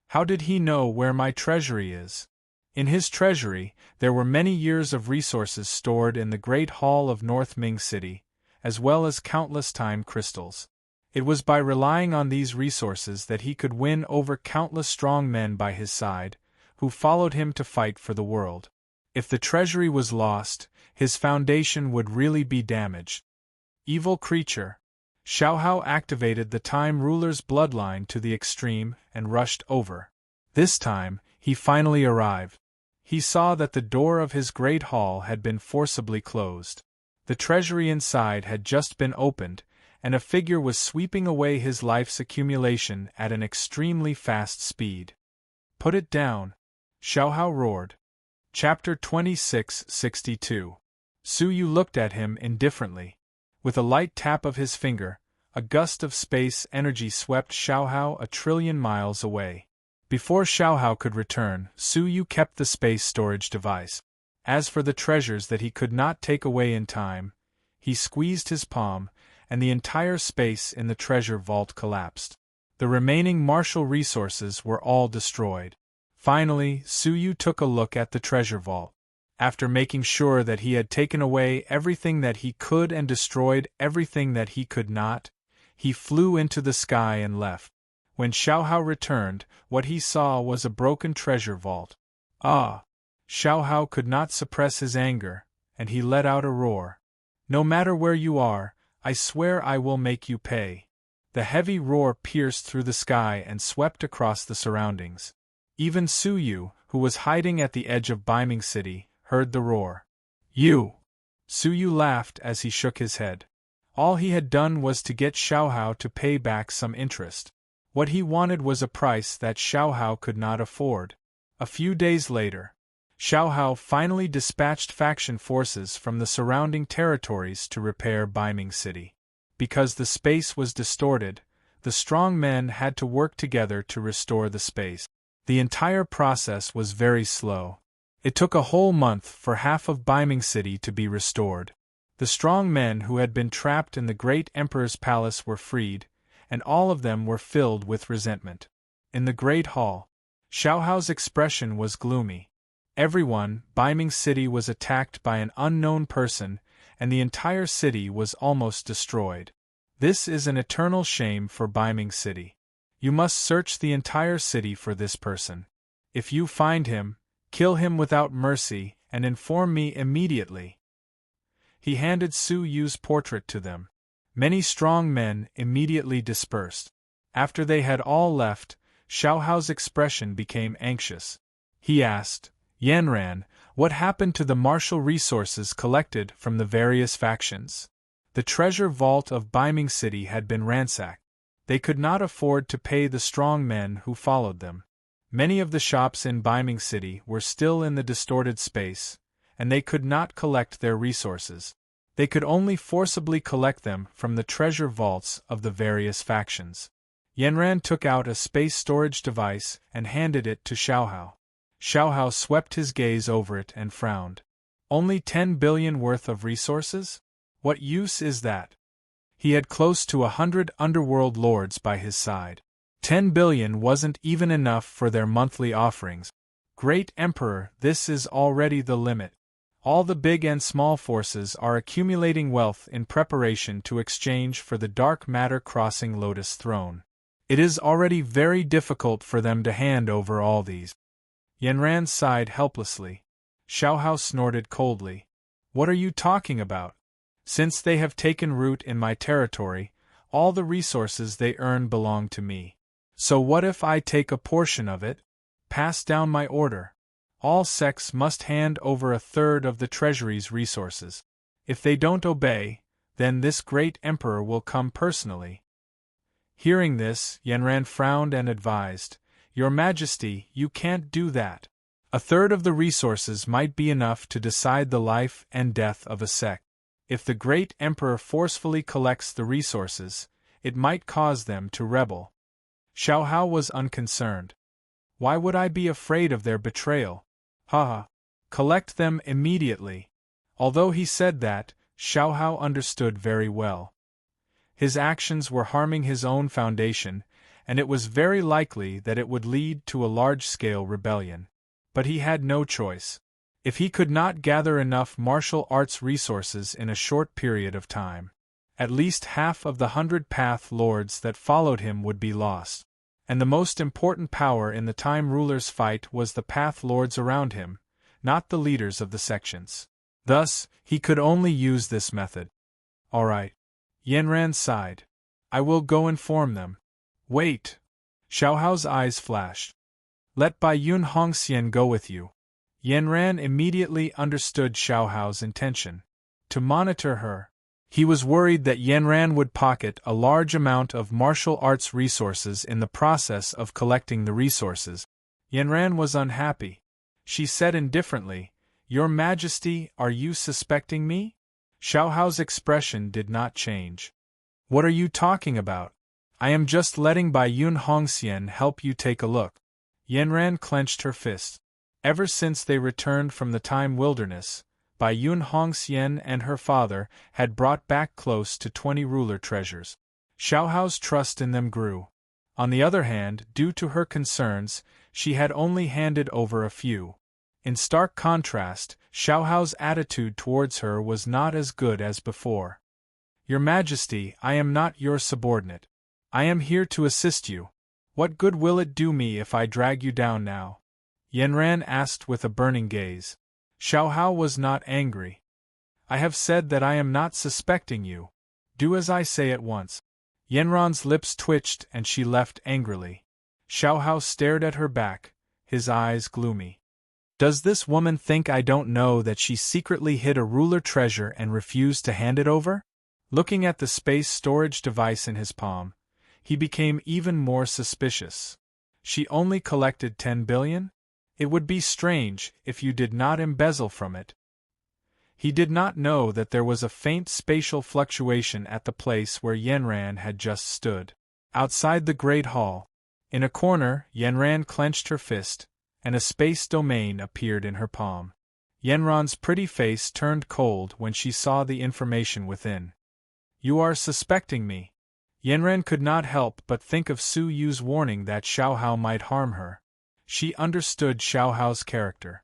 How did he know where my treasury is? In his treasury, there were many years of resources stored in the Great Hall of North Ming City, as well as countless time crystals. It was by relying on these resources that he could win over countless strong men by his side, who followed him to fight for the world. If the treasury was lost, his foundation would really be damaged. Evil creature. Xiaohao activated the Time Ruler's bloodline to the extreme and rushed over. This time, he finally arrived. He saw that the door of his great hall had been forcibly closed. The treasury inside had just been opened, and a figure was sweeping away his life's accumulation at an extremely fast speed. Put it down. Xiaohao roared. Chapter 2662. Su Yu looked at him indifferently. With a light tap of his finger, a gust of space energy swept Xiaohao 1,000,000,000,000 miles away. Before Xiaohao could return, Su Yu kept the space storage device. As for the treasures that he could not take away in time, he squeezed his palm, and the entire space in the treasure vault collapsed. The remaining martial resources were all destroyed. Finally, Su Yu took a look at the treasure vault. After making sure that he had taken away everything that he could and destroyed everything that he could not, he flew into the sky and left. When Xiao Hao returned, what he saw was a broken treasure vault. Ah! Xiao Hao could not suppress his anger, and he let out a roar. No matter where you are, I swear I will make you pay. The heavy roar pierced through the sky and swept across the surroundings. Even Su Yu, who was hiding at the edge of Biming City, heard the roar. You! Su Yu laughed as he shook his head. All he had done was to get Xiao Hao to pay back some interest. What he wanted was a price that Xiao Hao could not afford. A few days later, Xiao Hao finally dispatched faction forces from the surrounding territories to repair Biming City. Because the space was distorted, the strong men had to work together to restore the space. The entire process was very slow. It took a whole month for half of Biming City to be restored. The strong men who had been trapped in the great emperor's palace were freed, and all of them were filled with resentment. In the great hall, Xiao Hao's expression was gloomy. Everyone, Biming City was attacked by an unknown person, and the entire city was almost destroyed. This is an eternal shame for Biming City. You must search the entire city for this person. If you find him, kill him without mercy, and inform me immediately. He handed Su Yu's portrait to them. Many strong men immediately dispersed. After they had all left, Xiao Hao's expression became anxious. He asked, Yanran, what happened to the martial resources collected from the various factions? The treasure vault of Biming City had been ransacked. They could not afford to pay the strong men who followed them. Many of the shops in Biming City were still in the distorted space, and they could not collect their resources. They could only forcibly collect them from the treasure vaults of the various factions. Yanran took out a space storage device and handed it to Xiao Hao. Xiao Hao swept his gaze over it and frowned. Only 10 billion worth of resources? What use is that? He had close to 100 underworld lords by his side. 10 billion wasn't even enough for their monthly offerings. Great Emperor, this is already the limit. All the big and small forces are accumulating wealth in preparation to exchange for the dark matter crossing Lotus Throne. It is already very difficult for them to hand over all these. Yanran sighed helplessly. Xiao Hao snorted coldly. What are you talking about? Since they have taken root in my territory, all the resources they earn belong to me. So what if I take a portion of it? Pass down my order. All sects must hand over a third of the treasury's resources. If they don't obey, then this great emperor will come personally. Hearing this, Yanran frowned and advised, Your Majesty, you can't do that. A third of the resources might be enough to decide the life and death of a sect. If the great emperor forcefully collects the resources, it might cause them to rebel. Xiao Hao was unconcerned. Why would I be afraid of their betrayal? Haha. Collect them immediately. Although he said that, Xiao Hao understood very well. His actions were harming his own foundation, and it was very likely that it would lead to a large-scale rebellion. But he had no choice. If he could not gather enough martial arts resources in a short period of time, at least half of the 100 Path Lords that followed him would be lost. And the most important power in the Time Ruler's fight was the Path Lords around him, not the leaders of the sections. Thus, he could only use this method. All right. Yanran sighed. I will go inform them. Wait. Xiao Hao's eyes flashed. Let Bai Yun Hongxian go with you. Yanran immediately understood Xiao Hao's intention. To monitor her. He was worried that Yanran would pocket a large amount of martial arts resources in the process of collecting the resources. Yanran was unhappy. She said indifferently, Your Majesty, are you suspecting me? Xiao Hao's expression did not change. What are you talking about? I am just letting Bai Yun Hongxian help you take a look. Yanran clenched her fist. Ever since they returned from the Time Wilderness, by Yun Hongxian and her father had brought back close to 20 ruler treasures. Xiaohao's trust in them grew. On the other hand, due to her concerns, she had only handed over a few. In stark contrast, Xiaohao's attitude towards her was not as good as before. "Your Majesty, I am not your subordinate. I am here to assist you. What good will it do me if I drag you down now?" Yanran asked with a burning gaze. Xiaohao was not angry. "I have said that I am not suspecting you. Do as I say at once." Yanran's lips twitched and she left angrily. Xiaohao stared at her back, his eyes gloomy. "Does this woman think I don't know that she secretly hid a ruler treasure and refused to hand it over?" Looking at the space storage device in his palm, he became even more suspicious. "She only collected 10 billion? It would be strange if you did not embezzle from it." He did not know that there was a faint spatial fluctuation at the place where Yanran had just stood. Outside the Great Hall, in a corner, Yanran clenched her fist, and a space domain appeared in her palm. Yanran's pretty face turned cold when she saw the information within. "You are suspecting me." Yanran could not help but think of Su Yu's warning that Xiaohao might harm her. She understood Xiaohao's character.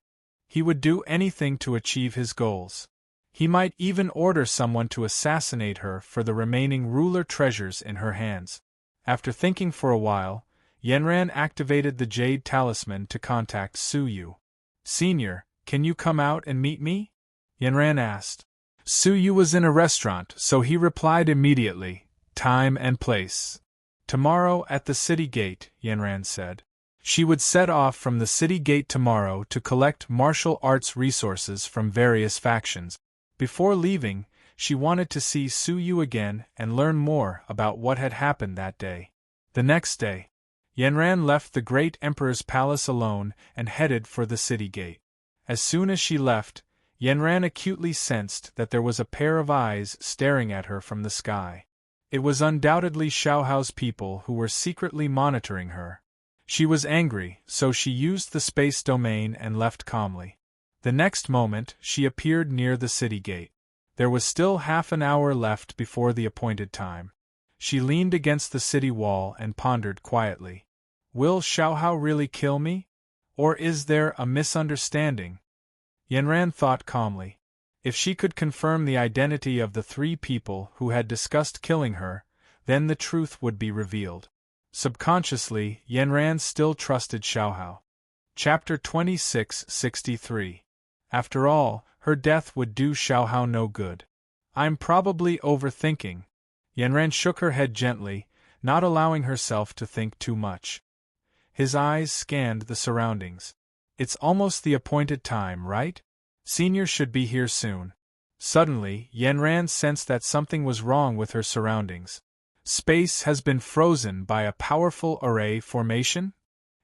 He would do anything to achieve his goals. He might even order someone to assassinate her for the remaining ruler treasures in her hands. After thinking for a while, Yanran activated the Jade Talisman to contact Su Yu. "Senior, can you come out and meet me?" Yanran asked. Su Yu was in a restaurant, so he replied immediately, "Time and place." "Tomorrow at the city gate," Yanran said. She would set off from the city gate tomorrow to collect martial arts resources from various factions. Before leaving, she wanted to see Su Yu again and learn more about what had happened that day. The next day, Yanran left the great emperor's palace alone and headed for the city gate. As soon as she left, Yanran acutely sensed that there was a pair of eyes staring at her from the sky. It was undoubtedly Xiaohao's people who were secretly monitoring her. She was angry, so she used the space domain and left calmly. The next moment, she appeared near the city gate. There was still half an hour left before the appointed time. She leaned against the city wall and pondered quietly. "Will Xiaohao really kill me? Or is there a misunderstanding?" Yanran thought calmly. If she could confirm the identity of the 3 people who had discussed killing her, then the truth would be revealed. Subconsciously, Yanran still trusted Xiaohao. Chapter 2663. After all, her death would do Xiaohao no good. "I'm probably overthinking." Yanran shook her head gently, not allowing herself to think too much. His eyes scanned the surroundings. "It's almost the appointed time, right? Senior should be here soon." Suddenly, Yanran sensed that something was wrong with her surroundings. "Space has been frozen by a powerful array formation?"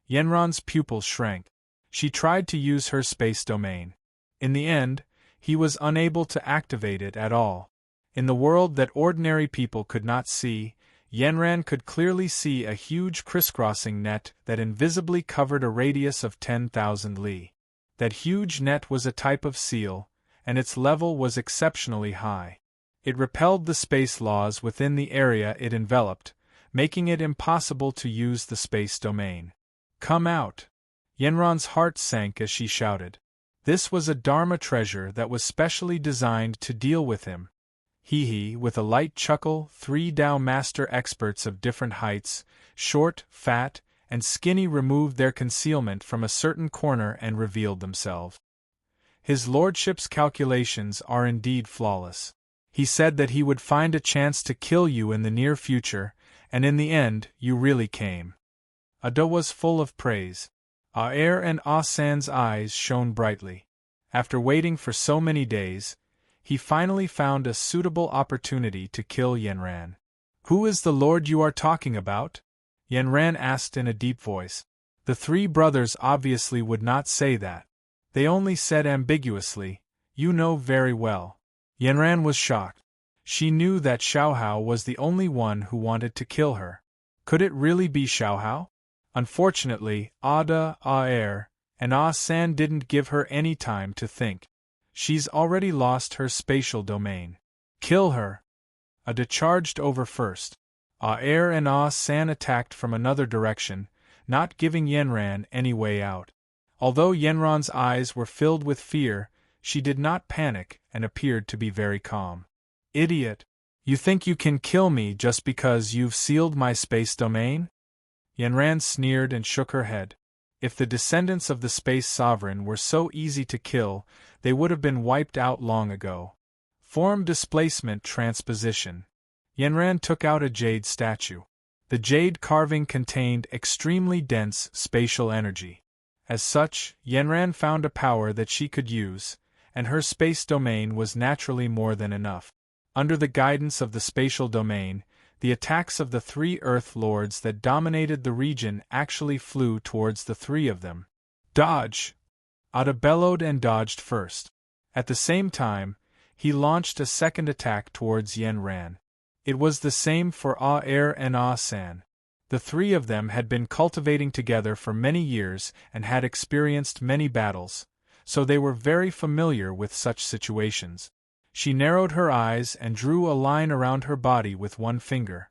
Yanran's pupils shrank. She tried to use her space domain. In the end, he was unable to activate it at all. In the world that ordinary people could not see, Yanran could clearly see a huge crisscrossing net that invisibly covered a radius of 10,000 li. That huge net was a type of seal, and its level was exceptionally high. It repelled the space laws within the area it enveloped, making it impossible to use the space domain. "Come out!" Yanran's heart sank as she shouted. This was a Dharma treasure that was specially designed to deal with him. With a light chuckle, 3 Tao master experts of different heights, short, fat, and skinny removed their concealment from a certain corner and revealed themselves. "His lordship's calculations are indeed flawless. He said that he would find a chance to kill you in the near future, and in the end, you really came." Ada was full of praise. Aer and San's eyes shone brightly. After waiting for so many days, he finally found a suitable opportunity to kill Yanran. "Who is the lord you are talking about?" Yanran asked in a deep voice. The 3 brothers obviously would not say that. They only said ambiguously, "You know very well." Yanran was shocked. She knew that Xiaohao was the only one who wanted to kill her. Could it really be Xiaohao? Unfortunately, Ada, Aer, and San didn't give her any time to think. She's already lost her spatial domain. Kill her! Ada charged over first. Air and San attacked from another direction, not giving Yenran any way out. Although Yenran's eyes were filled with fear, she did not panic and appeared to be very calm. Idiot! You think you can kill me just because you've sealed my space domain? Yenran sneered and shook her head. If the descendants of the space sovereign were so easy to kill, they would have been wiped out long ago. Form displacement transposition. Yenran took out a jade statue. The jade carving contained extremely dense spatial energy. As such, Yenran found a power that she could use, and her space domain was naturally more than enough. Under the guidance of the spatial domain, the attacks of the 3 Earth Lords that dominated the region actually flew towards the 3 of them. Dodge! Ada bellowed and dodged first. At the same time, he launched a second attack towards Yenran. It was the same for Air and San. The 3 of them had been cultivating together for many years and had experienced many battles, so they were very familiar with such situations. She narrowed her eyes and drew a line around her body with one finger.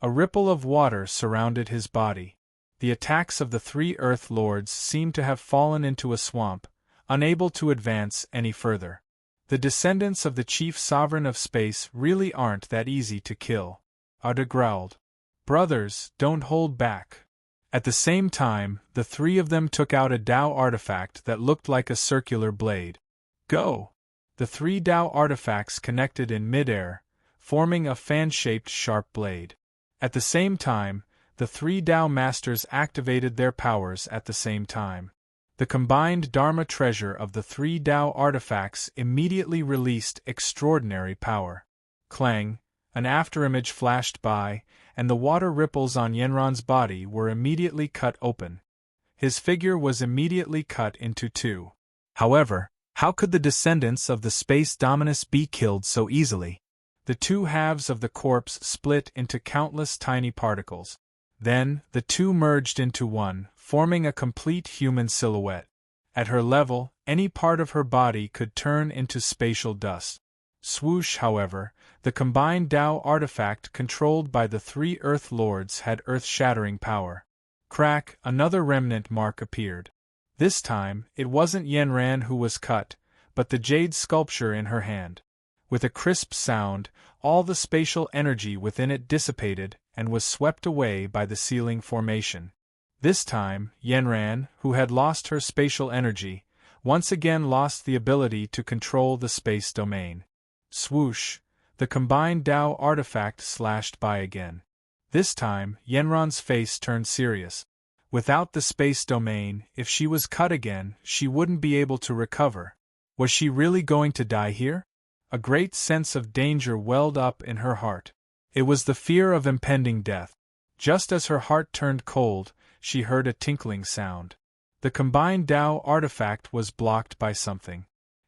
A ripple of water surrounded his body. The attacks of the 3 Earth Lords seemed to have fallen into a swamp, unable to advance any further. The descendants of the chief sovereign of space really aren't that easy to kill. Ada growled. Brothers, don't hold back. At the same time, the 3 of them took out a Dao artifact that looked like a circular blade. Go! The 3 Dao artifacts connected in midair, forming a fan-shaped sharp blade. At the same time, the 3 Dao masters activated their powers at the same time. The combined Dharma treasure of the 3 Dao artifacts immediately released extraordinary power. Clang, an afterimage flashed by, and the water ripples on Yenran's body were immediately cut open. His figure was immediately cut into 2. However, how could the descendants of the space dominus be killed so easily? The 2 halves of the corpse split into countless tiny particles. Then, the 2 merged into one, forming a complete human silhouette. At her level, any part of her body could turn into spatial dust. Swoosh, however, the combined Dao artifact controlled by the 3 Earth Lords had earth-shattering power. Crack, another remnant mark appeared. This time, it wasn't Yenran who was cut, but the jade sculpture in her hand. With a crisp sound, all the spatial energy within it dissipated and was swept away by the sealing formation. This time, Yenran, who had lost her spatial energy, once again lost the ability to control the space domain. Swoosh, the combined Dao artifact slashed by again. This time, Yenran's face turned serious. Without the space domain, if she was cut again, she wouldn't be able to recover. Was she really going to die here? A great sense of danger welled up in her heart. It was the fear of impending death. Just as her heart turned cold, she heard a tinkling sound. The combined Dao artifact was blocked by something.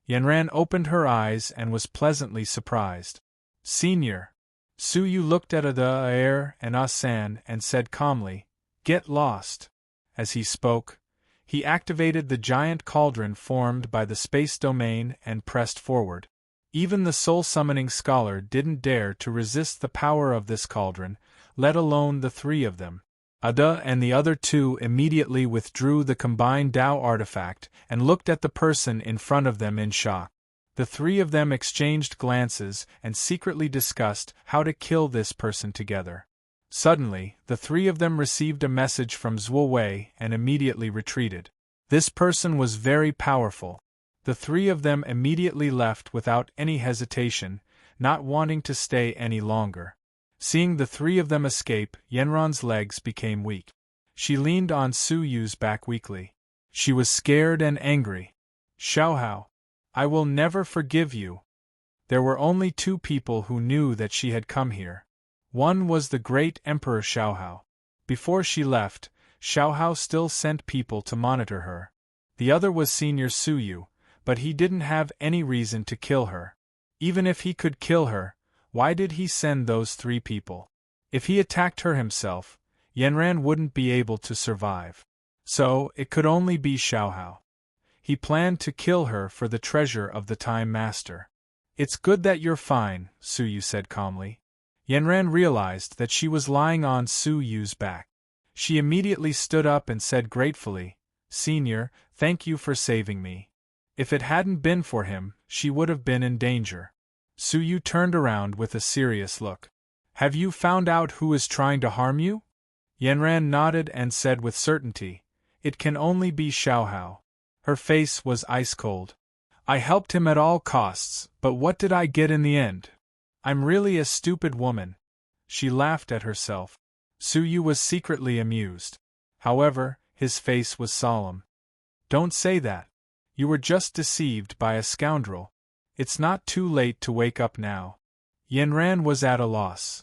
Yenran opened her eyes and was pleasantly surprised. Senior. Suyu looked at Air and San and said calmly, "Get lost." As he spoke, he activated the giant cauldron formed by the space domain and pressed forward. Even the soul-summoning scholar didn't dare to resist the power of this cauldron, let alone the 3 of them. Ada and the other 2 immediately withdrew the combined Dao artifact and looked at the person in front of them in shock. The 3 of them exchanged glances and secretly discussed how to kill this person together. Suddenly, the 3 of them received a message from Zhuowei and immediately retreated. This person was very powerful. The 3 of them immediately left without any hesitation, not wanting to stay any longer. Seeing the 3 of them escape, Yenran's legs became weak. She leaned on Suyu's back weakly. She was scared and angry. Xiaohao, I will never forgive you. There were only 2 people who knew that she had come here. One was the great Emperor Xiaohao. Before she left, Xiaohao still sent people to monitor her. The other was Senior Suyu, but he didn't have any reason to kill her. Even if he could kill her, why did he send those 3 people? If he attacked her himself, Yenran wouldn't be able to survive. So, it could only be Xiaohao. He planned to kill her for the treasure of the Time Master. It's good that you're fine, Su Yu said calmly. Yanran realized that she was lying on Su Yu's back. She immediately stood up and said gratefully, Senior, thank you for saving me. If it hadn't been for him, she would have been in danger. Su Yu turned around with a serious look. Have you found out who is trying to harm you? Yanran nodded and said with certainty, It can only be Xiaohao. Her face was ice-cold. I helped him at all costs, but what did I get in the end? I'm really a stupid woman. She laughed at herself. Su Yu was secretly amused. However, his face was solemn. Don't say that. You were just deceived by a scoundrel. It's not too late to wake up now. Yanran was at a loss.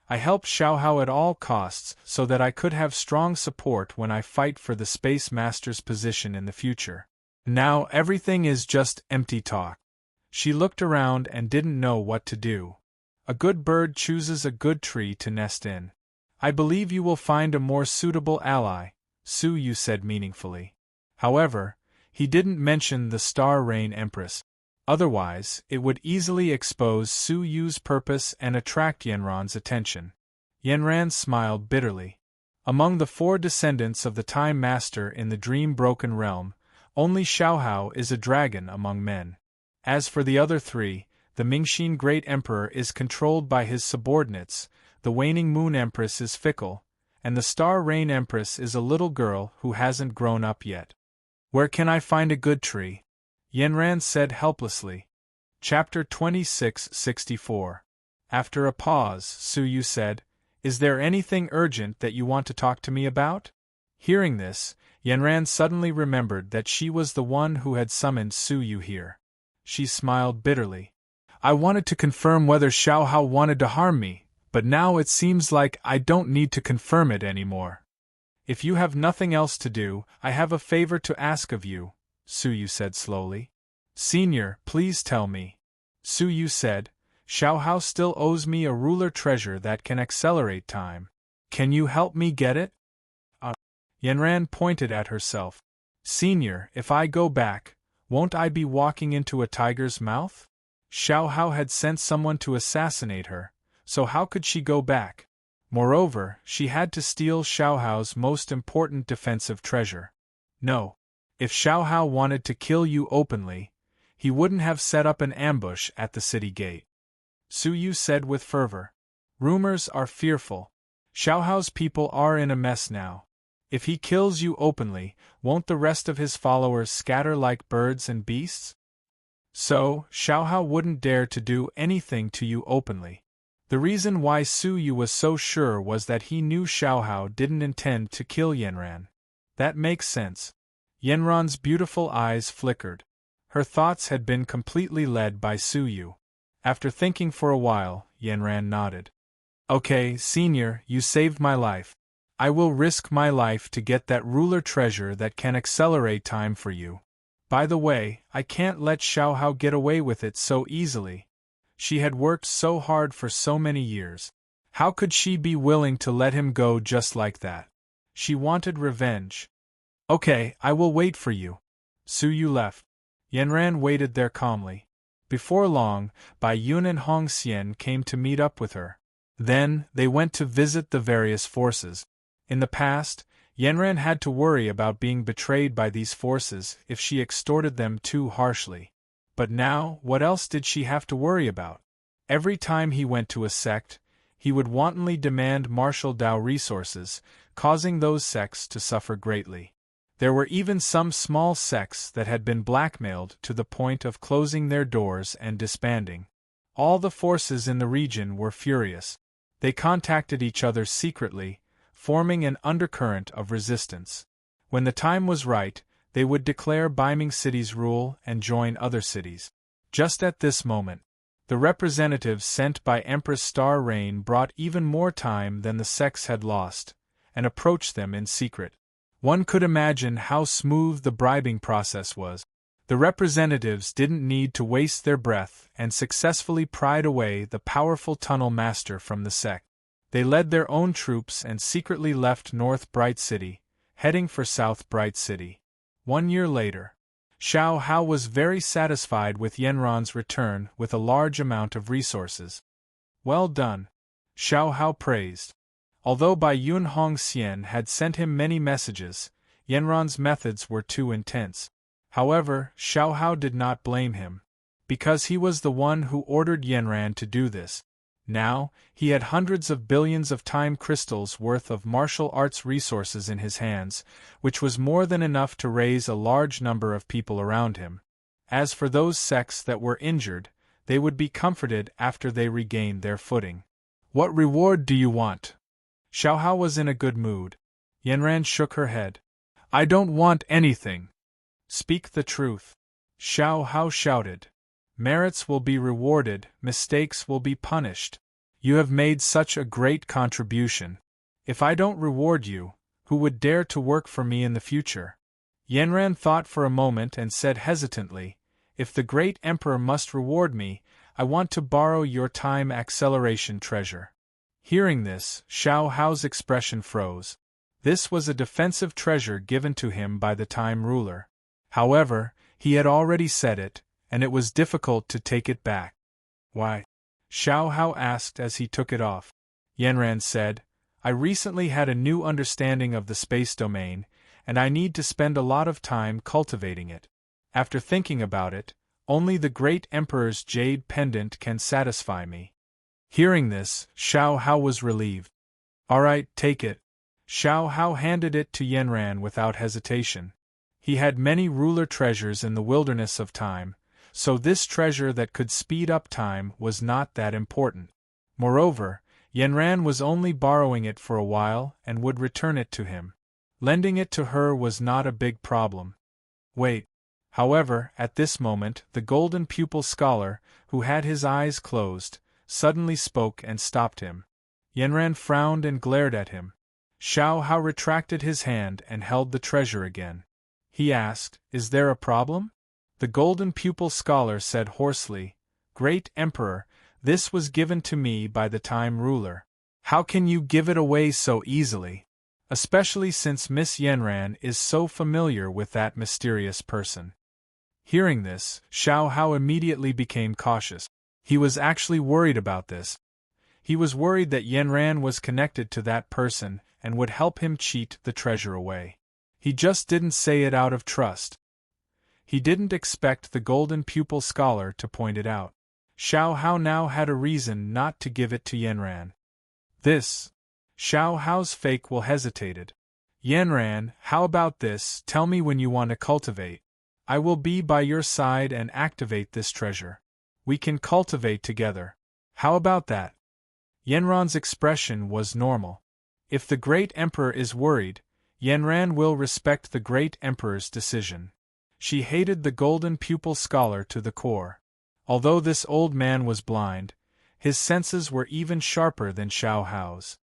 I helped Xiaohao at all costs so that I could have strong support when I fight for the Space Master's position in the future. Now everything is just empty talk. She looked around and didn't know what to do. A good bird chooses a good tree to nest in. I believe you will find a more suitable ally, Su Yu said meaningfully. However, he didn't mention the Star Rain Empress. Otherwise, it would easily expose Su Yu's purpose and attract Yanran's attention. Yanran smiled bitterly. Among the 4 descendants of the Time Master in the Dream-Broken Realm, only Xiaohao is a dragon among men. As for the other 3, the Mingxin Great Emperor is controlled by his subordinates, the Waning Moon Empress is fickle, and the Star Rain Empress is a little girl who hasn't grown up yet. Where can I find a good tree? Yanran said helplessly. Chapter 2664. After a pause, Su Yu said, Is there anything urgent that you want to talk to me about? Hearing this, Yanran suddenly remembered that she was the one who had summoned Su Yu here. She smiled bitterly. I wanted to confirm whether Xiaohao wanted to harm me, but now it seems like I don't need to confirm it anymore. If you have nothing else to do, I have a favor to ask of you, Su Yu said slowly. Senior, please tell me. Su Yu said, Xiaohao still owes me a ruler treasure that can accelerate time. Can you help me get it? Yanran pointed at herself. Senior, if I go back, won't I be walking into a tiger's mouth? Xiaohao had sent someone to assassinate her, so how could she go back? Moreover, she had to steal Xiaohao's most important defensive treasure. No. If Xiaohao wanted to kill you openly, he wouldn't have set up an ambush at the city gate. Su Yu said with fervor. Rumors are fearful. Xiaohao's people are in a mess now. If he kills you openly, won't the rest of his followers scatter like birds and beasts? So, Xiaohao wouldn't dare to do anything to you openly. The reason why Su Yu was so sure was that he knew Xiaohao didn't intend to kill Yanran. That makes sense. Yanran's beautiful eyes flickered. Her thoughts had been completely led by Su Yu. After thinking for a while, Yanran nodded. Okay, Senior, you saved my life. I will risk my life to get that ruler treasure that can accelerate time for you. By the way, I can't let Xiaohao get away with it so easily. She had worked so hard for so many years. How could she be willing to let him go just like that? She wanted revenge. Okay, I will wait for you. Su Yu left. Yanran waited there calmly. Before long, Bai Yun and Hong Xian came to meet up with her. Then, they went to visit the various forces. In the past, Yanran had to worry about being betrayed by these forces if she extorted them too harshly. But now, what else did she have to worry about? Every time he went to a sect, he would wantonly demand martial Dao resources, causing those sects to suffer greatly. There were even some small sects that had been blackmailed to the point of closing their doors and disbanding. All the forces in the region were furious. They contacted each other secretly, forming an undercurrent of resistance. When the time was right, they would declare Baiming City's rule and join other cities. Just at this moment, the representatives sent by Empress Star Rain brought even more time than the sects had lost, and approached them in secret. One could imagine how smooth the bribing process was. The representatives didn't need to waste their breath and successfully pried away the powerful tunnel master from the sect. They led their own troops and secretly left North Bright City, heading for South Bright City. 1 year later, Xiao Hao was very satisfied with Yanran's return with a large amount of resources. Well done, Xiao Hao praised. Although Bai Yun Hongxian had sent him many messages, Yanran's methods were too intense. However, Xiao Hao did not blame him, because he was the one who ordered Yanran to do this. Now, he had hundreds of billions of time crystals worth of martial arts resources in his hands, which was more than enough to raise a large number of people around him. As for those sects that were injured, they would be comforted after they regained their footing. What reward do you want? Xiao Hao was in a good mood. Yanran shook her head. I don't want anything. Speak the truth. Xiao Hao shouted. Merits will be rewarded, mistakes will be punished. You have made such a great contribution. If I don't reward you, who would dare to work for me in the future? Yanran thought for a moment and said hesitantly, If the great emperor must reward me, I want to borrow your time acceleration treasure. Hearing this, Xiao Hao's expression froze. This was a defensive treasure given to him by the time ruler. However, he had already said it, and it was difficult to take it back. Why? Xiao Hao asked as he took it off. Yanran said, I recently had a new understanding of the space domain, and I need to spend a lot of time cultivating it. After thinking about it, only the great emperor's jade pendant can satisfy me. Hearing this, Xiao Hao was relieved. All right, take it. Xiao Hao handed it to Yanran without hesitation. He had many ruler treasures in the wilderness of time, so this treasure that could speed up time was not that important. Moreover, Yanran was only borrowing it for a while and would return it to him. Lending it to her was not a big problem. Wait. However, at this moment, the golden pupil scholar, who had his eyes closed, suddenly spoke and stopped him. Yanran frowned and glared at him. Xiao Hao retracted his hand and held the treasure again. He asked, Is there a problem? The golden pupil scholar said hoarsely, Great Emperor, this was given to me by the time ruler. How can you give it away so easily? Especially since Miss Yanran is so familiar with that mysterious person. Hearing this, Xiao Hao immediately became cautious. He was actually worried about this. He was worried that Yanran was connected to that person and would help him cheat the treasure away. He just didn't say it out of trust. He didn't expect the golden pupil scholar to point it out. Xiao Hao now had a reason not to give it to Yanran. This. Xiao Hao's fake will hesitated. Yanran, how about this? Tell me when you want to cultivate. I will be by your side and activate this treasure. We can cultivate together. How about that? Yanran's expression was normal. If the great emperor is worried, Yanran will respect the great emperor's decision. She hated the golden pupil scholar to the core. Although this old man was blind, his senses were even sharper than Xiao Hao's.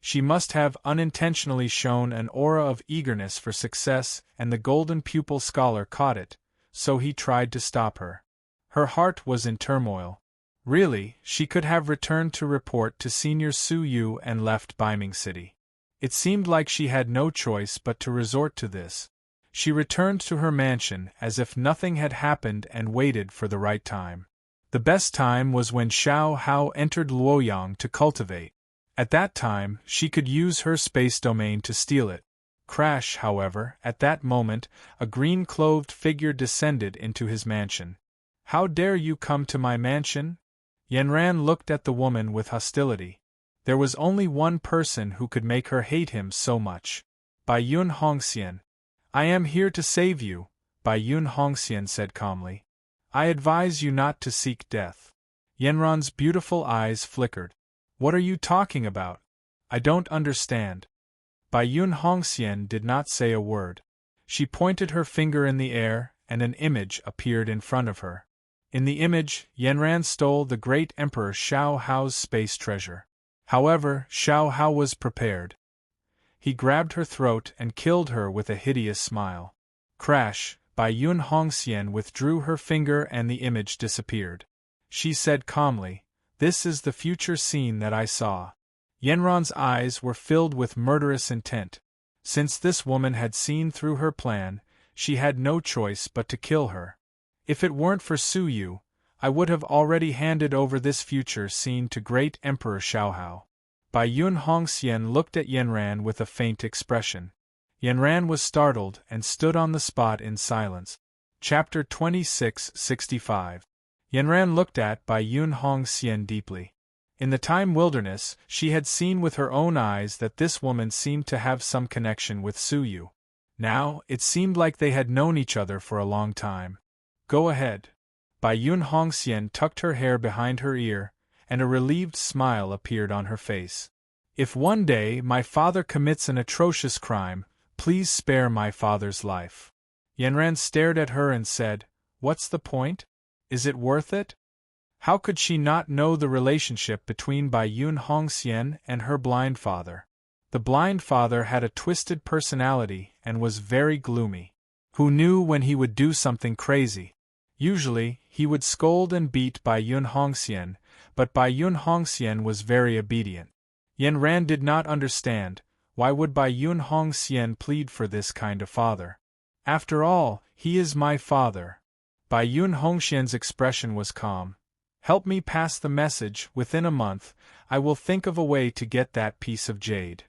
She must have unintentionally shown an aura of eagerness for success, and the golden pupil scholar caught it, so he tried to stop her. Her heart was in turmoil. Really, she could have returned to report to Senior Su Yu and left Beiming City. It seemed like she had no choice but to resort to this. She returned to her mansion as if nothing had happened and waited for the right time. The best time was when Xiao Hao entered Luoyang to cultivate. At that time, she could use her space domain to steal it. Crash, however, at that moment, a green-clothed figure descended into his mansion. How dare you come to my mansion? Yanran looked at the woman with hostility. There was only one person who could make her hate him so much. Bai Yun Hongxian. I am here to save you, Bai Yun Hongxian said calmly. I advise you not to seek death. Yanran's beautiful eyes flickered. What are you talking about? I don't understand. Bai Yun Hongxian did not say a word. She pointed her finger in the air, and an image appeared in front of her. In the image, Yanran stole the great Emperor Xiao Hao's space treasure. However, Xiao Hao was prepared. He grabbed her throat and killed her with a hideous smile. Crash, Bai Yun Hongxian withdrew her finger and the image disappeared. She said calmly, This is the future scene that I saw. Yanran's eyes were filled with murderous intent. Since this woman had seen through her plan, she had no choice but to kill her. If it weren't for Su Yu, I would have already handed over this future scene to great Emperor Xiaohao. Bai Yun Hongxian looked at Yanran with a faint expression. Yanran was startled and stood on the spot in silence. Chapter 2665. Yanran looked at Bai Yun Hongxian deeply. In the time wilderness, she had seen with her own eyes that this woman seemed to have some connection with Su Yu. Now, it seemed like they had known each other for a long time. Go ahead. Bai Yun Hongxian tucked her hair behind her ear, and a relieved smile appeared on her face. If one day my father commits an atrocious crime, please spare my father's life. Yanran stared at her and said, What's the point? Is it worth it? How could she not know the relationship between Bai Yun Hongxian and her blind father? The blind father had a twisted personality and was very gloomy. Who knew when he would do something crazy? Usually, he would scold and beat Bai Yun Hongxian, but Bai Yun Hongxian was very obedient. Yanran did not understand, why would Bai Yun Hongxian plead for this kind of father? After all, he is my father. Bai Yun Hongxian's expression was calm. Help me pass the message. Within a month, I will think of a way to get that piece of jade.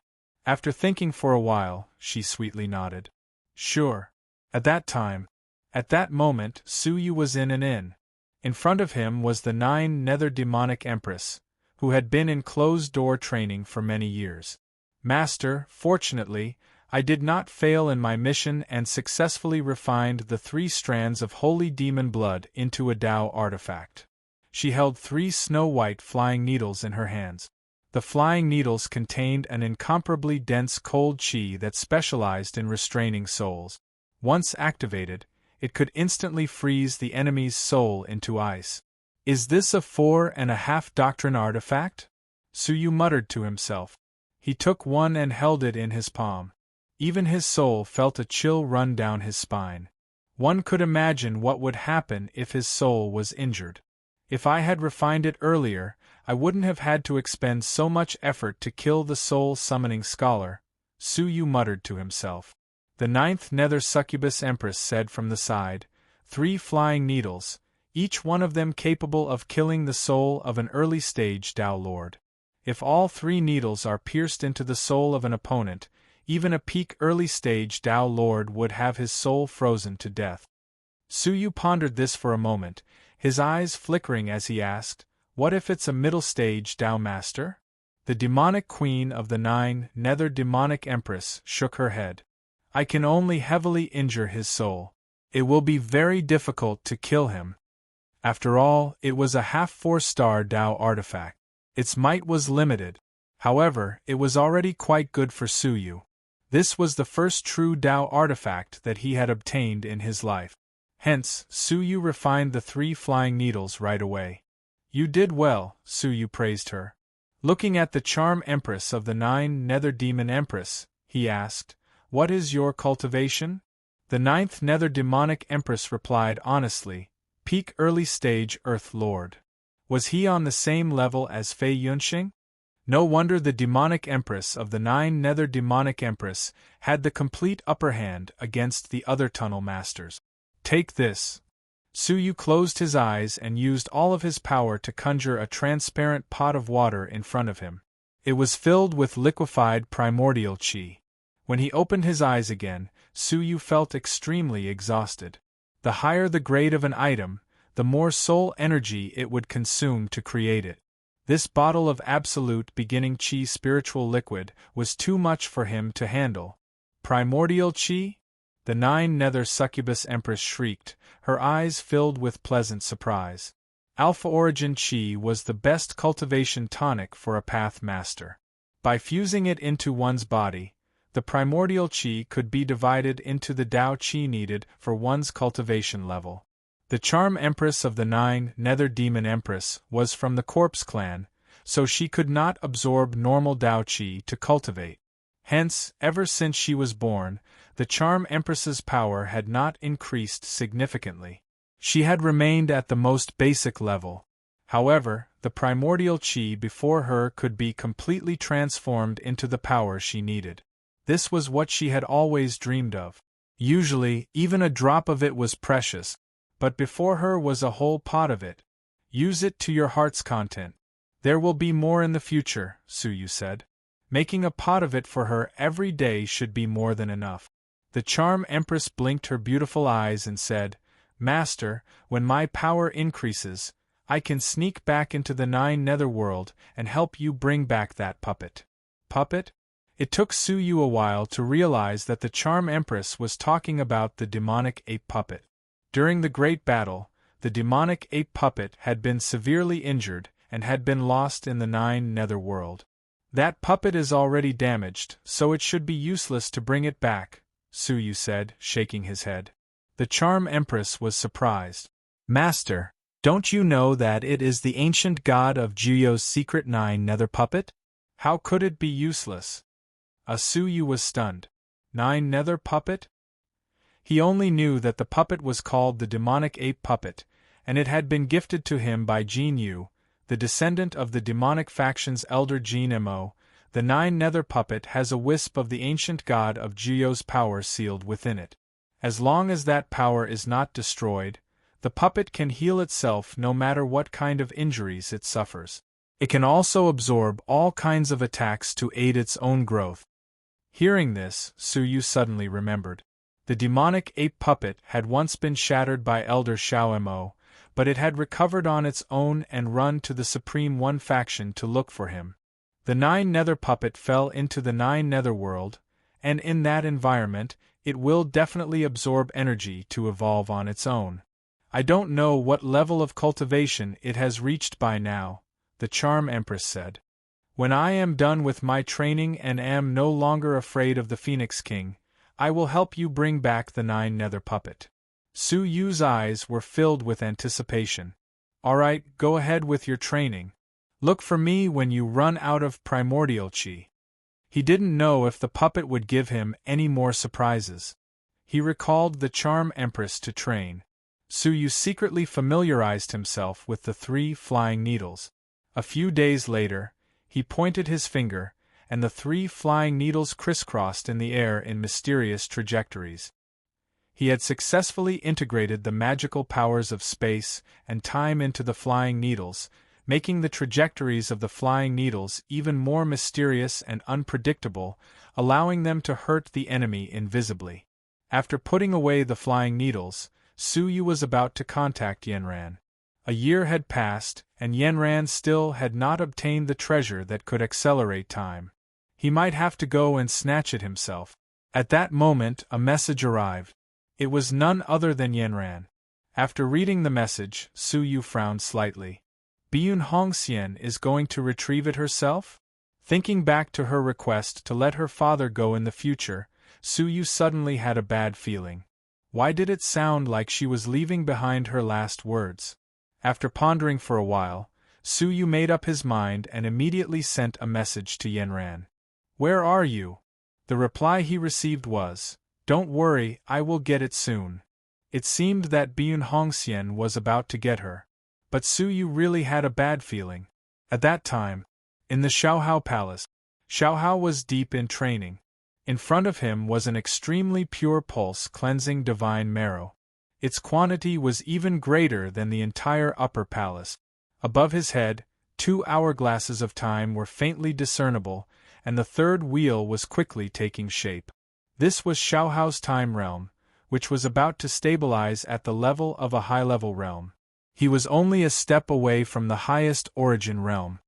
After thinking for a while, she sweetly nodded. Sure. At that moment, Su Yu was in an inn. In front of him was the 9 Nether Demonic Empress, who had been in closed-door training for many years. Master, fortunately, I did not fail in my mission and successfully refined the 3 strands of holy demon blood into a Tao artifact. She held 3 snow-white flying needles in her hands. The flying needles contained an incomparably dense cold chi that specialized in restraining souls. Once activated, it could instantly freeze the enemy's soul into ice. Is this a 4.5 doctrine artifact? Su Yu muttered to himself. He took one and held it in his palm. Even his soul felt a chill run down his spine. One could imagine what would happen if his soul was injured. If I had refined it earlier, I wouldn't have had to expend so much effort to kill the soul-summoning scholar, Su Yu muttered to himself. The 9th Nether Succubus Empress said from the side, 3 flying needles, each one of them capable of killing the soul of an early-stage Tao Lord. If all 3 needles are pierced into the soul of an opponent, even a peak early-stage Tao Lord would have his soul frozen to death. Su Yu pondered this for a moment, his eyes flickering as he asked, What if it's a middle-stage Tao Master? The demonic queen of the 9 Nether Demonic Empress shook her head. I can only heavily injure his soul. It will be very difficult to kill him. After all, it was a half 4-star Tao artifact. Its might was limited. However, it was already quite good for Su Yu. This was the first true Tao artifact that he had obtained in his life. Hence, Su Yu refined the 3 flying needles right away. You did well, Su Yu praised her. Looking at the charm empress of the 9 Nether Demon Empress, he asked, What is your cultivation? The 9th Nether Demonic Empress replied honestly, Peak early stage Earth Lord. Was he on the same level as Fei Yunxing? No wonder the Demonic Empress of the 9 Nether Demonic Empress had the complete upper hand against the other tunnel masters. Take this. Su Yu closed his eyes and used all of his power to conjure a transparent pot of water in front of him. It was filled with liquefied primordial chi. When he opened his eyes again, Su Yu felt extremely exhausted. The higher the grade of an item, the more soul energy it would consume to create it. This bottle of absolute beginning chi spiritual liquid was too much for him to handle. Primordial chi? The 9 Nether Succubus Empress shrieked, her eyes filled with pleasant surprise. Alpha Origin Chi was the best cultivation tonic for a Path Master. By fusing it into one's body, the primordial Chi could be divided into the Tao Chi needed for one's cultivation level. The Charm Empress of the 9 Nether Demon Empress was from the Corpse Clan, so she could not absorb normal Tao Chi to cultivate. Hence, ever since she was born, the Charm Empress's power had not increased significantly. She had remained at the most basic level. However, the primordial chi before her could be completely transformed into the power she needed. This was what she had always dreamed of. Usually, even a drop of it was precious, but before her was a whole pot of it. Use it to your heart's content. There will be more in the future, Suyu said. Making a pot of it for her every day should be more than enough. The charm empress blinked her beautiful eyes and said, Master, when my power increases, I can sneak back into the 9 netherworld and help you bring back that puppet. Puppet? It took Suyu a while to realize that the charm empress was talking about the demonic ape puppet. During the great battle, the demonic ape puppet had been severely injured and had been lost in the 9 netherworld. That puppet is already damaged, so it should be useless to bring it back, Suyu said, shaking his head. The charm empress was surprised. Master, don't you know that it is the ancient god of Juyo's secret 9 nether puppet? How could it be useless? Suyu was stunned. 9 nether puppet? He only knew that the puppet was called the demonic ape puppet, and it had been gifted to him by Jin Yu, the descendant of the demonic faction's elder Jin Mo. The 9 nether puppet has a wisp of the ancient god of Juyo's power sealed within it. As long as that power is not destroyed, the puppet can heal itself no matter what kind of injuries it suffers. It can also absorb all kinds of attacks to aid its own growth. Hearing this, Suyu suddenly remembered. The demonic ape puppet had once been shattered by Elder Xiao Mo, but it had recovered on its own and run to the Supreme One faction to look for him. The 9 nether puppet fell into the 9 netherworld, and in that environment, it will definitely absorb energy to evolve on its own. I don't know what level of cultivation it has reached by now, the charm empress said. When I am done with my training and am no longer afraid of the Phoenix King, I will help you bring back the 9 nether puppet. Suyu's eyes were filled with anticipation. All right, go ahead with your training. Look for me when you run out of primordial chi. He didn't know if the puppet would give him any more surprises. He recalled the charm empress to train. Suyu secretly familiarized himself with the 3 flying needles. A few days later, he pointed his finger, and the 3 flying needles crisscrossed in the air in mysterious trajectories. He had successfully integrated the magical powers of space and time into the flying needles, making the trajectories of the flying needles even more mysterious and unpredictable, allowing them to hurt the enemy invisibly. After putting away the flying needles, Suyu was about to contact Yanran. A year had passed, and Yanran still had not obtained the treasure that could accelerate time. He might have to go and snatch it himself. At that moment, a message arrived. It was none other than Yanran. After reading the message, Suyu frowned slightly. Biyun Hongxian is going to retrieve it herself? Thinking back to her request to let her father go in the future, Suyu suddenly had a bad feeling. Why did it sound like she was leaving behind her last words? After pondering for a while, Suyu made up his mind and immediately sent a message to Yanran. Where are you? The reply he received was, Don't worry, I will get it soon. It seemed that Biyun Hongxian was about to get her. But Suyu really had a bad feeling. At that time, in the Xiaohao Palace, Xiaohao was deep in training. In front of him was an extremely pure pulse-cleansing divine marrow. Its quantity was even greater than the entire upper palace. Above his head, 2 hourglasses of time were faintly discernible, and the 3rd wheel was quickly taking shape. This was Xiaohao's time realm, which was about to stabilize at the level of a high-level realm. He was only a step away from the highest origin realm.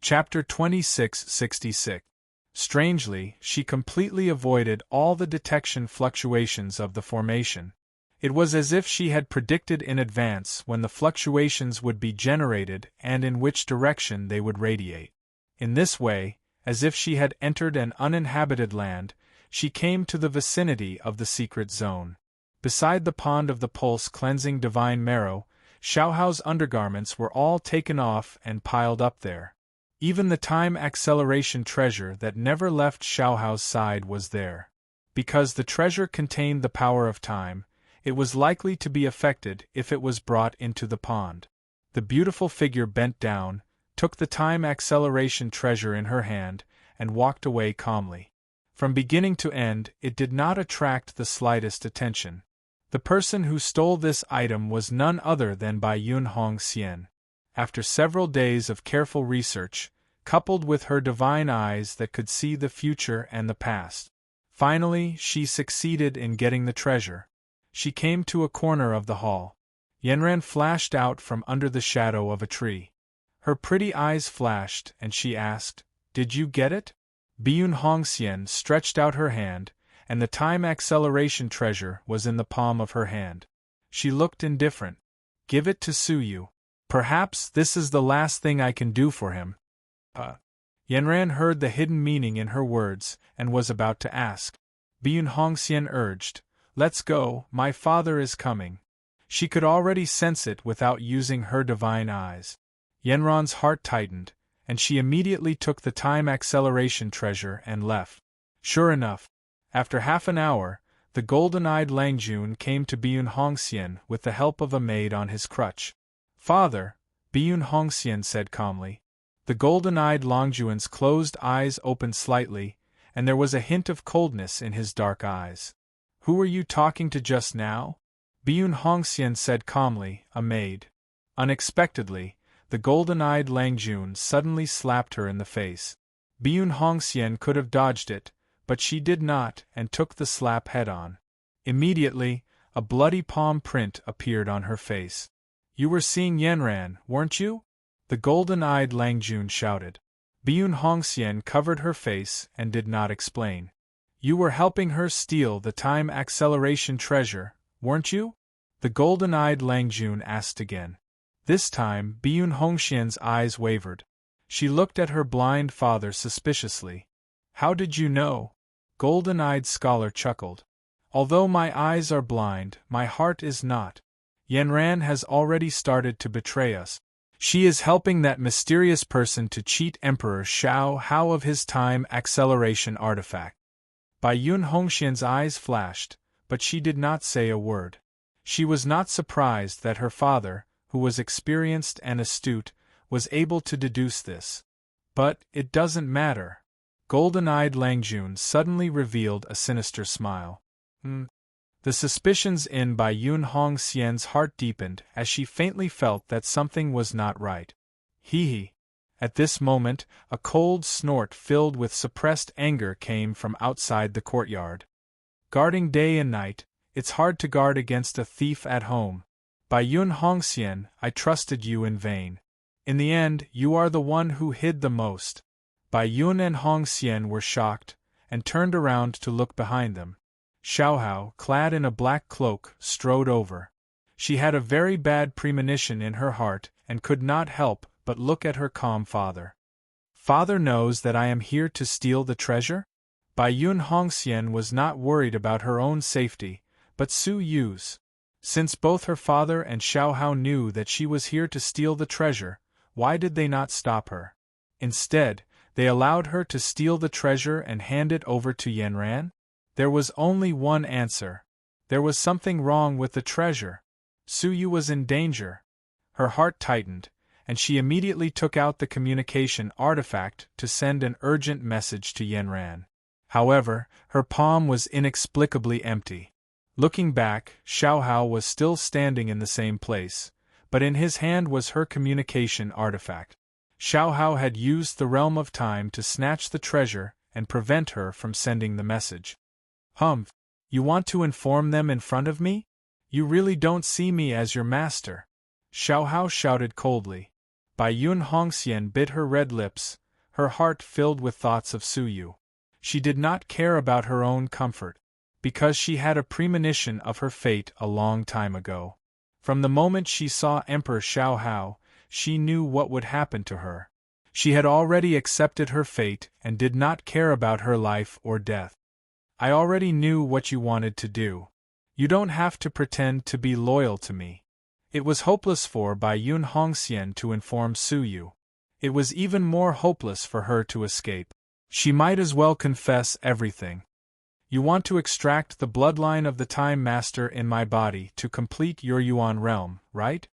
Chapter 2666. Strangely, she completely avoided all the detection fluctuations of the formation. It was as if she had predicted in advance when the fluctuations would be generated and in which direction they would radiate. In this way, as if she had entered an uninhabited land, she came to the vicinity of the secret zone. Beside the pond of the pulse-cleansing divine marrow, Xiaohao's undergarments were all taken off and piled up there. Even the time acceleration treasure that never left Xiaohao's side was there. Because the treasure contained the power of time, it was likely to be affected if it was brought into the pond. The beautiful figure bent down, took the time acceleration treasure in her hand, and walked away calmly. From beginning to end, it did not attract the slightest attention. The person who stole this item was none other than Bai Yun Hongxian. After several days of careful research, coupled with her divine eyes that could see the future and the past, finally she succeeded in getting the treasure. She came to a corner of the hall. Yanran flashed out from under the shadow of a tree. Her pretty eyes flashed, and she asked, "Did you get it?" Biyun Hongxian stretched out her hand, and the time acceleration treasure was in the palm of her hand. She looked indifferent. "Give it to Suyu. Perhaps this is the last thing I can do for him." Yanran heard the hidden meaning in her words, and was about to ask. Biyun Hongxian urged, "Let's go, my father is coming." She could already sense it without using her divine eyes. Yanran's heart tightened, and she immediately took the time acceleration treasure and left. Sure enough, after half an hour, the golden-eyed Langjun came to Biyun Hongxian with the help of a maid on his crutch. "Father," Biyun Hongxian said calmly. The golden-eyed Langjun's closed eyes opened slightly, and there was a hint of coldness in his dark eyes. "Who were you talking to just now?" Biyun Hongxian said calmly, "A maid." Unexpectedly, the golden-eyed Langjun suddenly slapped her in the face. Biyun Hongxian could have dodged it, but she did not and took the slap head-on. Immediately, a bloody palm print appeared on her face. "You were seeing Yanran, weren't you?" the golden-eyed Langjun shouted. Biyun Hongxian covered her face and did not explain. "You were helping her steal the time acceleration treasure, weren't you?" the golden-eyed Langjun asked again. This time, Biyun Hongxian's eyes wavered. She looked at her blind father suspiciously. "How did you know?" Golden-eyed scholar chuckled. "Although my eyes are blind, my heart is not. Yanran has already started to betray us. She is helping that mysterious person to cheat Emperor Xiao Hao of his time acceleration artifact." Bai Yun Hongxian's eyes flashed, but she did not say a word. She was not surprised that her father, who was experienced and astute, was able to deduce this. "But it doesn't matter." Golden-eyed Langjun suddenly revealed a sinister smile. The suspicions in Bai Yun Hongxian's heart deepened as she faintly felt that something was not right. Hee. At this moment, a cold snort filled with suppressed anger came from outside the courtyard. "Guarding day and night, it's hard to guard against a thief at home. Bai Yun Hongxian, I trusted you in vain. In the end, you are the one who hid the most." Bai Yun and Hongxian were shocked, and turned around to look behind them. Xiaohao, clad in a black cloak, strode over. She had a very bad premonition in her heart and could not help but look at her calm father. "Father knows that I am here to steal the treasure?" Bai Yun Hongxian was not worried about her own safety, but Su Yu's. Since both her father and Xiaohao knew that she was here to steal the treasure, why did they not stop her? Instead, they allowed her to steal the treasure and hand it over to Yanran? There was only one answer. There was something wrong with the treasure. Suyu was in danger. Her heart tightened, and she immediately took out the communication artifact to send an urgent message to Yanran. However, her palm was inexplicably empty. Looking back, Xiaohao was still standing in the same place, but in his hand was her communication artifact. Xiaohao had used the realm of time to snatch the treasure and prevent her from sending the message. "Humph! You want to inform them in front of me? You really don't see me as your master?" Xiaohao shouted coldly. Bai Yun Hongxian bit her red lips, her heart filled with thoughts of Suyu. She did not care about her own comfort, because she had a premonition of her fate a long time ago. From the moment she saw Emperor Xiaohao, she knew what would happen to her. She had already accepted her fate and did not care about her life or death. "I already knew what you wanted to do. You don't have to pretend to be loyal to me." It was hopeless for Bai Yun Hongxian to inform Suyu. It was even more hopeless for her to escape. She might as well confess everything. "You want to extract the bloodline of the Time Master in my body to complete your Yuan realm, right?"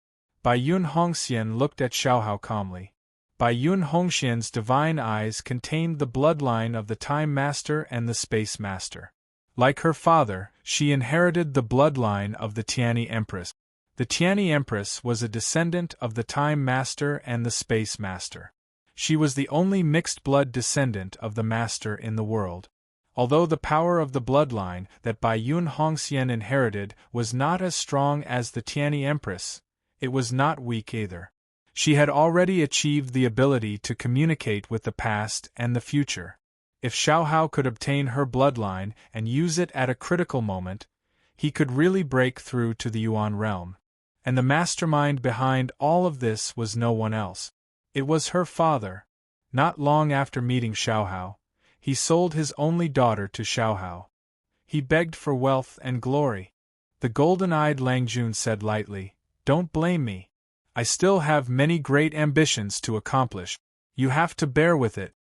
Bai Yun Hongxian looked at Xiaohao calmly. Bai Yun Hongxian's divine eyes contained the bloodline of the Time Master and the Space Master. Like her father, she inherited the bloodline of the Tianyi Empress. The Tianyi Empress was a descendant of the Time Master and the Space Master. She was the only mixed-blood descendant of the Master in the world. Although the power of the bloodline that Bai Yun Hongxian inherited was not as strong as the Tianyi Empress, it was not weak either. She had already achieved the ability to communicate with the past and the future. If Xiaohao could obtain her bloodline and use it at a critical moment, he could really break through to the Yuan realm. And the mastermind behind all of this was no one else. It was her father. Not long after meeting Xiaohao, he sold his only daughter to Xiaohao. He begged for wealth and glory. The golden-eyed Langjun said lightly, "Don't blame me. I still have many great ambitions to accomplish. You have to bear with it."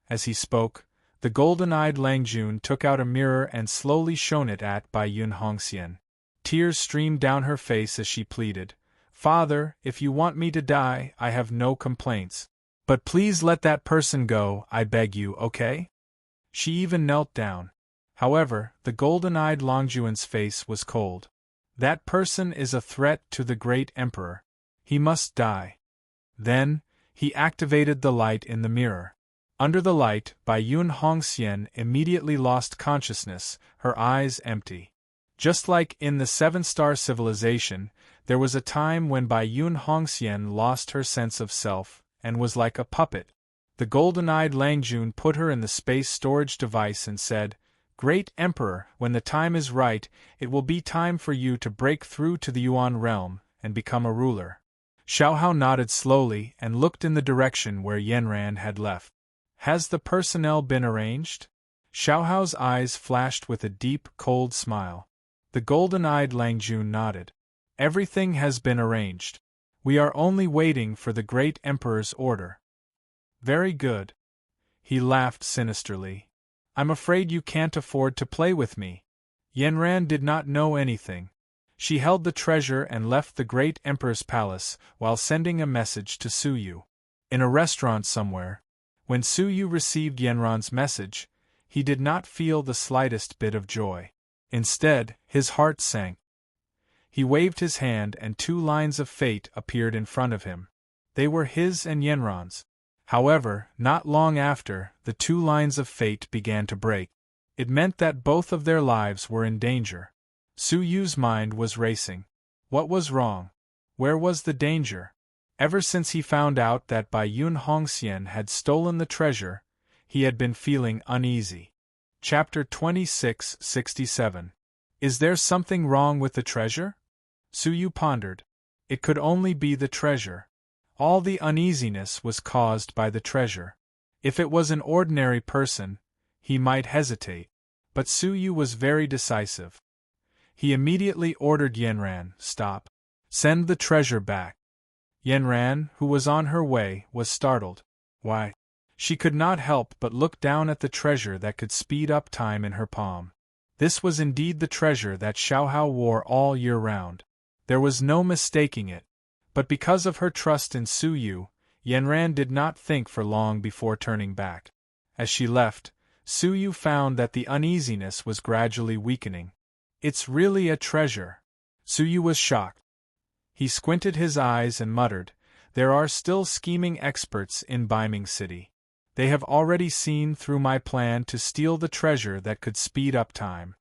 As he spoke, the golden-eyed Langjun took out a mirror and slowly shone it at Bai Yun Hongxian. Tears streamed down her face as she pleaded, "Father, if you want me to die, I have no complaints. But please let that person go, I beg you, okay?" She even knelt down. However, the golden-eyed Longjuan's face was cold. "That person is a threat to the great emperor. He must die." Then, he activated the light in the mirror. Under the light, Bai Yun Hongxian immediately lost consciousness, her eyes empty. Just like in the Seven-Star Civilization, there was a time when Bai Yun Hongxian lost her sense of self, and was like a puppet. The golden-eyed Langjun put her in the space storage device and said, "Great Emperor, when the time is right, it will be time for you to break through to the Yuan realm, and become a ruler." Xiaohao nodded slowly and looked in the direction where Yanran had left. "Has the personnel been arranged?" Xiaohao's eyes flashed with a deep, cold smile. The golden-eyed Langjun nodded. "Everything has been arranged. We are only waiting for the great emperor's order." "Very good." He laughed sinisterly. "I'm afraid you can't afford to play with me." Yanran did not know anything. She held the treasure and left the great emperor's palace while sending a message to Suyu. In a restaurant somewhere, when Suyu received Yanran's message, he did not feel the slightest bit of joy. Instead, his heart sank. He waved his hand and 2 lines of fate appeared in front of him. They were his and Yanran's. However, not long after, the 2 lines of fate began to break. It meant that both of their lives were in danger. Suyu's mind was racing. What was wrong? Where was the danger? Ever since he found out that Bai Yun Hongxian had stolen the treasure, he had been feeling uneasy. Chapter 2667. Is there something wrong with the treasure? Suyu pondered. It could only be the treasure. All the uneasiness was caused by the treasure. If it was an ordinary person, he might hesitate. But Suyu was very decisive. He immediately ordered Yanran, "Stop. Send the treasure back." Yanran, who was on her way, was startled. Why? She could not help but look down at the treasure that could speed up time in her palm. This was indeed the treasure that Xiaohao wore all year round. There was no mistaking it. But because of her trust in Suyu, Yanran did not think for long before turning back. As she left, Suyu found that the uneasiness was gradually weakening. "It's really a treasure." Suyu was shocked. He squinted his eyes and muttered, "There are still scheming experts in Baiming City. They have already seen through my plan to steal the treasure that could speed up time."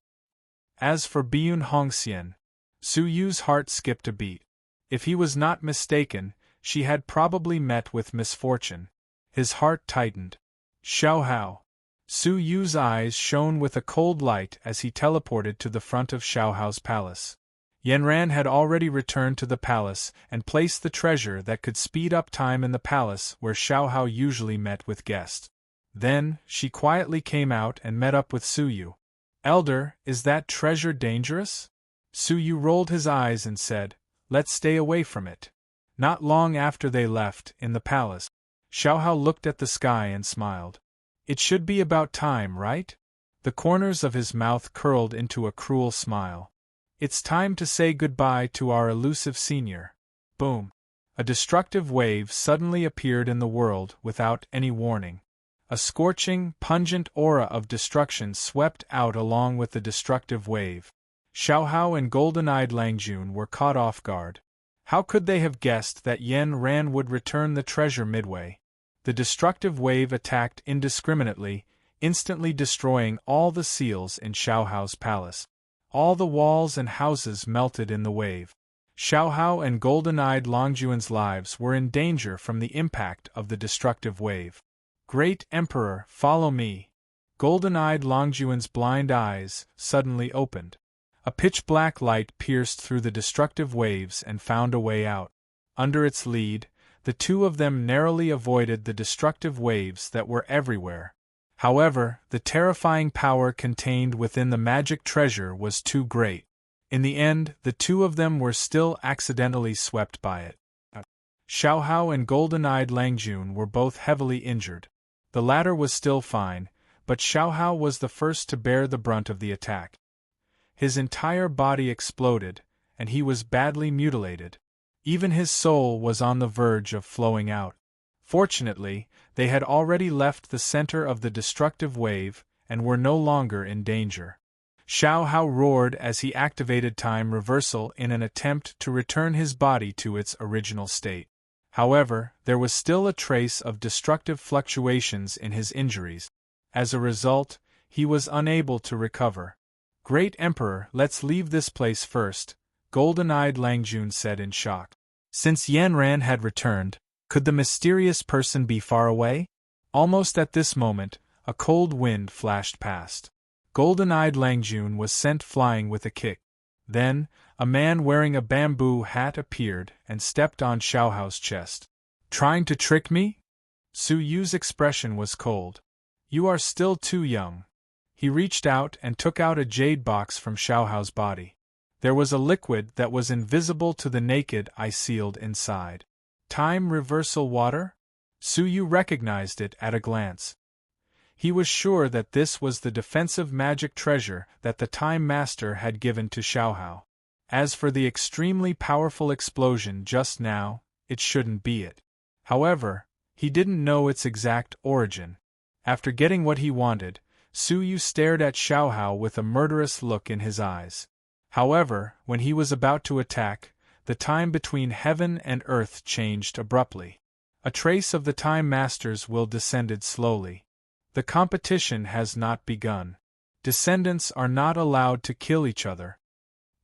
As for Biyun Hongxian, Suyu's heart skipped a beat. If he was not mistaken, she had probably met with misfortune. His heart tightened. Xiaohao. Suyu's eyes shone with a cold light as he teleported to the front of Xiaohao's palace. Yanran had already returned to the palace and placed the treasure that could speed up time in the palace where Xiaohao usually met with guests. Then, she quietly came out and met up with Suyu. "Elder, is that treasure dangerous?" Suyu rolled his eyes and said, "Let's stay away from it." Not long after they left, in the palace, Xiaohao looked at the sky and smiled. "It should be about time, right?" The corners of his mouth curled into a cruel smile. "It's time to say goodbye to our elusive senior." Boom. A destructive wave suddenly appeared in the world without any warning. A scorching, pungent aura of destruction swept out along with the destructive wave. Xiaohao and golden-eyed Langjun were caught off guard. How could they have guessed that Yen Ran would return the treasure midway? The destructive wave attacked indiscriminately, instantly destroying all the seals in Xiaohao's palace. All the walls and houses melted in the wave. Xiaohao and golden-eyed Longjuan's lives were in danger from the impact of the destructive wave. Great Emperor, follow me! Golden-eyed Longjuan's blind eyes suddenly opened. A pitch-black light pierced through the destructive waves and found a way out. Under its lead, the two of them narrowly avoided the destructive waves that were everywhere. However, the terrifying power contained within the magic treasure was too great. In the end, the two of them were still accidentally swept by it. Xiaohao and golden-eyed Langjun were both heavily injured. The latter was still fine, but Xiaohao was the first to bear the brunt of the attack. His entire body exploded, and he was badly mutilated. Even his soul was on the verge of flowing out. Fortunately, they had already left the center of the destructive wave and were no longer in danger. Xiaohao roared as he activated time reversal in an attempt to return his body to its original state. However, there was still a trace of destructive fluctuations in his injuries. As a result, he was unable to recover. Great Emperor, let's leave this place first, golden-eyed Langjun said in shock. Since Yanran had returned, could the mysterious person be far away? Almost at this moment, a cold wind flashed past. Golden-eyed Langjun was sent flying with a kick. Then, a man wearing a bamboo hat appeared and stepped on Xiaohao's chest. Trying to trick me? Su Yu's expression was cold. You are still too young. He reached out and took out a jade box from Xiaohao's body. There was a liquid that was invisible to the naked eye sealed inside. Time reversal water? Su Yu recognized it at a glance. He was sure that this was the defensive magic treasure that the Time Master had given to Xiaohao. As for the extremely powerful explosion just now, it shouldn't be it. However, he didn't know its exact origin. After getting what he wanted, Su Yu stared at Xiaohao with a murderous look in his eyes. However, when he was about to attack, the time between heaven and earth changed abruptly. A trace of the Time Master's will descended slowly. The competition has not begun. Descendants are not allowed to kill each other.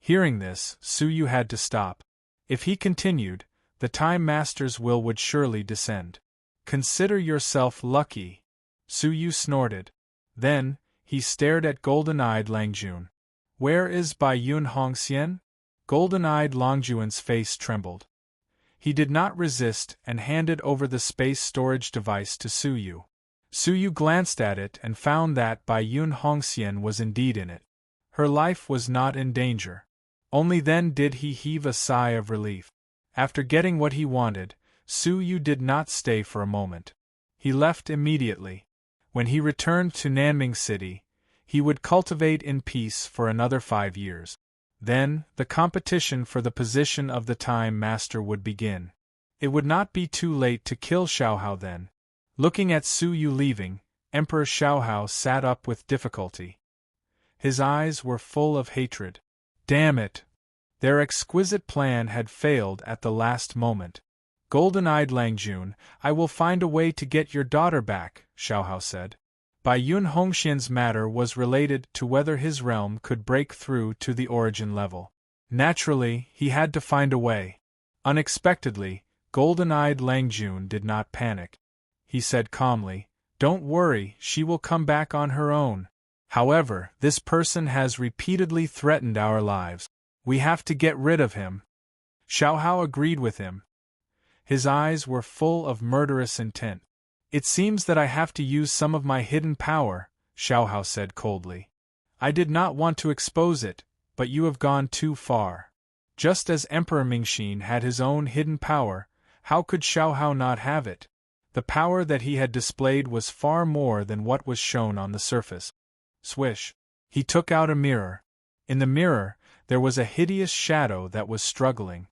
Hearing this, Su Yu had to stop. If he continued, the Time Master's will would surely descend. Consider yourself lucky. Su Yu snorted. Then, he stared at golden-eyed Langjun. Where is Bai Yun Hongxian? Golden-eyed Longjuan's face trembled. He did not resist and handed over the space storage device to Su Yu. Su Yu glanced at it and found that Bai Yun Hongxian was indeed in it. Her life was not in danger. Only then did he heave a sigh of relief. After getting what he wanted, Su Yu did not stay for a moment. He left immediately. When he returned to Nanming City, he would cultivate in peace for another 5 years. Then, the competition for the position of the Time Master would begin. It would not be too late to kill Xiaohao then. Looking at Su Yu leaving, Emperor Xiaohao sat up with difficulty. His eyes were full of hatred. Damn it! Their exquisite plan had failed at the last moment. Golden-eyed Langjun, I will find a way to get your daughter back, Xiaohao said. Bai Yun Hongxian's matter was related to whether his realm could break through to the origin level. Naturally, he had to find a way. Unexpectedly, golden-eyed Langjun did not panic. He said calmly, Don't worry, she will come back on her own. However, this person has repeatedly threatened our lives. We have to get rid of him. Xiaohao agreed with him. His eyes were full of murderous intent. It seems that I have to use some of my hidden power, Xiaohao said coldly. I did not want to expose it, but you have gone too far. Just as Emperor Mingxin had his own hidden power, how could Xiaohao not have it? The power that he had displayed was far more than what was shown on the surface. Swish! He took out a mirror. In the mirror, there was a hideous shadow that was struggling.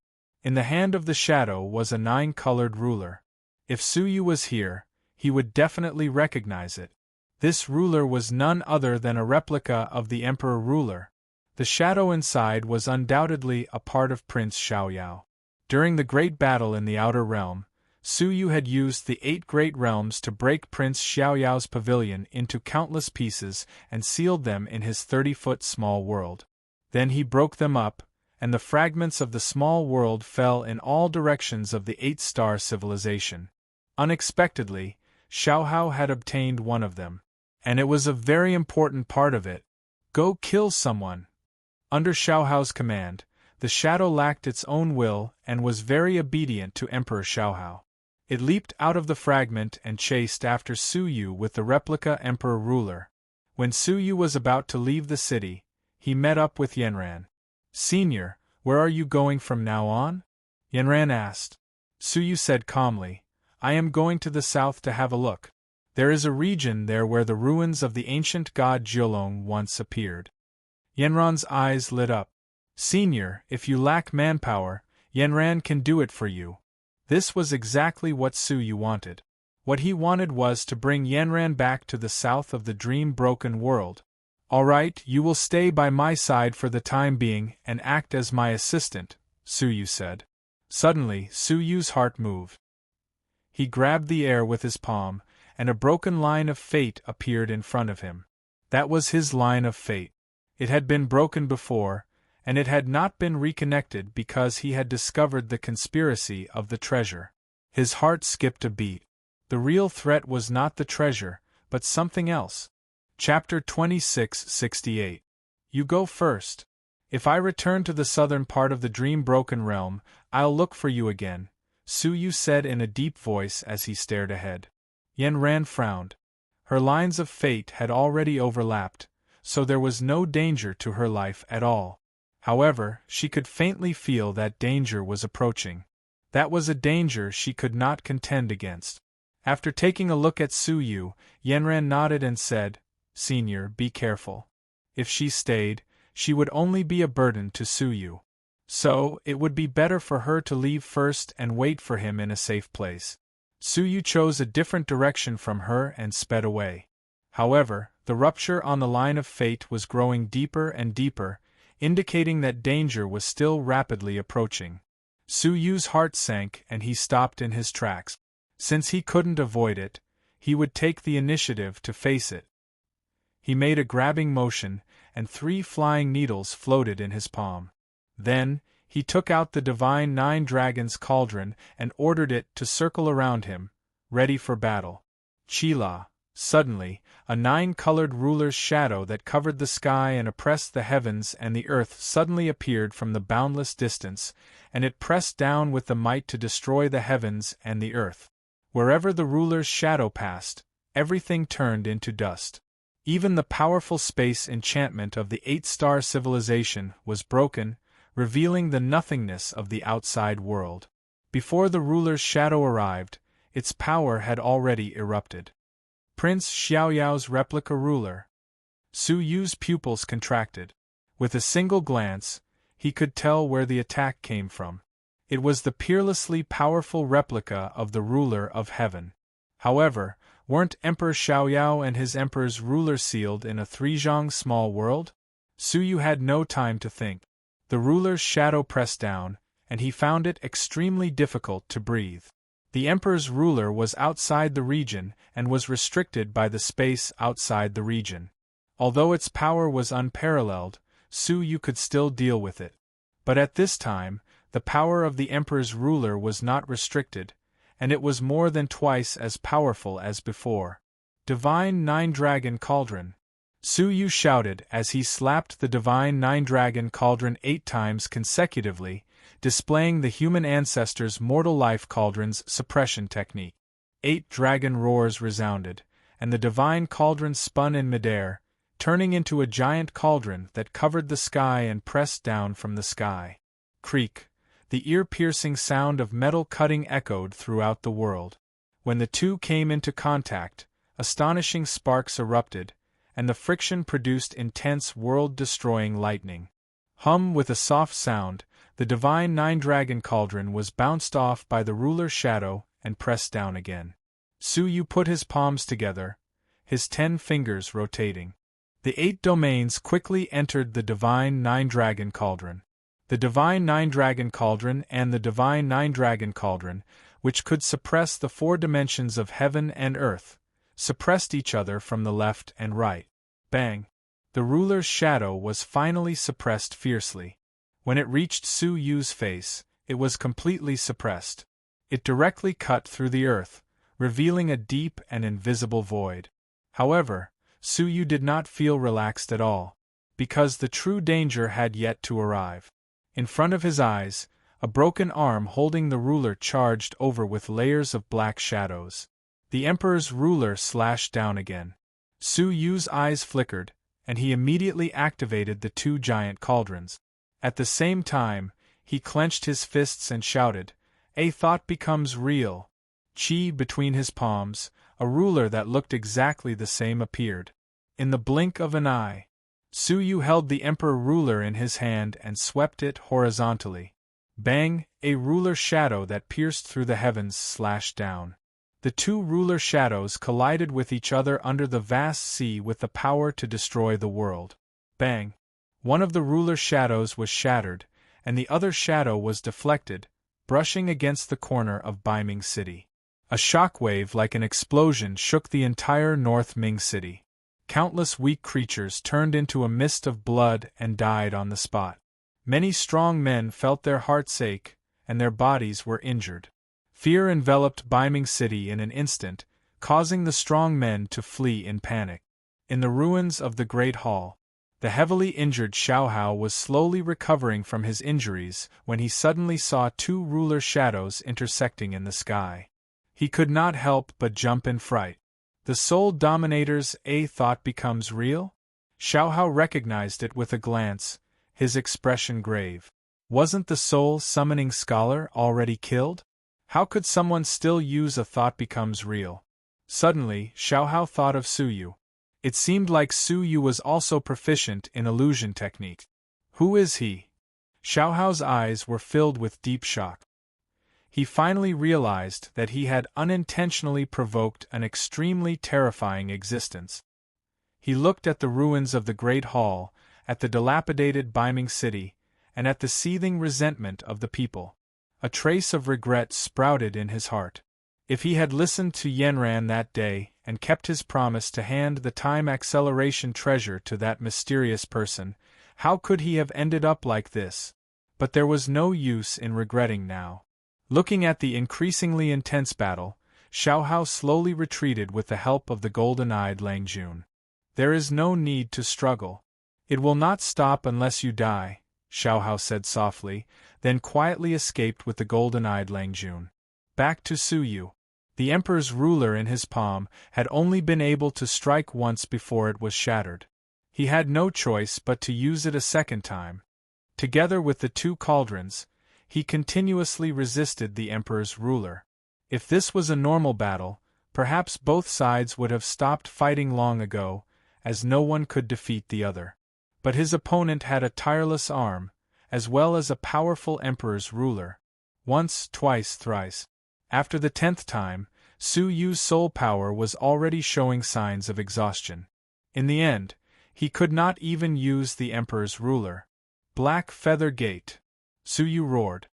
In the hand of the shadow was a 9-colored ruler. If Suyu was here, he would definitely recognize it. This ruler was none other than a replica of the Emperor ruler. The shadow inside was undoubtedly a part of Prince Xiaoyao. During the great battle in the Outer Realm, Suyu had used the 8 great realms to break Prince Xiaoyao's pavilion into countless pieces and sealed them in his 30-foot small world. Then he broke them up, and the fragments of the small world fell in all directions of the 8-star civilization. Unexpectedly, Xiaohao had obtained one of them, and it was a very important part of it. Go kill someone. Under Xiaohao's command, the shadow lacked its own will and was very obedient to Emperor Xiaohao. It leaped out of the fragment and chased after Suyu with the replica Emperor ruler. When Suyu was about to leave the city, he met up with Yanran. "Senior, where are you going from now on?" Yanran asked. Suyu said calmly, "I am going to the south to have a look. There is a region there where the ruins of the ancient god Jiulong once appeared." Yanran's eyes lit up. "Senior, if you lack manpower, Yanran can do it for you." This was exactly what Suyu wanted. What he wanted was to bring Yanran back to the south of the dream-broken world. "All right, you will stay by my side for the time being and act as my assistant," Suyu said. Suddenly, Suyu's heart moved. He grabbed the air with his palm, and a broken line of fate appeared in front of him. That was his line of fate. It had been broken before, and it had not been reconnected because he had discovered the conspiracy of the treasure. His heart skipped a beat. The real threat was not the treasure, but something else. Chapter 2668. You go first. If I return to the southern part of the dream-broken realm, I'll look for you again, Suyu said in a deep voice as he stared ahead. Yanran frowned. Her lines of fate had already overlapped, so there was no danger to her life at all. However, she could faintly feel that danger was approaching. That was a danger she could not contend against. After taking a look at Suyu, Yanran nodded and said, "Senior, be careful." If she stayed, she would only be a burden to Suyu. So, it would be better for her to leave first and wait for him in a safe place. Suyu chose a different direction from her and sped away. However, the rupture on the line of fate was growing deeper and deeper, indicating that danger was still rapidly approaching. Suyu's heart sank and he stopped in his tracks. Since he couldn't avoid it, he would take the initiative to face it. He made a grabbing motion, and 3 flying needles floated in his palm. Then, he took out the divine 9 dragons cauldron and ordered it to circle around him, ready for battle. Chila. Suddenly, a 9-colored ruler's shadow that covered the sky and oppressed the heavens and the earth suddenly appeared from the boundless distance, and it pressed down with the might to destroy the heavens and the earth. Wherever the ruler's shadow passed, everything turned into dust. Even the powerful space enchantment of the 8-star civilization was broken, revealing the nothingness of the outside world. Before the ruler's shadow arrived, its power had already erupted. Prince Xiaoyao's replica ruler. Suyu's pupils contracted. With a single glance, he could tell where the attack came from. It was the peerlessly powerful replica of the ruler of heaven. However, weren't Emperor Xiaoyao and his emperor's ruler sealed in a 3-zhang small world? Suyu had no time to think. The ruler's shadow pressed down, and he found it extremely difficult to breathe. The emperor's ruler was outside the region and was restricted by the space outside the region. Although its power was unparalleled, Suyu could still deal with it. But at this time, the power of the emperor's ruler was not restricted, and it was more than twice as powerful as before. Divine 9-Dragon Cauldron. Suyu shouted as he slapped the Divine 9-Dragon Cauldron 8 times consecutively, displaying the human ancestors' mortal life cauldron's suppression technique. 8 dragon roars resounded, and the divine cauldron spun in midair, turning into a giant cauldron that covered the sky and pressed down from the sky. Creak! The ear-piercing sound of metal cutting echoed throughout the world. When the two came into contact, astonishing sparks erupted, and the friction produced intense world-destroying lightning. Hum! With a soft sound, The divine nine-dragon cauldron was bounced off by the ruler's shadow and pressed down again. Su put his palms together, his 10 fingers rotating. The 8 domains quickly entered the divine nine-dragon cauldron. The divine nine-dragon cauldron and the divine nine-dragon cauldron, which could suppress the 4 dimensions of heaven and earth, suppressed each other from the left and right. Bang! The ruler's shadow was finally suppressed fiercely. When it reached Su's face, it was completely suppressed. It directly cut through the earth, revealing a deep and invisible void. However, Su did not feel relaxed at all, because the true danger had yet to arrive. In front of his eyes, a broken arm holding the ruler charged over with layers of black shadows. The Emperor's ruler slashed down again. Su's eyes flickered, and he immediately activated the 2 giant cauldrons. At the same time, he clenched his fists and shouted, "A thought becomes real." Chi between his palms, a ruler that looked exactly the same appeared. In the blink of an eye, Su held the Emperor ruler in his hand and swept it horizontally. Bang! A ruler shadow that pierced through the heavens slashed down. The 2 ruler shadows collided with each other under the vast sea with the power to destroy the world. Bang! One of the ruler shadows was shattered, and the other shadow was deflected, brushing against the corner of Bai Ming City. A shockwave like an explosion shook the entire North Ming City. Countless weak creatures turned into a mist of blood and died on the spot. Many strong men felt their hearts ache, and their bodies were injured. Fear enveloped Bai Ming City in an instant, causing the strong men to flee in panic. In the ruins of the Great Hall, the heavily injured Xiao Hao was slowly recovering from his injuries when he suddenly saw 2 ruler shadows intersecting in the sky. He could not help but jump in fright. The Soul Dominator's A thought becomes real? Xiao Hao recognized it with a glance, his expression grave. Wasn't the Soul Summoning Scholar already killed? How could someone still use a thought becomes real? Suddenly, Xiao Hao thought of Su. It seemed like Su was also proficient in illusion technique. Who is he? Xiao Hao's eyes were filled with deep shock. He finally realized that he had unintentionally provoked an extremely terrifying existence. He looked at the ruins of the Great Hall, at the dilapidated Bai Ming City, and at the seething resentment of the people. A trace of regret sprouted in his heart. If he had listened to Yanran that day and kept his promise to hand the time acceleration treasure to that mysterious person, how could he have ended up like this? But there was no use in regretting now. Looking at the increasingly intense battle, Xiao Hao slowly retreated with the help of the golden-eyed Lang Jun. There is no need to struggle. It will not stop unless you die, Xiao Hao said softly, then quietly escaped with the golden-eyed Lang Jun. Back to Su. The Emperor's ruler in his palm had only been able to strike once before it was shattered. He had no choice but to use it a second time. Together with the 2 cauldrons, he continuously resisted the Emperor's ruler. If this was a normal battle, perhaps both sides would have stopped fighting long ago, as no one could defeat the other. But his opponent had a tireless arm, as well as a powerful Emperor's ruler. Once, twice, thrice. After the 10th time, Su's soul power was already showing signs of exhaustion. In the end, he could not even use the Emperor's ruler. Black Feather Gate. Su roared.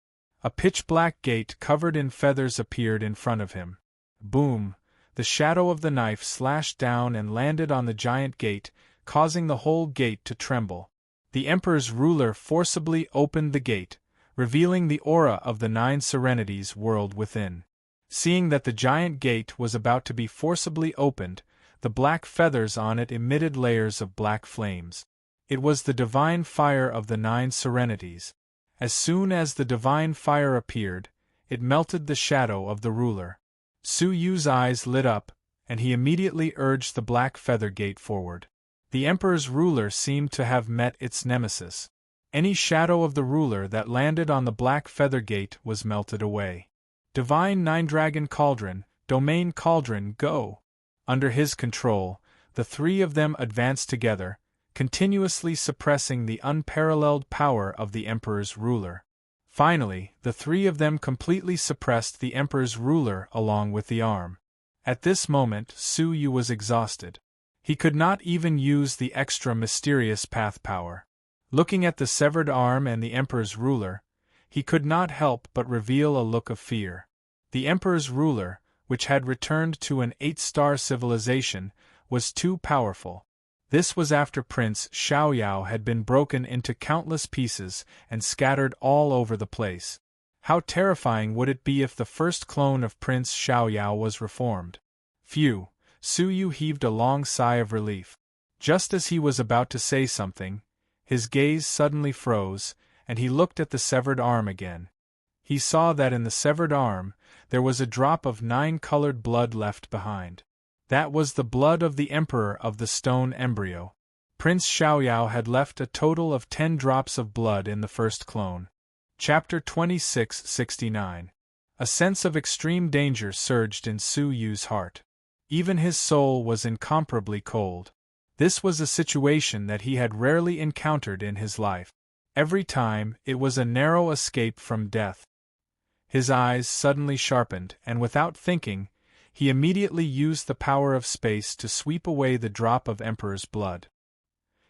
A pitch-black gate covered in feathers appeared in front of him. Boom! The shadow of the knife slashed down and landed on the giant gate, causing the whole gate to tremble. The Emperor's ruler forcibly opened the gate, revealing the aura of the 9 serenities world within. Seeing that the giant gate was about to be forcibly opened, the black feathers on it emitted layers of black flames. It was the divine fire of the 9 serenities. As soon as the divine fire appeared, it melted the shadow of the ruler. Su's eyes lit up, and he immediately urged the black feather gate forward. The Emperor's ruler seemed to have met its nemesis. Any shadow of the ruler that landed on the black feather gate was melted away. Divine Nine-Dragon Cauldron, Domain Cauldron, go! Under his control, the 3 of them advanced together, continuously suppressing the unparalleled power of the Emperor's ruler. Finally, the three of them completely suppressed the Emperor's ruler along with the arm. At this moment, Su Yu was exhausted. He could not even use the extra mysterious path power. Looking at the severed arm and the Emperor's ruler, he could not help but reveal a look of fear. The Emperor's ruler, which had returned to an 8-star civilization, was too powerful. This was after Prince Xiaoyao had been broken into countless pieces and scattered all over the place. How terrifying would it be if the first clone of Prince Xiaoyao was reformed? Phew! Su Yu heaved a long sigh of relief. Just as he was about to say something, his gaze suddenly froze, and he looked at the severed arm again. He saw that in the severed arm, there was a drop of 9-colored blood left behind. That was the blood of the Emperor of the Stone Embryo. Prince Xiaoyao had left a total of 10 drops of blood in the first clone. Chapter 2669. A sense of extreme danger surged in Su Yu's heart. Even his soul was incomparably cold. This was a situation that he had rarely encountered in his life. Every time, it was a narrow escape from death. His eyes suddenly sharpened, and without thinking, he immediately used the power of space to sweep away the drop of Emperor's blood.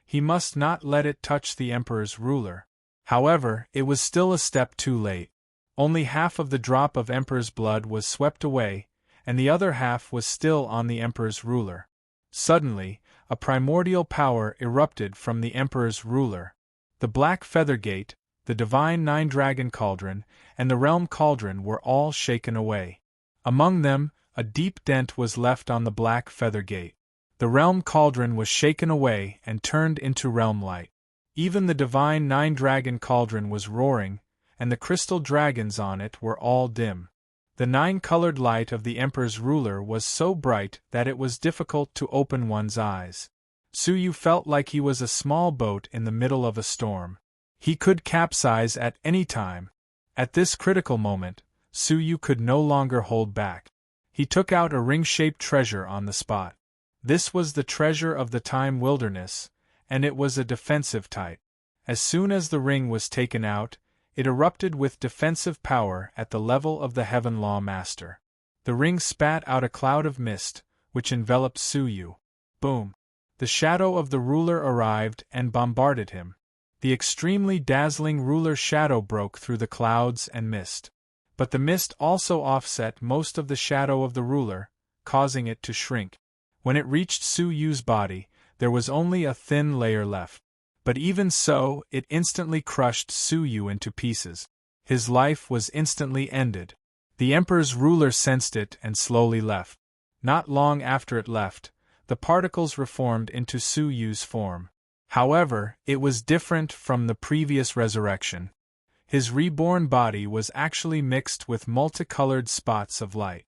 He must not let it touch the Emperor's ruler. However, it was still a step too late. Only half of the drop of Emperor's blood was swept away, and the other half was still on the Emperor's ruler. Suddenly, a primordial power erupted from the Emperor's ruler. The Black Feather Gate, the Divine Nine-Dragon Cauldron, and the Realm Cauldron were all shaken away. Among them, a deep dent was left on the Black Feather Gate. The Realm Cauldron was shaken away and turned into realm light. Even the Divine Nine-Dragon Cauldron was roaring, and the crystal dragons on it were all dim. The 9-colored light of the Emperor's ruler was so bright that it was difficult to open one's eyes. Su Yu felt like he was a small boat in the middle of a storm. He could capsize at any time. At this critical moment, Su Yu could no longer hold back. He took out a ring-shaped treasure on the spot. This was the treasure of the Time Wilderness, and it was a defensive type. As soon as the ring was taken out, it erupted with defensive power at the level of the Heaven Law Master. The ring spat out a cloud of mist, which enveloped Su Yu. Boom! The shadow of the ruler arrived and bombarded him. The extremely dazzling ruler shadow broke through the clouds and mist. But the mist also offset most of the shadow of the ruler, causing it to shrink. When it reached Su Yu's body, there was only a thin layer left. But even so, it instantly crushed Su Yu into pieces. His life was instantly ended. The Emperor's ruler sensed it and slowly left. Not long after it left, the particles reformed into Su Yu's form. However, it was different from the previous resurrection. His reborn body was actually mixed with multicolored spots of light.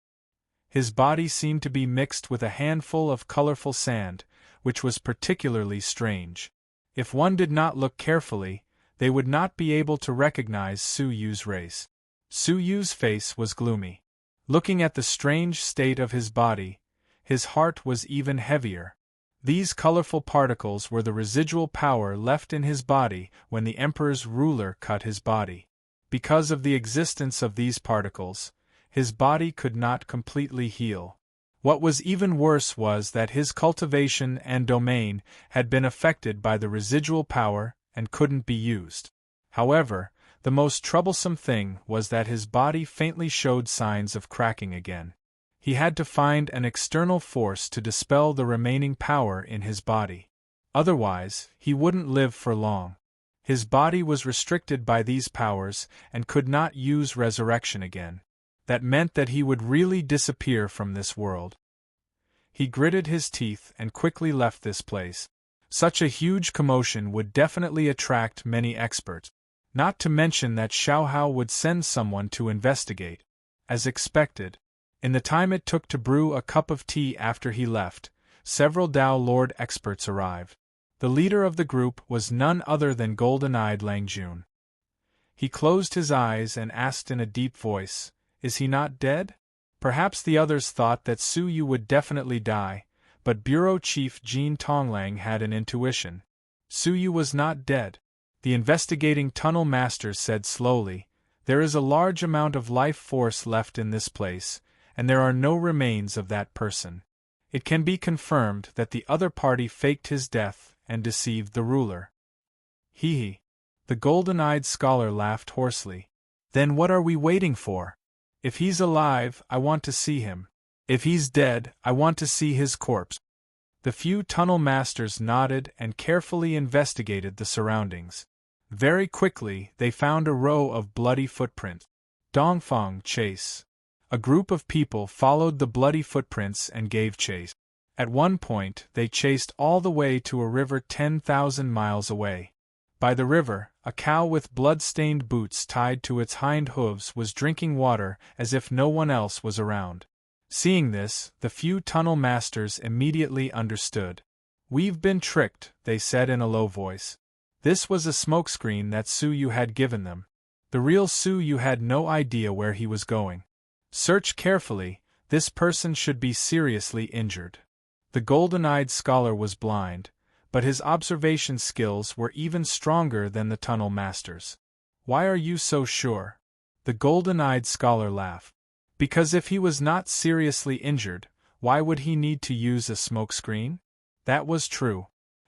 His body seemed to be mixed with a handful of colorful sand, which was particularly strange. If one did not look carefully, they would not be able to recognize Su Yu's race. Su Yu's face was gloomy. Looking at the strange state of his body, his heart was even heavier. These colorful particles were the residual power left in his body when the Emperor's ruler cut his body. Because of the existence of these particles, his body could not completely heal. What was even worse was that his cultivation and domain had been affected by the residual power and couldn't be used. However, the most troublesome thing was that his body faintly showed signs of cracking again. He had to find an external force to dispel the remaining power in his body. Otherwise, he wouldn't live for long. His body was restricted by these powers and could not use resurrection again. That meant that he would really disappear from this world. He gritted his teeth and quickly left this place. Such a huge commotion would definitely attract many experts. Not to mention that Xiaohao would send someone to investigate. As expected, in the time it took to brew a cup of tea after he left, several Dao Lord experts arrived. The leader of the group was none other than golden-eyed Lang Jun. He closed his eyes and asked in a deep voice, "Is he not dead?" Perhaps the others thought that Su Yu would definitely die, but Bureau Chief Jean Tonglang had an intuition. Su Yu was not dead. The investigating tunnel master said slowly, There is a large amount of life force left in this place, and there are no remains of that person. It can be confirmed that the other party faked his death and deceived the ruler. Hee. The golden-eyed scholar laughed hoarsely. Then what are we waiting for? If he's alive, I want to see him. If he's dead, I want to see his corpse. The few tunnel masters nodded and carefully investigated the surroundings. Very quickly, they found a row of bloody footprints. Dongfang chase. A group of people followed the bloody footprints and gave chase. At one point, they chased all the way to a river 10,000 miles away. By the river, a cow with blood-stained boots tied to its hind hooves was drinking water as if no one else was around. Seeing this, the few tunnel masters immediately understood. "We've been tricked," they said in a low voice. This was a smokescreen that Suyu had given them. The real Suyu had no idea where he was going. Search carefully, this person should be seriously injured. The golden-eyed scholar was blind, but his observation skills were even stronger than the tunnel masters. "Why are you so sure?" The golden-eyed scholar laughed. "Because if he was not seriously injured, why would he need to use a smokescreen?" That was true.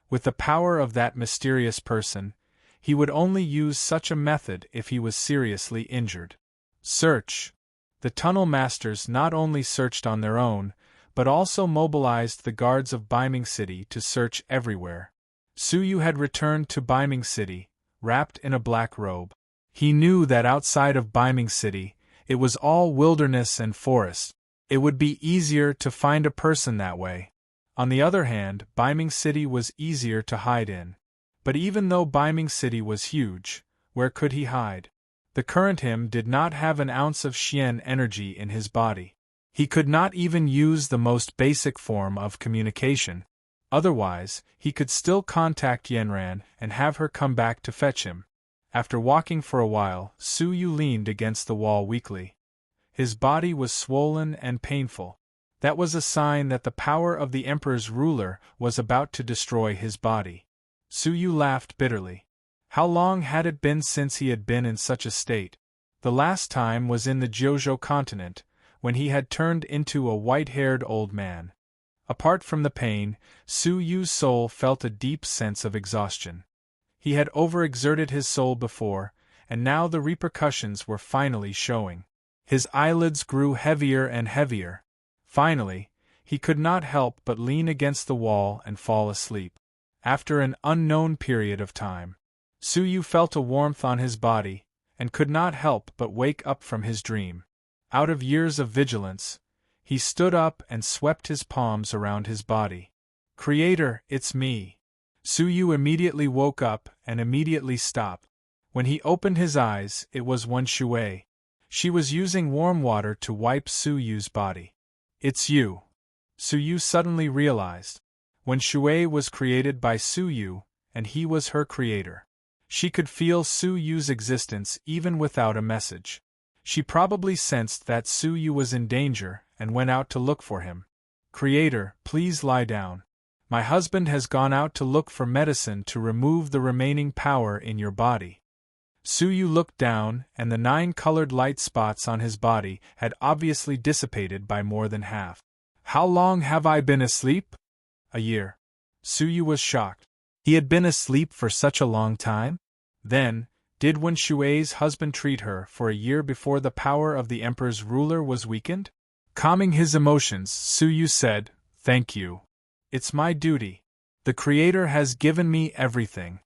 With the power of that mysterious person, he would only use such a method if he was seriously injured. Search. The tunnel masters not only searched on their own, but also mobilized the guards of Biming City to search everywhere. Suyu had returned to Biming City, wrapped in a black robe. He knew that outside of Biming City, it was all wilderness and forest. It would be easier to find a person that way. On the other hand, Biming City was easier to hide in. But even though Biming City was huge, where could he hide? The current him did not have an ounce of Xian energy in his body. He could not even use the most basic form of communication. Otherwise, he could still contact Yanran and have her come back to fetch him. After walking for a while, Suyu leaned against the wall weakly. His body was swollen and painful. That was a sign that the power of the Emperor's ruler was about to destroy his body. Suyu laughed bitterly. How long had it been since he had been in such a state? The last time was in the Jiuzhou continent, when he had turned into a white-haired old man. Apart from the pain, Suyu's soul felt a deep sense of exhaustion. He had overexerted his soul before, and now the repercussions were finally showing. His eyelids grew heavier and heavier. Finally, he could not help but lean against the wall and fall asleep. After an unknown period of time, Suyu felt a warmth on his body, and could not help but wake up from his dream. Out of years of vigilance, he stood up and swept his palms around his body. "Creator, it's me." Suyu immediately woke up and immediately stopped. When he opened his eyes, it was Wen Shui. She was using warm water to wipe Suyu's body. "It's you." Suyu suddenly realized. Wen Shui was created by Suyu, and he was her creator. She could feel Suyu's existence even without a message. She probably sensed that Suyu was in danger and went out to look for him. "Creator, please lie down. My husband has gone out to look for medicine to remove the remaining power in your body." Suyu looked down, and the 9 colored light spots on his body had obviously dissipated by more than half. "How long have I been asleep?" "A year." Suyu was shocked. He had been asleep for such a long time? Then, did Wen Shui's husband treat her for a year before the power of the Emperor's ruler was weakened? Calming his emotions, Suyu said, "Thank you. It's my duty. The Creator has given me everything."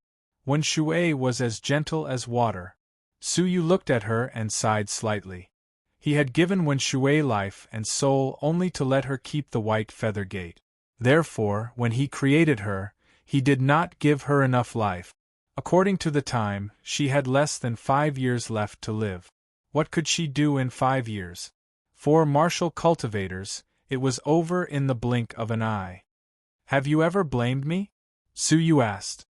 Wen Shui was as gentle as water. Suyu looked at her and sighed slightly. He had given Wen Shui life and soul only to let her keep the white feather gate. Therefore, when he created her, he did not give her enough life. According to the time, she had less than 5 years left to live. What could she do in 5 years? For martial cultivators, it was over in the blink of an eye. "Have you ever blamed me?" Suyu asked.